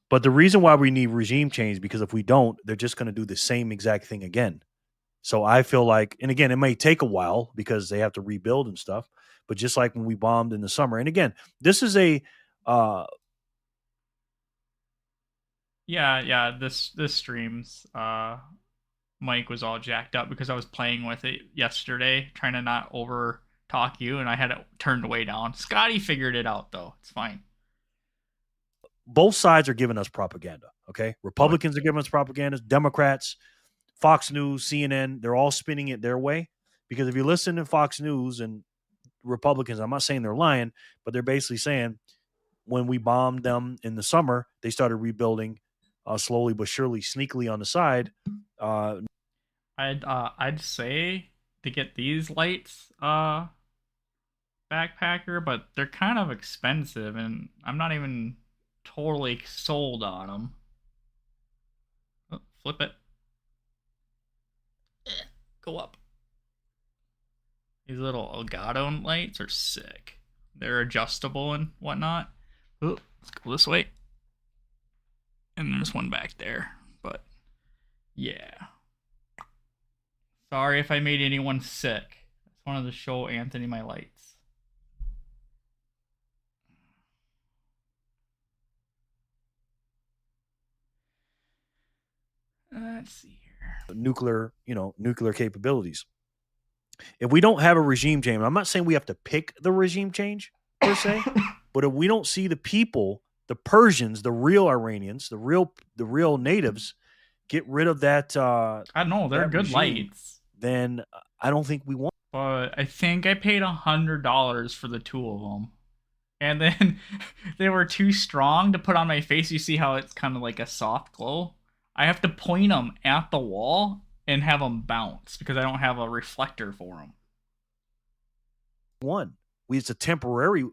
But the reason why we need regime change, because if we don't, they're just going to do the same exact thing again. So I feel like, and again, it may take a while because they have to rebuild and stuff. But just like when we bombed in the summer, and again, this is a Yeah. This stream's mic was all jacked up because I was playing with it yesterday, trying to not over talk you, and I had it turned way down. Scotty figured it out though. It's fine. both sides are giving us propaganda. Okay, Republicans are giving us propaganda. Democrats, Fox News, CNN, they're all spinning it their way. Because if you listen to Fox News and Republicans, I'm not saying they're lying, but they're basically saying when we bombed them in the summer, they started rebuilding slowly but surely, sneakily on the side. I'd say to get these lights, backpacker, but they're kind of expensive, and I'm not even totally sold on them. Oh, flip it. Go up. These little Elgato lights are sick. They're adjustable and whatnot. Oh, let's go this way. And there's one back there. But yeah. Sorry if I made anyone sick. I just wanted to show Anthony my lights. Let's see here. Nuclear capabilities. If we don't have a regime change, I'm not saying we have to pick the regime change per se, but if we don't see the people, the Persians, the real Iranians, the real natives, get rid of that. I don't know, they're good lights. Then I don't think we want. But I think I paid $100 for the two of them. And then they were too strong to put on my face. You see how it's kind of like a soft glow? I have to point them at the wall and have them bounce because I don't have a reflector for them. It's a temporary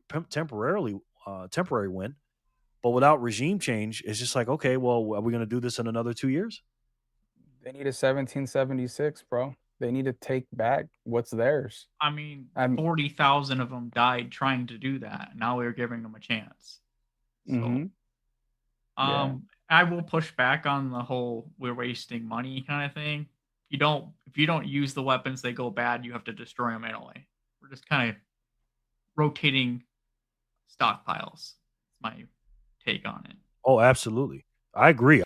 win, but without regime change, it's just like, okay, well, are we going to do this in another 2 years? They need a 1776, bro. They need to take back what's theirs. I mean, 40,000 of them died trying to do that. Now we're giving them a chance. So, I will push back on the whole "we're wasting money" kind of thing. If you don't use the weapons, they go bad. You have to destroy them anyway. We're just kind of rotating stockpiles. That's my take on it. Oh, absolutely. I agree.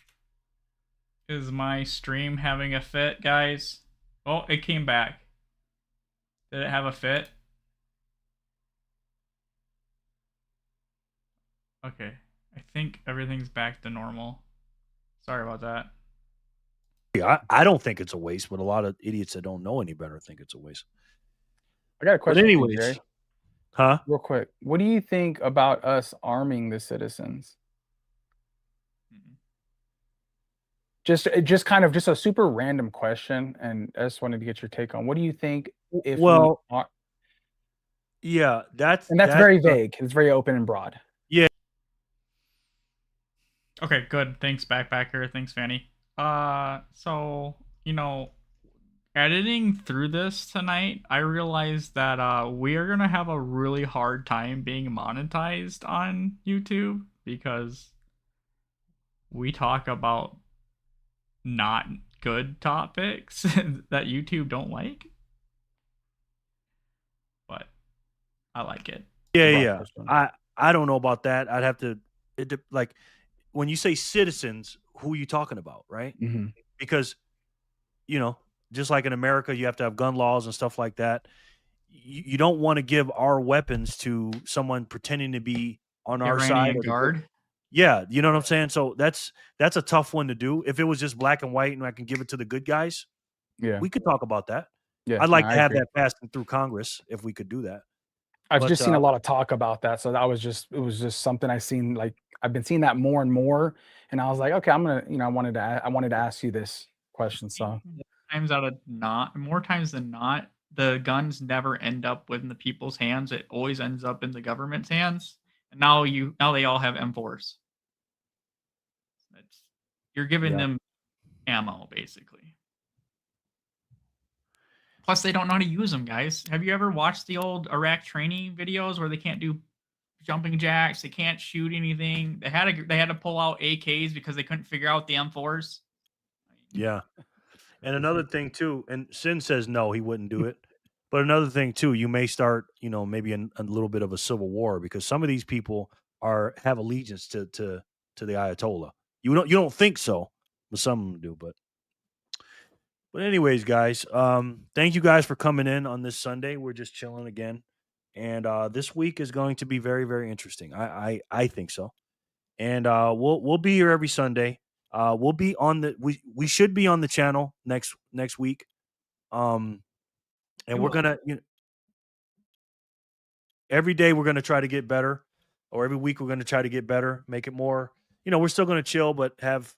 Is my stream having a fit, guys? Oh, it came back. Did it have a fit? Okay. I think everything's back to normal. Sorry about that. I don't think it's a waste, but a lot of idiots that don't know any better think it's a waste. I got a question. But anyways, Jay. Huh? Real quick. What do you think about us arming the citizens? Just kind of just a super random question, and I just wanted to get your take on what do you think if yeah, that's very vague. It's very open and broad. Yeah. Okay, good. Thanks, Backpacker. Thanks, Fanny. So, editing through this tonight, I realized that we are gonna have a really hard time being monetized on YouTube because we talk about not good topics that YouTube don't like. But I like it. Yeah. I don't know about that. I'd have to like when you say citizens, who are you talking about, right? Hmm. Because just like in America, you have to have gun laws and stuff like that. You don't want to give our weapons to someone pretending to be on our side. Iranian guard. Yeah, you know what I'm saying? So that's a tough one to do. If it was just black and white and I can give it to the good guys, Yeah. we could talk about that. Yeah. I'd No, like I to have agree. that passed through Congress if we could do that. I've But just seen a lot of talk about that, so it was just something I seen. Like I've been seeing that more and more, and I was like, okay, I'm gonna, I wanted to ask you this question. So More times than not, the guns never end up in the people's hands. It always ends up in the government's hands. And now they all have M4s. You're giving yeah, them ammo basically. Plus, they don't know how to use them, guys. Have you ever watched the old Iraq training videos where they can't do jumping jacks? They can't shoot anything. They had to pull out AKs because they couldn't figure out the M4s. yeah. And another thing too, and Sin says no, he wouldn't do it. But another thing too, you may start, maybe a little bit of a civil war because some of these people have allegiance to the Ayatollah. You don't think so, but some of them do. But anyways, guys, thank you guys for coming in on this Sunday. We're just chilling again, and this week is going to be very, very interesting. I think so, and we'll be here every Sunday. We'll be on we should be on the channel next week. And we're gonna every day we're gonna try to get better, or every week we're gonna try to get better, make it more. We're still gonna chill, but have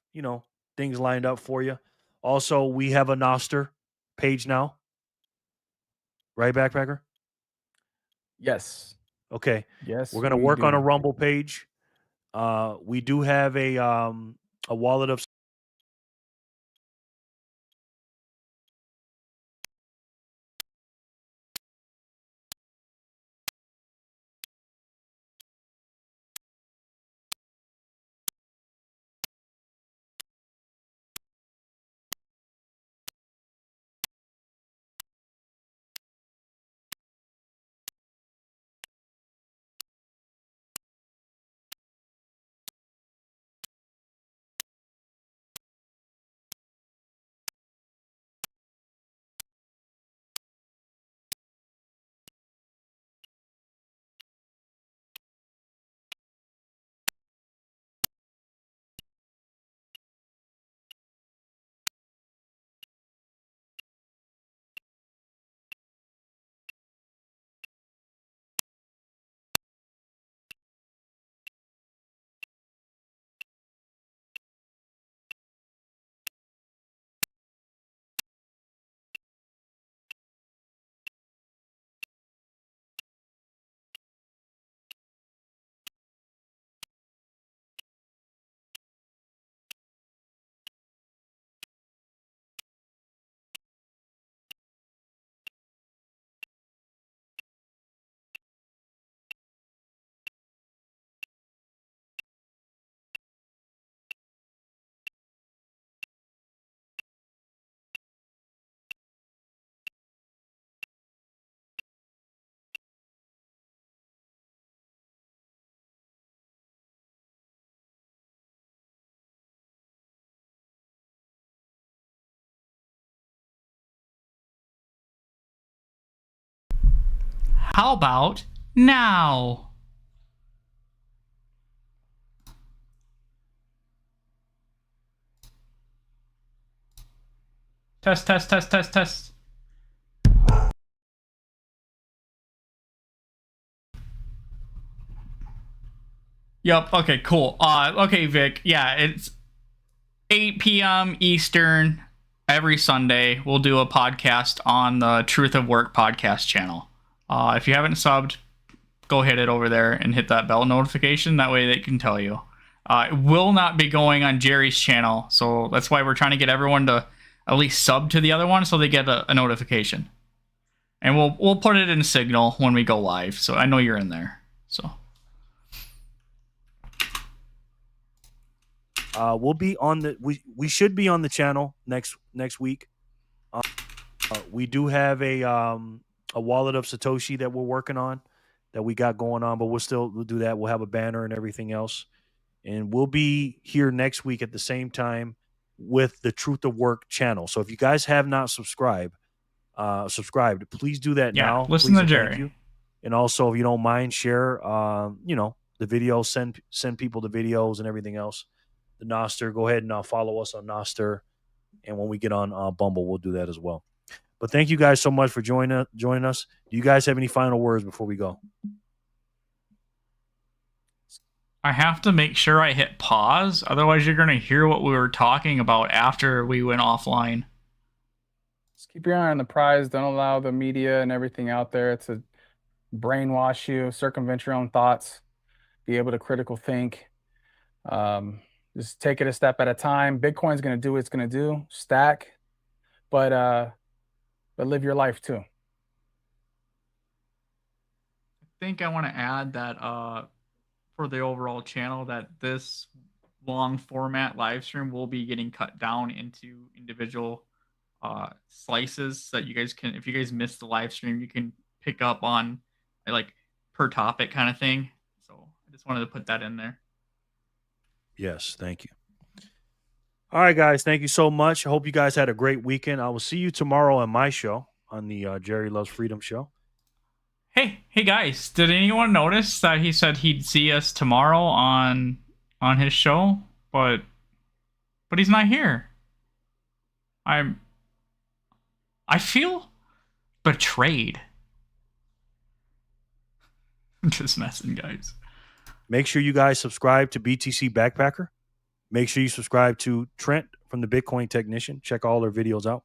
things lined up for you. Also, we have a Noster page now, right, Backpacker? yes, Okay, yes. we're gonna we work on a do. Rumble page. We do have a wallet of How about now? Test, test, test, test, test. Yep. Okay, cool. Okay, Vic. Yeah, it's 8 p.m. Eastern every Sunday. We'll do a podcast on the Truth of Work podcast channel. If you haven't subbed, go hit it over there and hit that bell notification. That way they can tell you. It will not be going on Jerry's channel, so that's why we're trying to get everyone to at least sub to the other one so they get a notification. And we'll put it in Signal when we go live, so I know you're in there. So we'll be on the we should be on the channel next week. We do have a wallet of Satoshi that we're working on, that we got going on, but we'll do that. We'll have a banner and everything else, and we'll be here next week at the same time with the Truth of Work channel. So if you guys have not subscribed, please do that now. Listen Please to and Jerry. thank you. And also, if you don't mind, share the videos, send people the videos and everything else. The Noster, go ahead and follow us on Noster, and when we get on Bumble, we'll do that as well. But thank you guys so much for joining us. Do you guys have any final words before we go? I have to make sure I hit pause, otherwise you're going to hear what we were talking about after we went offline. Just keep your eye on the prize. Don't allow the media and everything out there to brainwash you, circumvent your own thoughts, be able to critical think. Just take it a step at a time. Bitcoin's going to do what it's going to do, stack, but live your life too. I think I want to add that for the overall channel, that this long format live stream will be getting cut down into individual slices that you guys can, if you guys missed the live stream, you can pick up on like per topic kind of thing. So I just wanted to put that in there. Yes, thank you. All right, guys, thank you so much. I hope you guys had a great weekend. I will see you tomorrow on my show, on the Jerry Loves Freedom show. Hey guys, did anyone notice that he said he'd see us tomorrow on his show, but he's not here? I feel betrayed. I'm just messing, guys. Make sure you guys subscribe to BTC Backpacker. Make sure you subscribe to Trent from the Bitcoin Technician. Check all their videos out.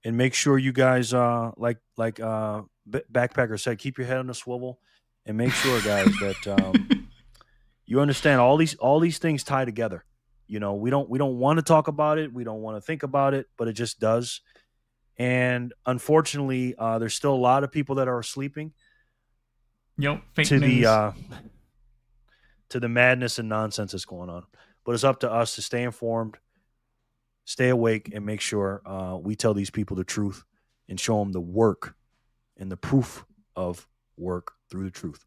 And make sure you guys, like Backpacker said, keep your head on a swivel, and make sure, guys, that you understand all these things tie together. You know, we don't want to talk about it, we don't want to think about it, but it just does. And unfortunately, there's still a lot of people that are sleeping. Yep, fake news. To the madness and nonsense that's going on. But it's up to us to stay informed, stay awake, and make sure we tell these people the truth and show them the work and the proof of work through the truth.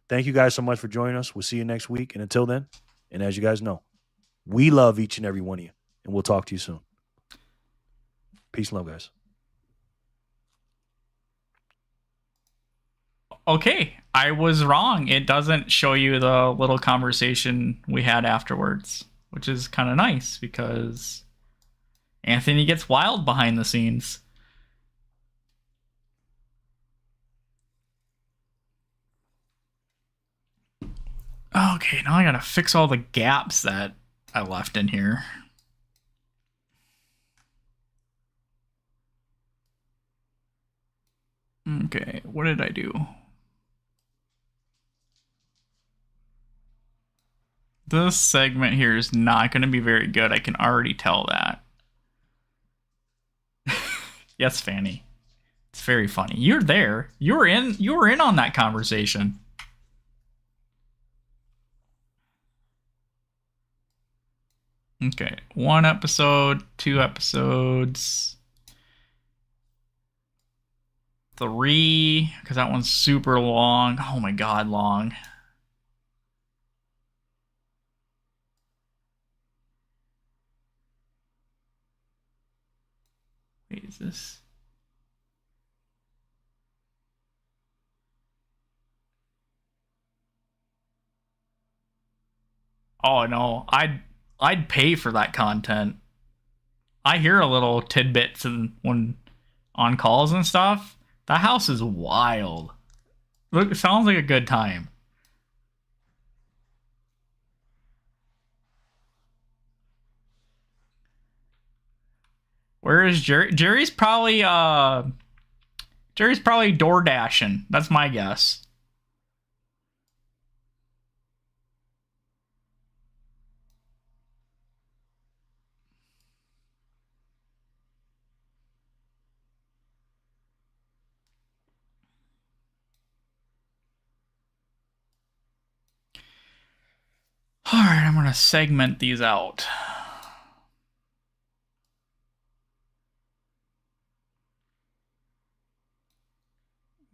Thank you guys so much for joining us. We'll see you next week. And until then, and as you guys know, we love each and every one of you. And we'll talk to you soon. Peace and love, guys. Okay, I was wrong. It doesn't show you the little conversation we had afterwards, which is kind of nice because Anthony gets wild behind the scenes. Okay, now I gotta fix all the gaps that I left in here. Okay, what did I do? This segment here is not going to be very good. I can already tell that. Yes, Fanny. It's very funny. You're there. You were in on that conversation. Okay, 1 episode, 2 episodes, 3, because that one's super long. Oh my god, long. Wait, is this? Oh no, I'd pay for that content. I hear a little tidbits and when on calls and stuff. That house is wild. Look, it sounds like a good time. Where is Jerry? Jerry's probably door dashing. That's my guess. gonna segment these out.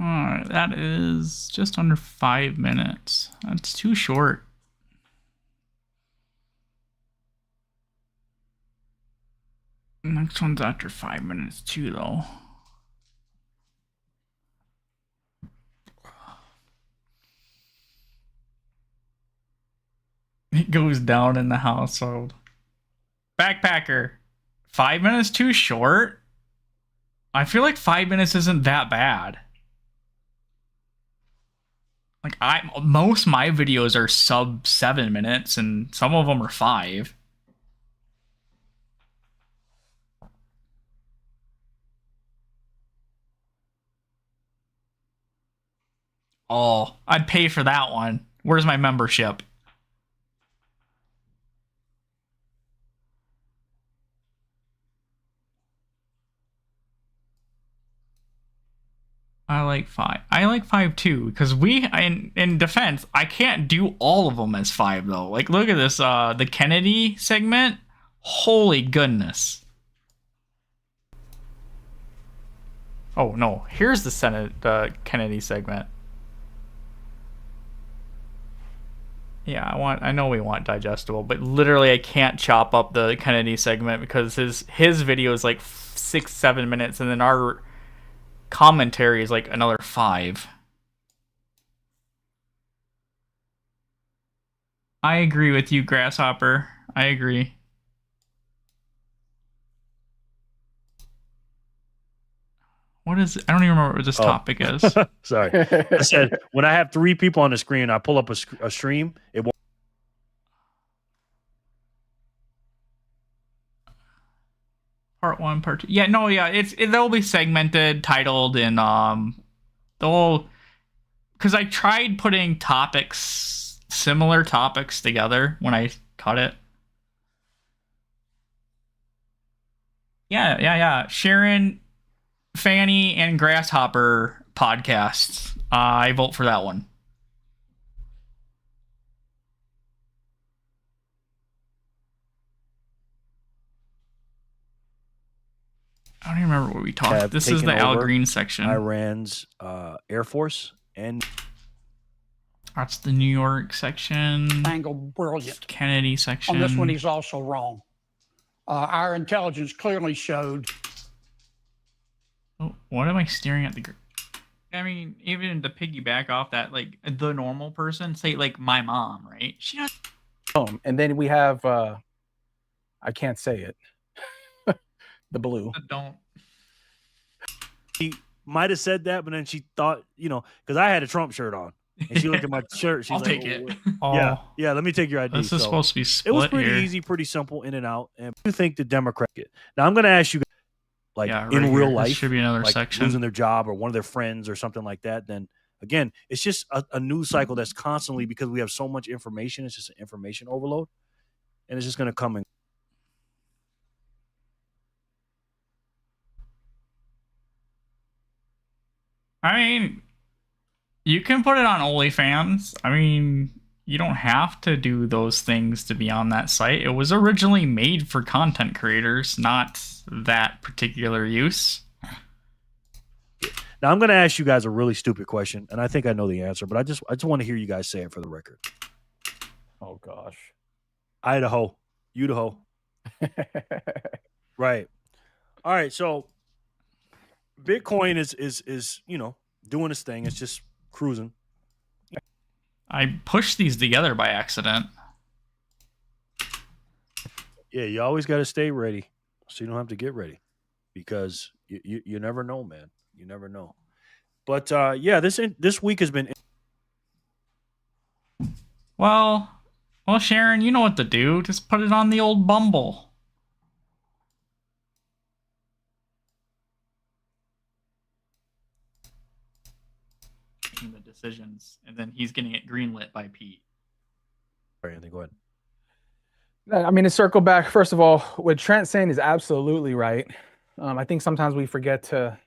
Alright, that is just under 5 minutes. That's too short. Next one's after 5 minutes too, though. It goes down in the household. Backpacker. 5 minutes too short? I feel like 5 minutes isn't that bad. Like most of my videos are sub 7 minutes and some of them are 5. Oh, I'd pay for that one. Where's my membership? I like 5. I like 5 too, because in defense, I can't do all of them as 5 though. Like, look at this, the Kennedy segment. Holy goodness. Oh no, here's the Kennedy segment. Yeah, I know we want digestible, but literally I can't chop up the Kennedy segment because his video is like 6-7 minutes, and then our commentary is like another 5. I agree with you, Grasshopper. I agree. What is? I don't even remember what this topic is. Sorry, I said when I have 3 people on the screen, I pull up a stream. It won't. Part 1, part 2. Yeah, no, yeah, they'll be segmented, titled, and they'll, because I tried putting similar topics together when I cut it. Yeah. Sharon, Fanny, and Grasshopper podcasts. I vote for that one. I don't even remember what we talked. This is the Al Green section. Iran's Air Force and that's the New York section. Angle brilliant. Kennedy section. On this one, he's also wrong. Our intelligence clearly showed. Oh, what am I staring at I mean, even to piggyback off that, like the normal person, say like my mom, right? She doesn't. And then we have I can't say it. The blue. Don't. She might have said that, but then she thought, because I had a Trump shirt on, and she looked at my shirt. She's I'll like, take it. Yeah. Let me take your ID. This is supposed to be split. It was pretty here. easy, pretty simple, in and out. And I do think the Democrat. Now I'm going to ask you, like in real life, should be another like section. losing their job or one of their friends or something like that. Then again, it's just a news cycle that's constantly, because we have so much information. It's just an information overload, and it's just going to come and. I mean, you can put it on OnlyFans. I mean, you don't have to do those things to be on that site. It was originally made for content creators, not that particular use. Now I'm going to ask you guys a really stupid question, and I think I know the answer, but I just want to hear you guys say it for the record. Oh gosh. Idaho, Idaho. Right. All right. So Bitcoin is doing its thing. It's just cruising. I pushed these together by accident. Yeah, you always got to stay ready, so you don't have to get ready, because you never know, man. You never know. But yeah, this week has been. Well, Sharon, you know what to do. Just put it on the old Bumble. Making the decisions, and then he's getting it greenlit by Pete. All right, Anthony, go ahead. I mean, to circle back, first of all, what Trent's saying is absolutely right. I think sometimes we forget to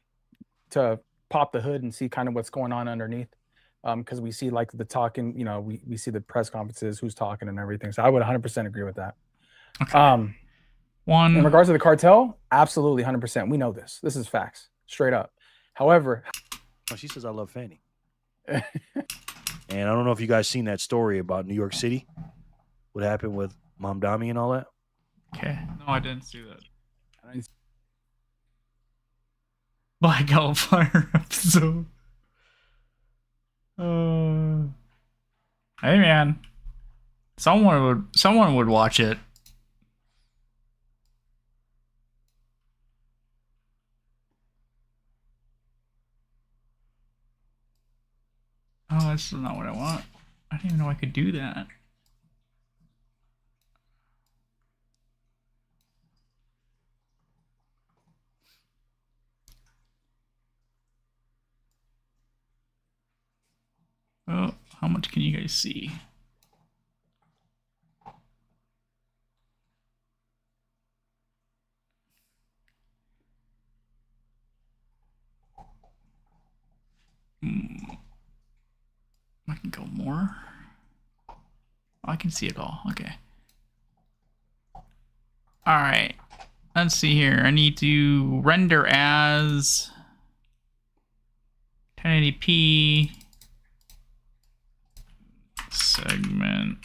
pop the hood and see kind of what's going on underneath. because we see like the talking, you know, we see the press conferences, who's talking and everything. So I would 100% agree with that. Okay. In regards to the cartel, absolutely 100%. We know this. This is facts, straight up. However, she says I love Fanny. And I don't know if you guys seen that story about New York City, what happened with Mamdani and all that. Okay. No, I didn't see that. Blackout Fire episode. Hey man, someone would watch it. Oh, that's not what I want. I didn't even know I could do that. Oh, how much can you guys see? I can go more. I can see it all. Okay. All right. Let's see here. I need to render as 1080p segment.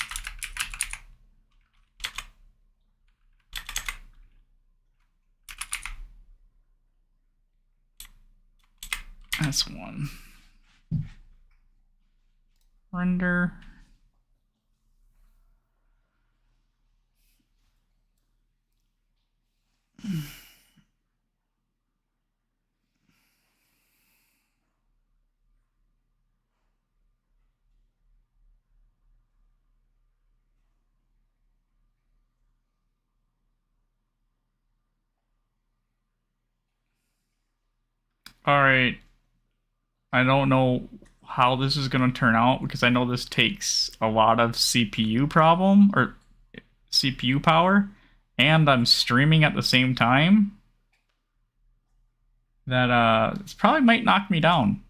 That's one. Render. All right. I don't know how this is going to turn out because I know this takes a lot of CPU power, and I'm streaming at the same time. That this probably might knock me down.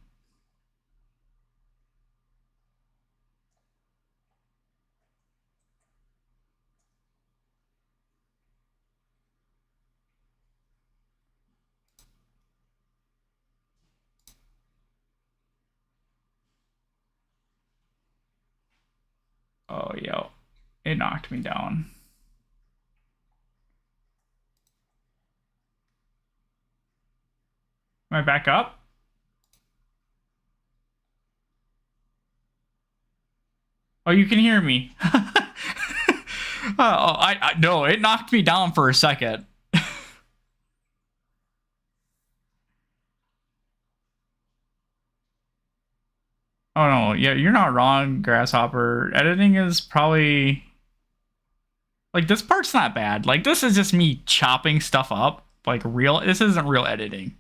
Oh, yo. It knocked me down. Am I back up? Oh, you can hear me. No, it knocked me down for a second. Oh no, yeah, you're not wrong, Grasshopper. Editing is probably like this part's not bad. Like this is just me chopping stuff up. Like this isn't real editing.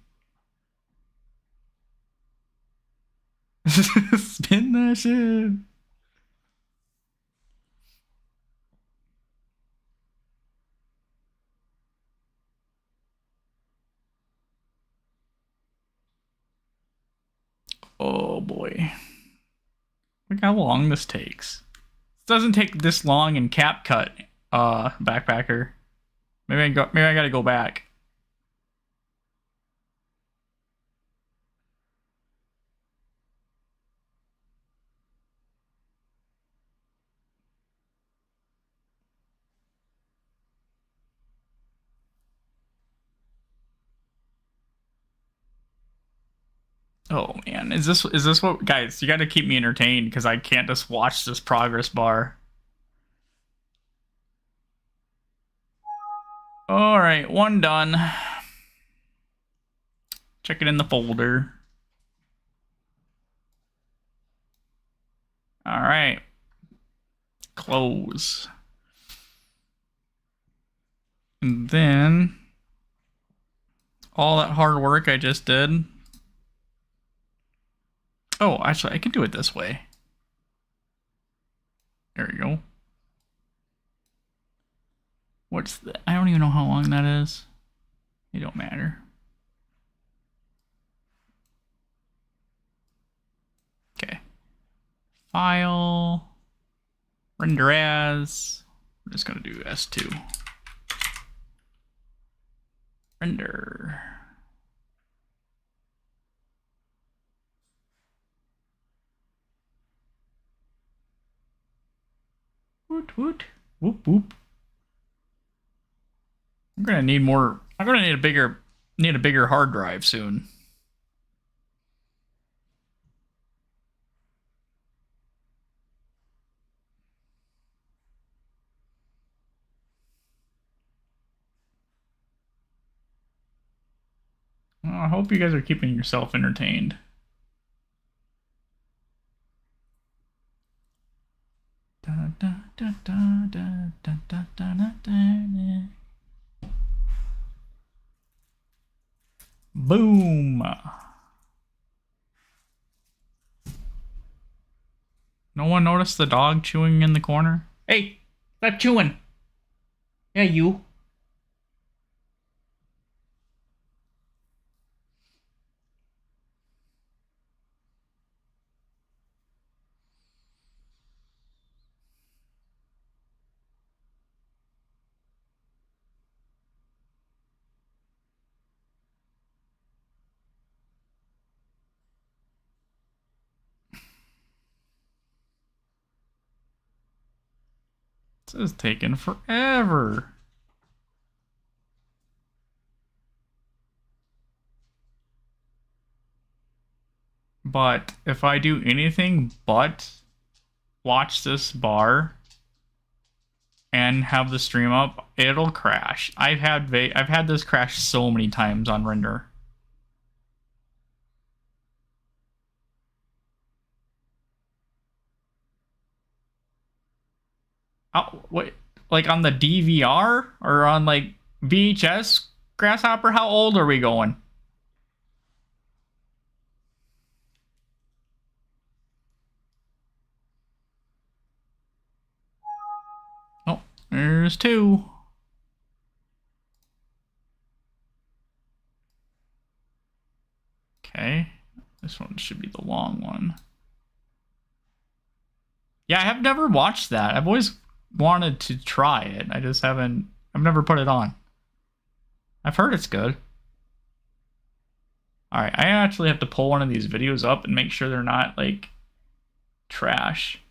Spin that shit. Oh boy. Look how long this takes. It doesn't take this long in CapCut, Backpacker. Maybe I gotta go back. Oh man, is this what, guys? You got to keep me entertained because I can't just watch this progress bar. All right, one done. Check it in the folder. All right, close. And then all that hard work I just did. Oh, actually, I can do it this way. There we go. What's that? I don't even know how long that is. It don't matter. Okay. File. Render as. We're just going to do S2. Render. Woot woot. Whoop whoop. I'm gonna need more. I'm gonna need a bigger hard drive soon. Well, I hope you guys are keeping yourself entertained. Boom. No one noticed the dog chewing in the corner? Hey, stop chewing. Yeah, you. This is taking forever. But if I do anything but watch this bar and have the stream up, it'll crash. I've had this crash so many times on render. Oh, wait, like on the DVR or on like VHS Grasshopper? How old are we going? Oh, there's two. Okay, this one should be the long one. Yeah, I have never watched that. I've always wanted to try it. I just haven't. I've never put it on. I've heard it's good. Alright, I actually have to pull one of these videos up and make sure they're not, like, trash.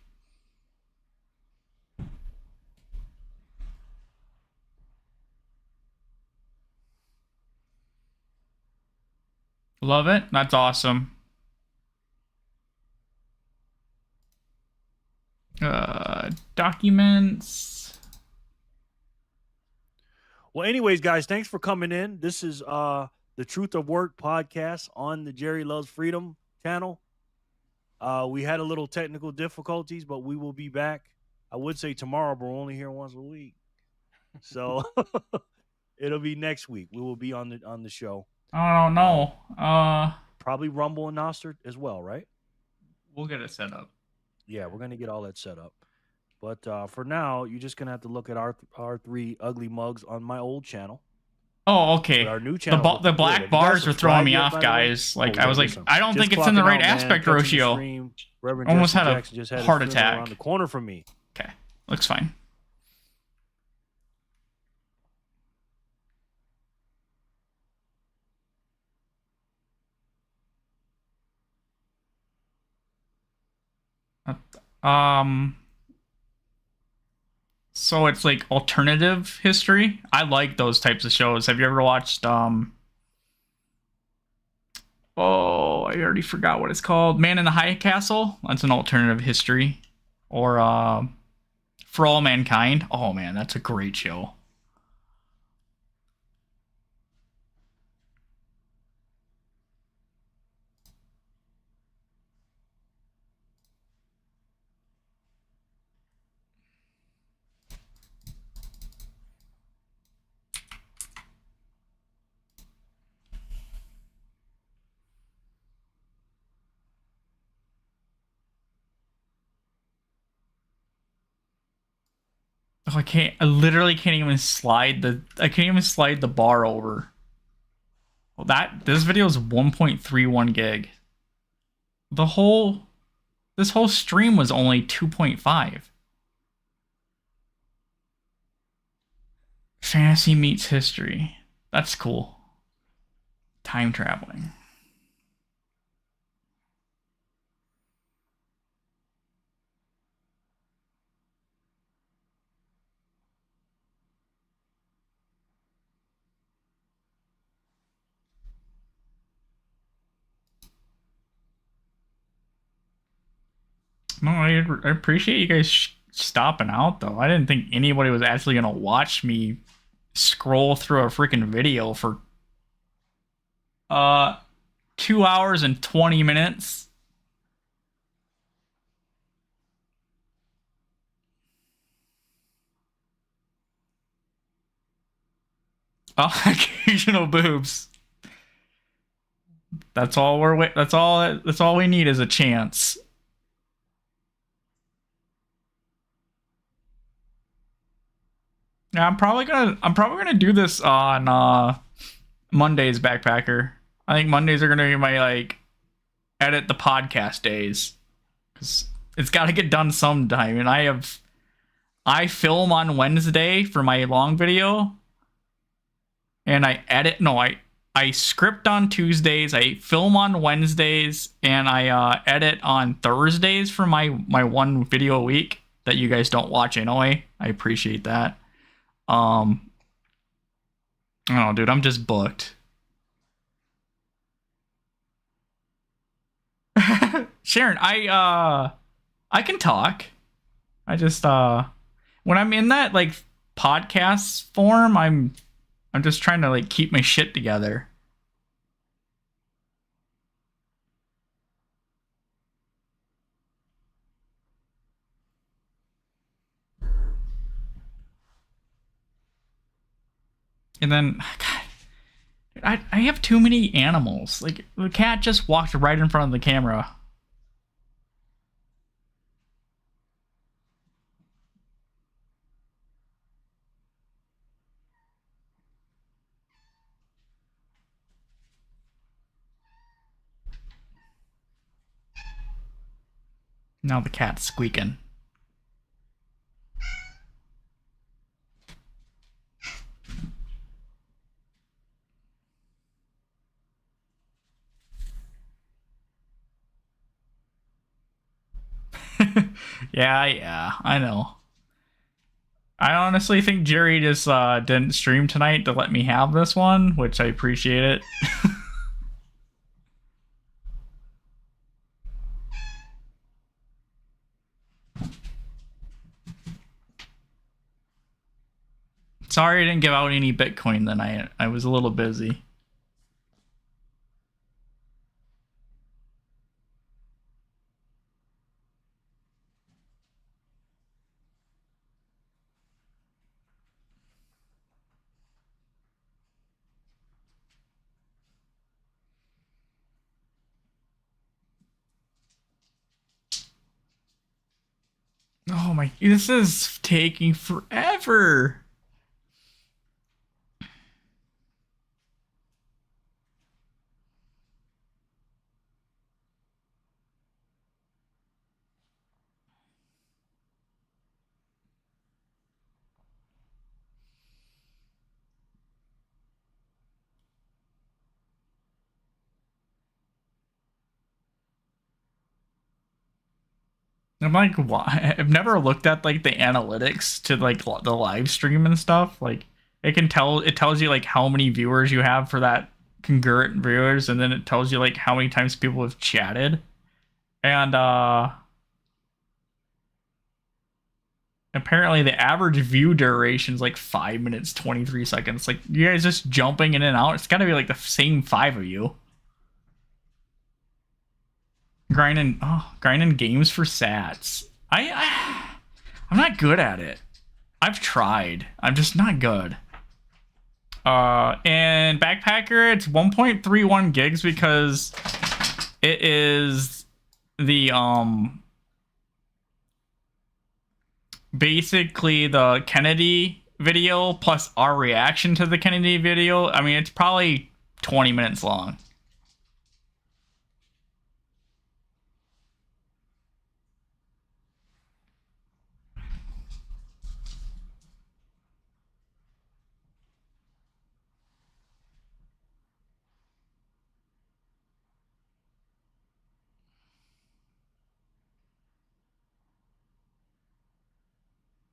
Love it. That's awesome. Documents. Well, anyways, guys, thanks for coming in. This is the Truth of Work podcast on the Jerry Loves Freedom channel. We had a little technical difficulties, but we will be back. I would say tomorrow, but we're only here once a week. So it'll be next week. We will be on the show. I don't know. Probably Rumble and Nostr as well, right? We'll get it set up. Yeah, we're gonna get all that set up. But for now, you're just gonna have to look at our three ugly mugs on my old channel. Oh, okay. But our new channel, the black bars are throwing me off, guys. Like, I was like, I don't think it's in the right aspect ratio. Almost had a heart attack. Around the corner from me. Okay, looks fine. So it's like alternative history. I like those types of shows. Have you ever watched oh, I already forgot what it's called. Man in the High Castle? That's an alternative history. Or For All Mankind. Oh man, that's a great show. Oh, I literally can't even slide the bar over. Well, this video is 1.31 gig. The whole This whole stream was only 2.5. Fantasy meets history. That's cool. Time traveling. No, I appreciate you guys stopping out, though. I didn't think anybody was actually going to watch me scroll through a freaking video for 2 hours and 20 minutes. Oh, occasional boobs. That's all that's all we need is a chance. Yeah, I'm probably gonna do this on Monday's Backpacker. I think Mondays are gonna be my like edit the podcast days, because it's got to get done sometime. And I film on Wednesday for my long video, and I script on Tuesdays, I film on Wednesdays, and I edit on Thursdays for my one video a week that you guys don't watch anyway. I appreciate that. I don't know, dude, I'm just booked. Sharon, I can talk. I just when I'm in that like podcast form, I'm just trying to like keep my shit together. And then, God, I have too many animals. Like, the cat just walked right in front of the camera. Now the cat's squeaking. Yeah, I know. I honestly think Jerry just didn't stream tonight to let me have this one, which I appreciate it. Sorry I didn't give out any Bitcoin tonight. I was a little busy. Oh my, this is taking forever. I'm like, why? I've never looked at like the analytics to like the live stream and stuff. Like, it tells you like how many viewers you have for that congruent viewers, and then it tells you like how many times people have chatted. And apparently the average view duration is like 5 minutes 23 seconds. Like, you guys just jumping in and out. It's got to be like the same 5 of you. Grinding games for sats. I'm not good at it. I've tried. I'm just not good. And Backpacker, it's 1.31 gigs because it is the basically the Kennedy video plus our reaction to the Kennedy video. I mean, it's probably 20 minutes long.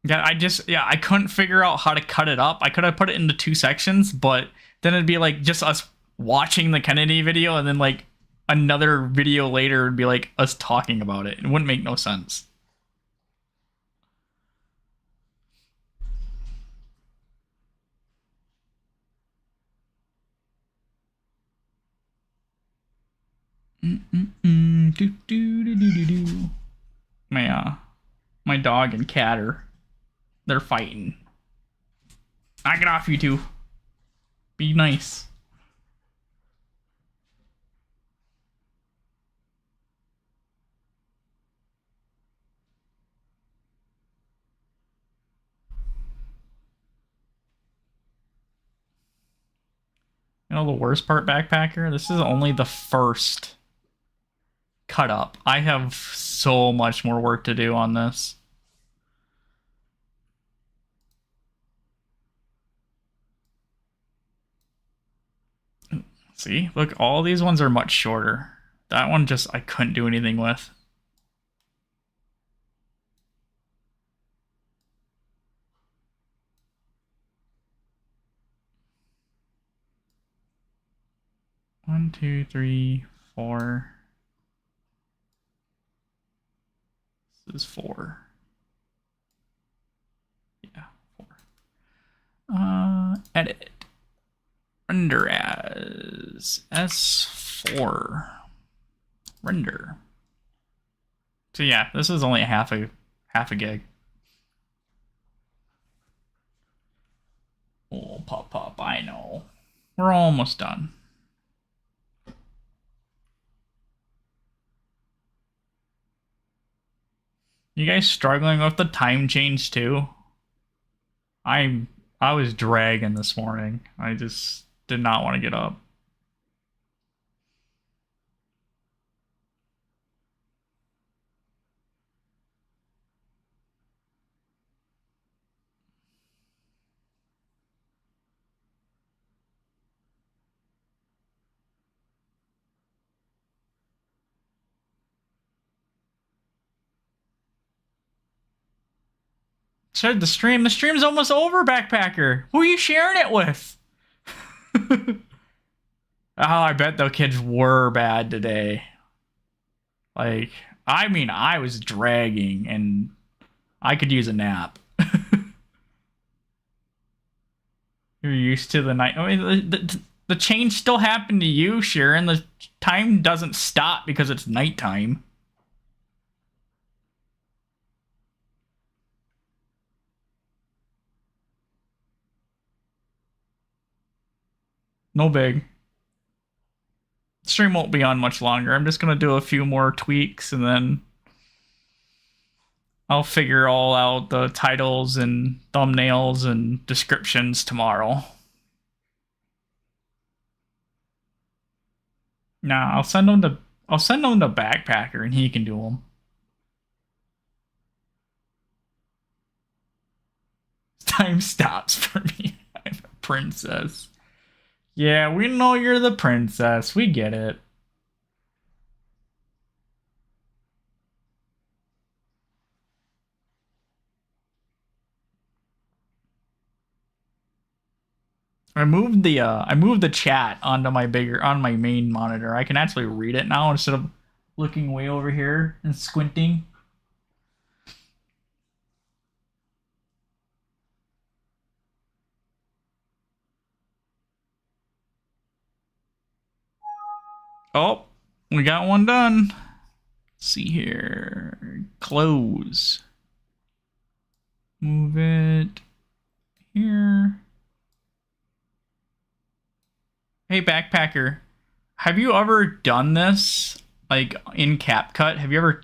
Yeah, I couldn't figure out how to cut it up. I could have put it into 2 sections, but then it'd be like just us watching the Kennedy video, and then like another video later would be like us talking about it. It wouldn't make no sense. My dog and cat they're fighting. Knock it off, you two. Be nice. You know the worst part, Backpacker? This is only the first cut up. I have so much more work to do on this. See, look, all these ones are much shorter. That one just, I couldn't do anything with. One, two, three, four. This is 4. Yeah, 4. Edit. Render as S4. Render. So yeah, this is only half a gig. Oh, pop, I know. We're almost done. You guys struggling with the time change too? I was dragging this morning. I just did not want to get up. Shared the stream. The stream's almost over, Backpacker. Who are you sharing it with? Oh, I bet the kids were bad today. Like, I mean, I was dragging and I could use a nap. You're used to the night. I mean, the change still happened to you, Sharon. The time doesn't stop because it's nighttime. No big. Stream won't be on much longer. I'm just gonna do a few more tweaks and then I'll figure all out the titles and thumbnails and descriptions tomorrow. Nah, I'll send them to Backpacker and he can do them. Time stops for me. I'm a princess. Yeah, we know you're the princess. We get it. I moved the chat onto my main monitor. I can actually read it now instead of looking way over here and squinting. Oh, we got one done. Let's see here. Close. Move it here. Hey, Backpacker. Have you ever done this, like, in CapCut? Have you ever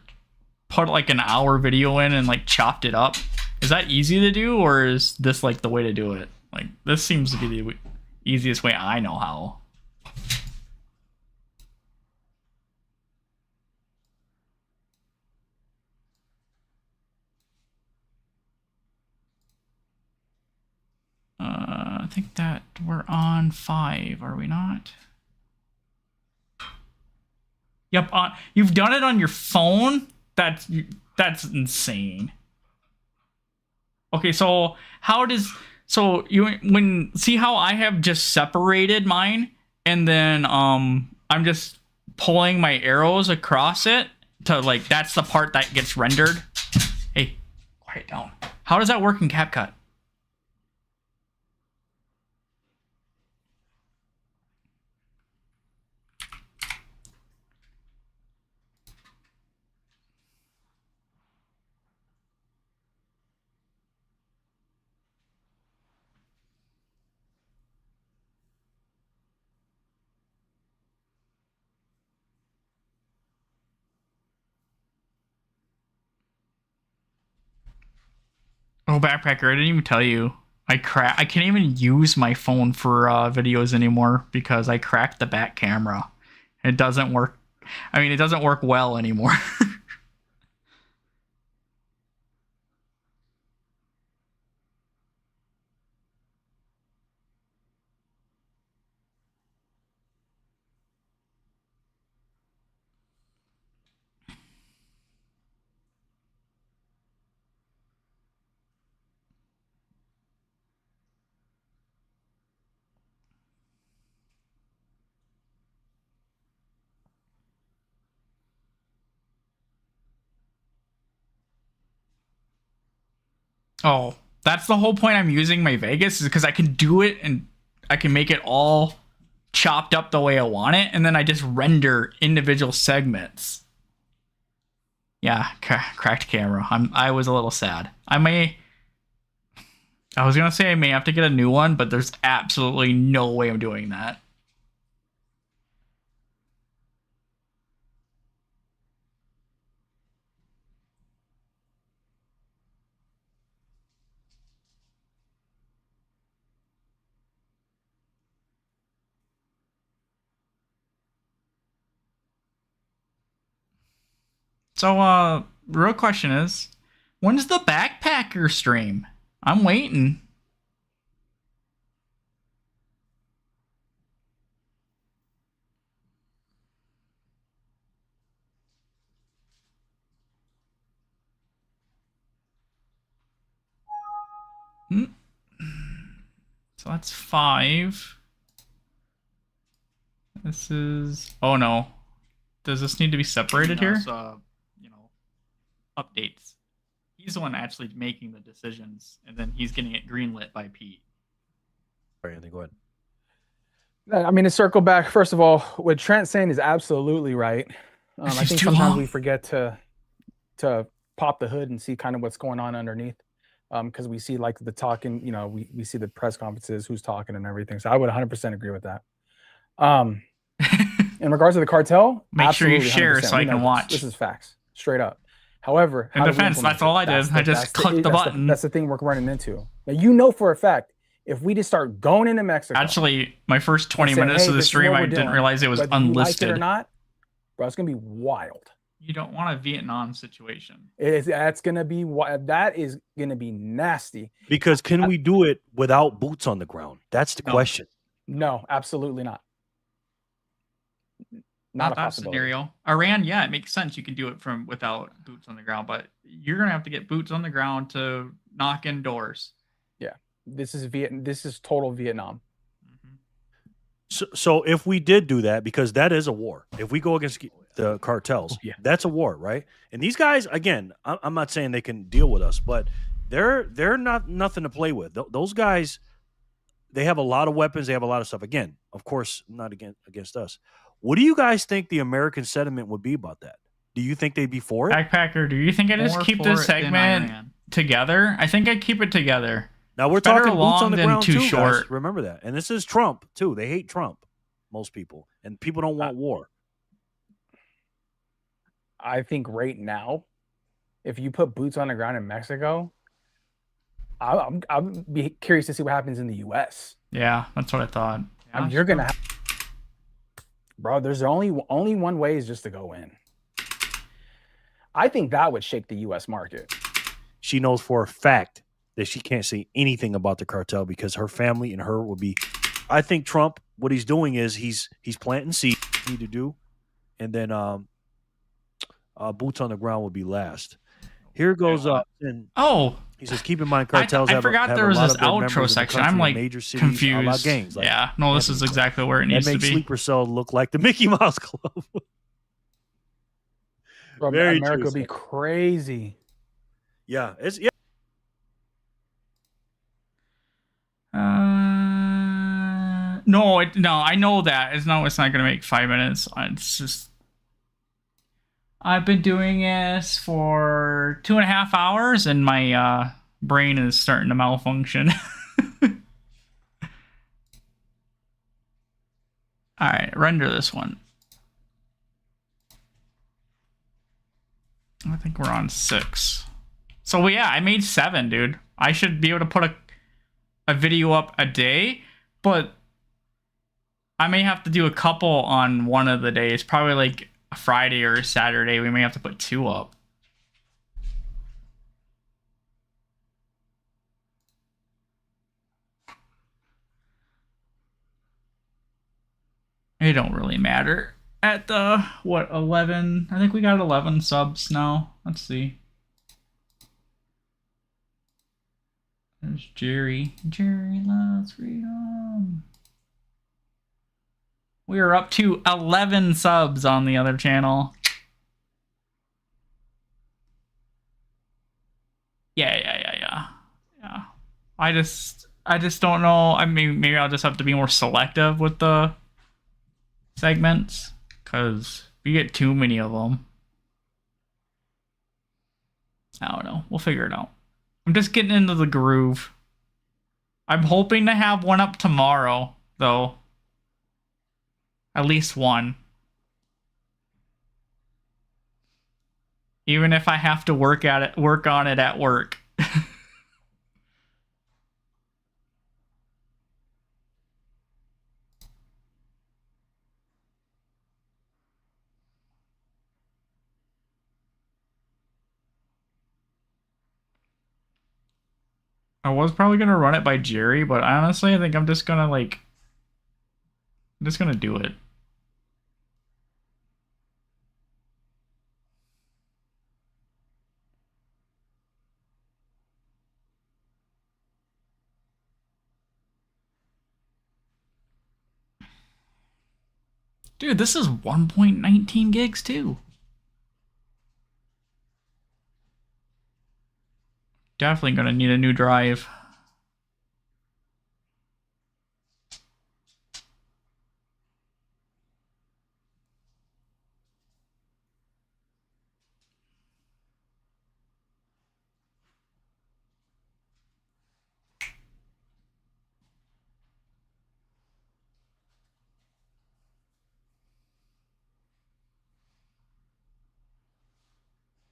put, like, an hour video in and, like, chopped it up? Is that easy to do, or is this, like, the way to do it? Like, this seems to be the easiest way I know how. I think that we're on 5, are we not? Yep, you've done it on your phone? That's insane. Okay, so how does see how I have just separated mine and then I'm just pulling my arrows across it to like that's the part that gets rendered. Hey, quiet down. How does that work in CapCut? Oh, backpacker! I didn't even tell you. I can't even use my phone for videos anymore because I cracked the back camera. It doesn't work. I mean, it doesn't work well anymore. Oh, that's the whole point I'm using my Vegas is because I can do it and I can make it all chopped up the way I want it, and then I just render individual segments. Yeah, cracked camera. I was a little sad. I was gonna say I may have to get a new one, but there's absolutely no way I'm doing that. So, real question is, when's the backpacker stream? I'm waiting. So that's 5. This is... Oh, no. Does this need to be separated here? Updates. He's the one actually making the decisions, and then he's getting it greenlit by Pete. Sorry, Anthony, go ahead. I mean, to circle back, first of all, what Trent's saying is absolutely right. I think sometimes we forget to pop the hood and see kind of what's going on underneath. Because we see like the talking, we see the press conferences, who's talking and everything. So I would 100% agree with that. In regards to the cartel, make sure you share so I can watch. This is facts, straight up. However, in defense, that's all I did. I just clicked the button. That's the thing we're running into. Now, for a fact, if we just start going into Mexico. Actually, my first 20 minutes of the stream, I didn't realize it was unlisted. Like it or not, bro, it's gonna be wild. You don't want a Vietnam situation. That's gonna be that is gonna be nasty. Because can we do it without boots on the ground? That's the question. No, absolutely not. Not a possibility. Scenario. Iran, yeah, it makes sense. You can do it from without boots on the ground, but you're gonna have to get boots on the ground to knock in doors. Yeah, this is total Vietnam. So if we did do that, because that is a war. If we go against the cartels, that's a war, right? And these guys, again, I'm not saying they can deal with us, but they're not nothing to play with. Those guys, they have a lot of weapons. They have a lot of stuff. Again, of course, not against us. What do you guys think the American sentiment would be about that? Do you think they'd be for it? Backpacker, do you think I just keep this segment together? I think I keep it together. Now we're talking boots on the ground too short. Guys. Remember that. And this is Trump too. They hate Trump, most people, and people don't want war. I think right now, if you put boots on the ground in Mexico, I'll be curious to see what happens in the U.S. Yeah, that's what I thought. Yeah, you're gonna have, bro. There's only one way is just to go in. I think that would shake the U.S. market. She knows for a fact that she can't say anything about the cartel because her family and her would be. I think Trump, what he's doing is he's planting seeds need to do, and then boots on the ground will be last. Here goes and He says, keep in mind, cartels I forgot there was this outro section. I'm like major cities, confused. gangs, like yeah, no, this is exactly where it needs that to makes be. Sleeper Cell look like the Mickey Mouse Club. Bro, Very America true, would be sir. crazy. Yeah, it's No, I know that. It's not gonna make 5 minutes. It's just I've been doing this for 2.5 hours and my brain is starting to malfunction. Alright, render this one. I think we're on 6. So yeah, I made 7, dude. I should be able to put a video up a day, but I may have to do a couple on one of the days. Probably like a Friday or a Saturday. We may have to put 2 up. It don't really matter. At the, what, 11? I think we got 11 subs now. Let's see. There's Jerry. Jerry loves freedom. We are up to 11 subs on the other channel. Yeah. I just don't know. I mean, maybe I'll just have to be more selective with the segments, because we get too many of them. I don't know. We'll figure it out. I'm just getting into the groove. I'm hoping to have one up tomorrow, though. At least one. Even if I have to work on it at work. I was probably gonna run it by Jerry, but honestly, I think I'm just gonna do it. Dude, this is 1.19 gigs too. Definitely gonna need a new drive.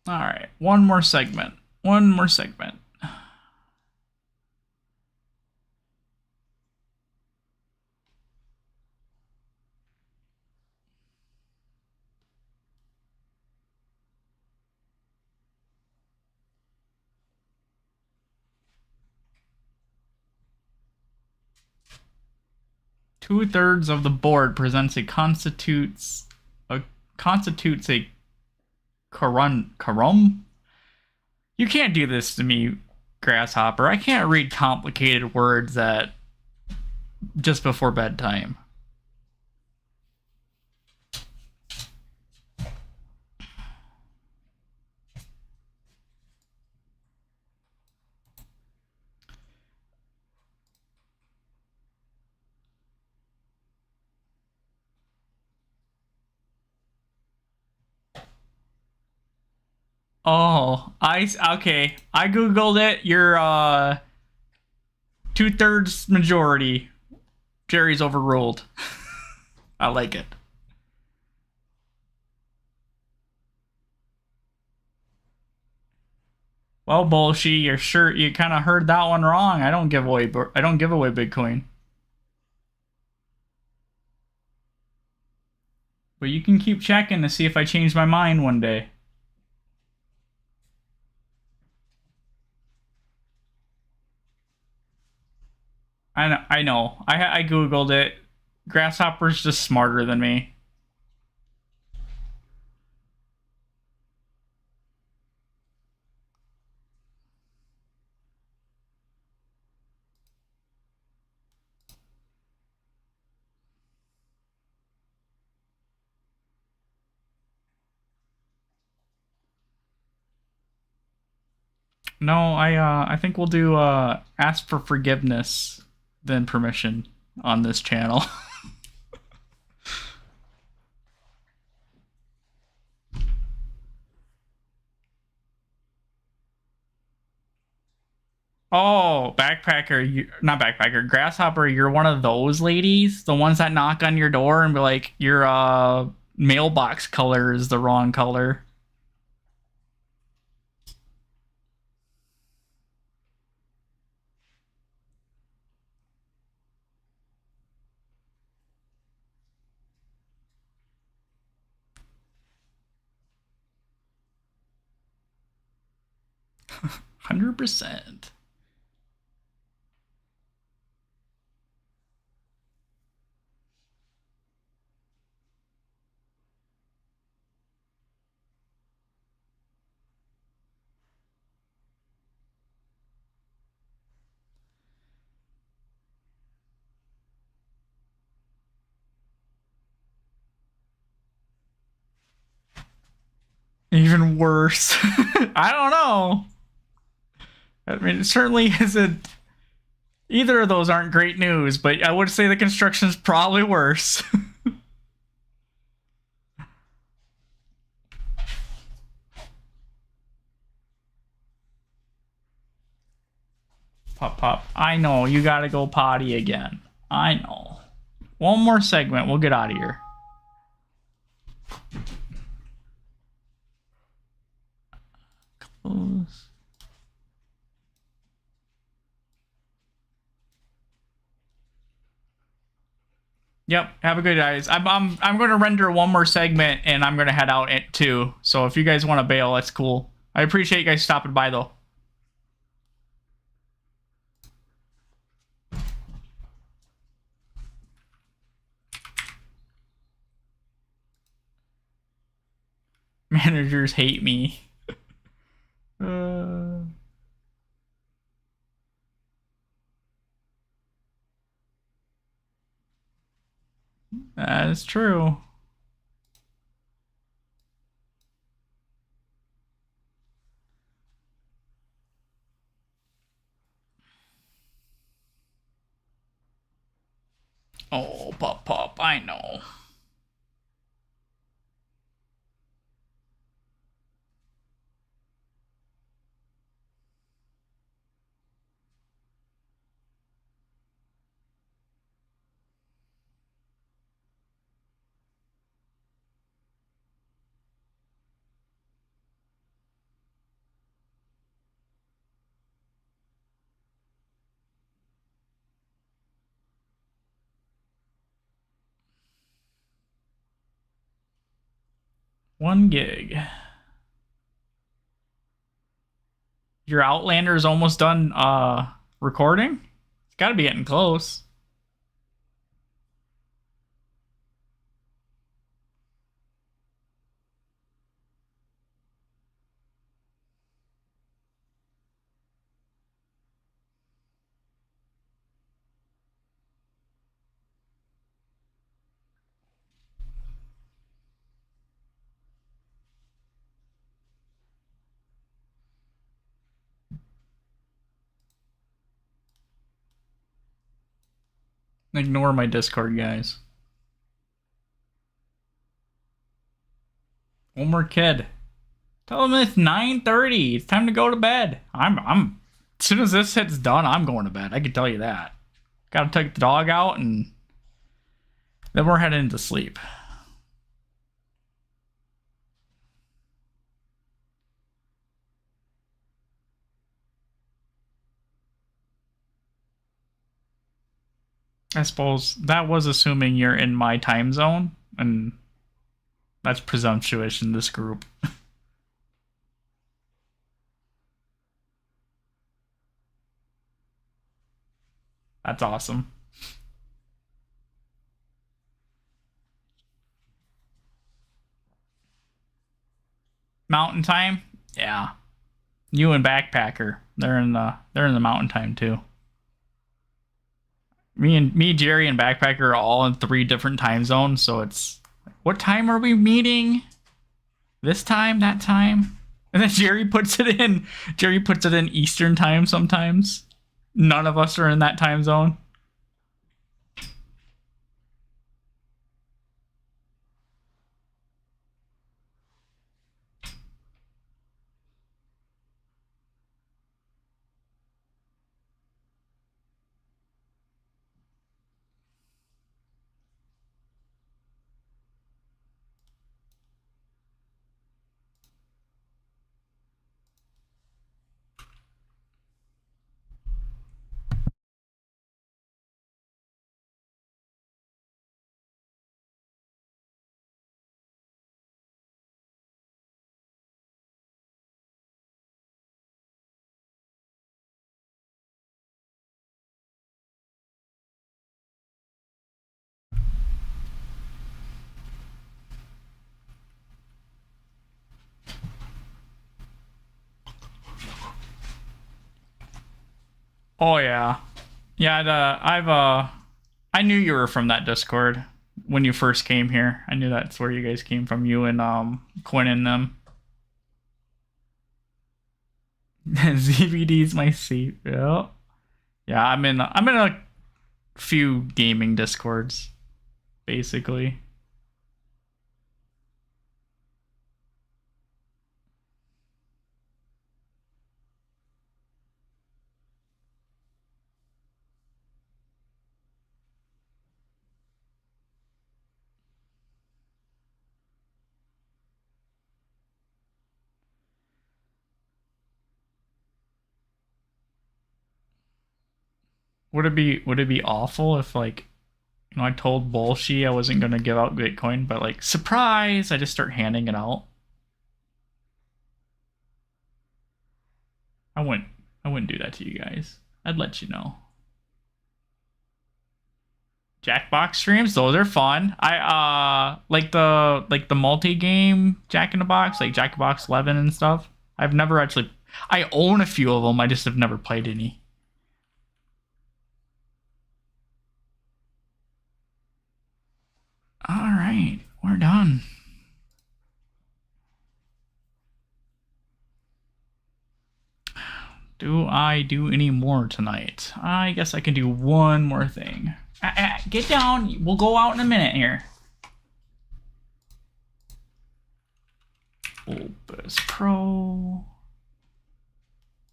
Alright, one more segment. One more segment. Two-thirds of the board constitutes a quorum. You can't do this to me, Grasshopper. I can't read complicated words at just before bedtime. Oh, okay. I googled it. You're 2/3 majority. Jerry's overruled. I like it. Well, Bolshe, you're sure you kind of heard that one wrong. I don't give away Bitcoin. But you can keep checking to see if I change my mind one day. I know. I googled it. Grasshopper's just smarter than me. No, I think we'll do ask for forgiveness, then permission on this channel. Oh, backpacker, not backpacker, grasshopper, you're one of those ladies? The ones that knock on your door and be like, your mailbox color is the wrong color. %. Even worse. I don't know. I mean, it certainly isn't. Either of those aren't great news, but I would say the construction's probably worse. Pop. I know, you gotta go potty again. I know. One more segment, we'll get out of here. Close. Yep, have a good guys. I'm going to render one more segment and I'm going to head out at 2. So if you guys want to bail, that's cool. I appreciate you guys stopping by though. Managers hate me. That is true. Oh, Pop, I know. One gig. Your Outlander is almost done recording? It's got to be getting close. Ignore my Discord, guys. One more kid. Tell him it's 9:30. It's time to go to bed. I'm as soon as this hit's done, I'm going to bed. I can tell you that. Gotta take the dog out and then we're heading to sleep. I suppose that was assuming you're in my time zone, and that's presumptuous in this group. That's awesome. Mountain time? Yeah. You and Backpacker. They're in the mountain time too. Me, Jerry, and Backpacker are all in 3 different time zones, so it's what time are we meeting? This time, that time? And then Jerry puts it in. Jerry puts it in Eastern time sometimes. None of us are in that time zone. Oh yeah, yeah. I knew you were from that Discord when you first came here. I knew that's where you guys came from. You and Quinn and them. ZVD's my seat. Yeah, yeah. I'm in a few gaming Discords, basically. Would it be awful if, like, you know, I told Bolshi I wasn't gonna give out Bitcoin, but like, surprise, I just start handing it out? I wouldn't do that to you guys. I'd let you know. Jackbox streams, those are fun. I like the multi-game Jack in the Box, like Jackbox 11 and stuff. I've never actually, I own a few of them, I just have never played any. All right, we're done. Do I do any more tonight? I guess I can do one more thing. Get down. We'll go out in a minute here. Opus Pro.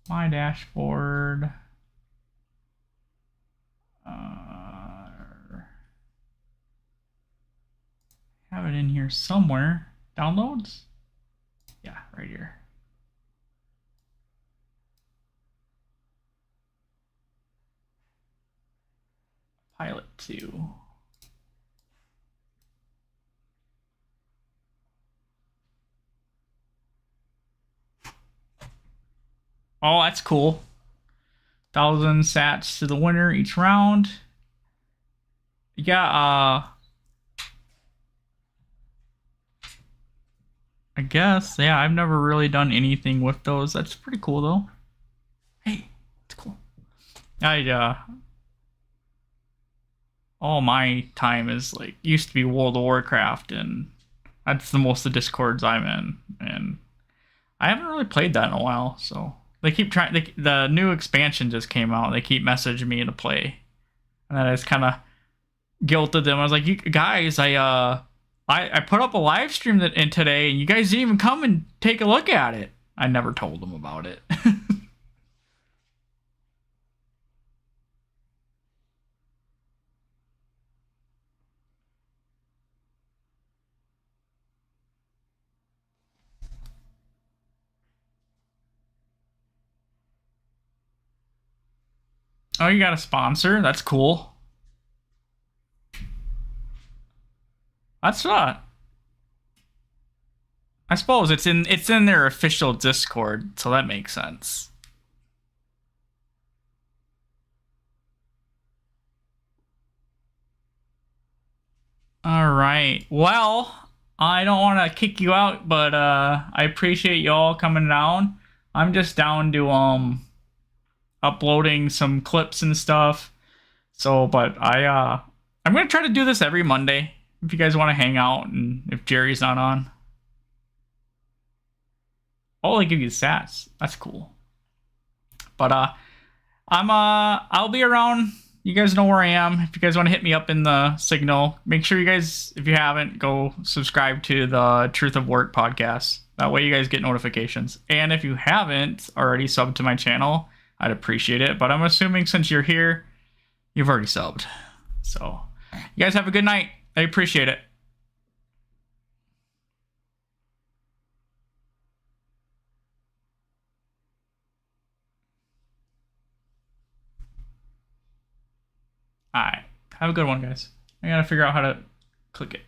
My dashboard. Have it in here somewhere. Downloads? Yeah, right here. Pilot 2. Oh, that's cool. 1,000 sats to the winner each round. Yeah, I guess. Yeah, I've never really done anything with those. That's pretty cool, though. Hey, it's cool. All my time is, like, used to be World of Warcraft, and that's the most of the Discords I'm in. And I haven't really played that in a while, so they keep trying. The new expansion just came out. They keep messaging me to play, and I just kind of guilted them. I was like, "You guys, I put up a live stream in today, and you guys didn't even come and take a look at it." I never told them about it. Oh, you got a sponsor? That's cool. That's not. I suppose it's in their official Discord, so that makes sense. All right. Well, I don't want to kick you out, but I appreciate you all coming down. I'm just down to uploading some clips and stuff. So, but I'm gonna try to do this every Monday if you guys want to hang out and if Jerry's not on. Oh, they give you sats. That's cool. But I'll be around. You guys know where I am. If you guys want to hit me up in the signal, make sure you guys, if you haven't, go subscribe to the Truth of Work podcast. That way you guys get notifications. And if you haven't already subbed to my channel, I'd appreciate it. But I'm assuming since you're here, you've already subbed. So you guys have a good night. I appreciate it. All right. Have a good one, guys. I gotta figure out how to click it.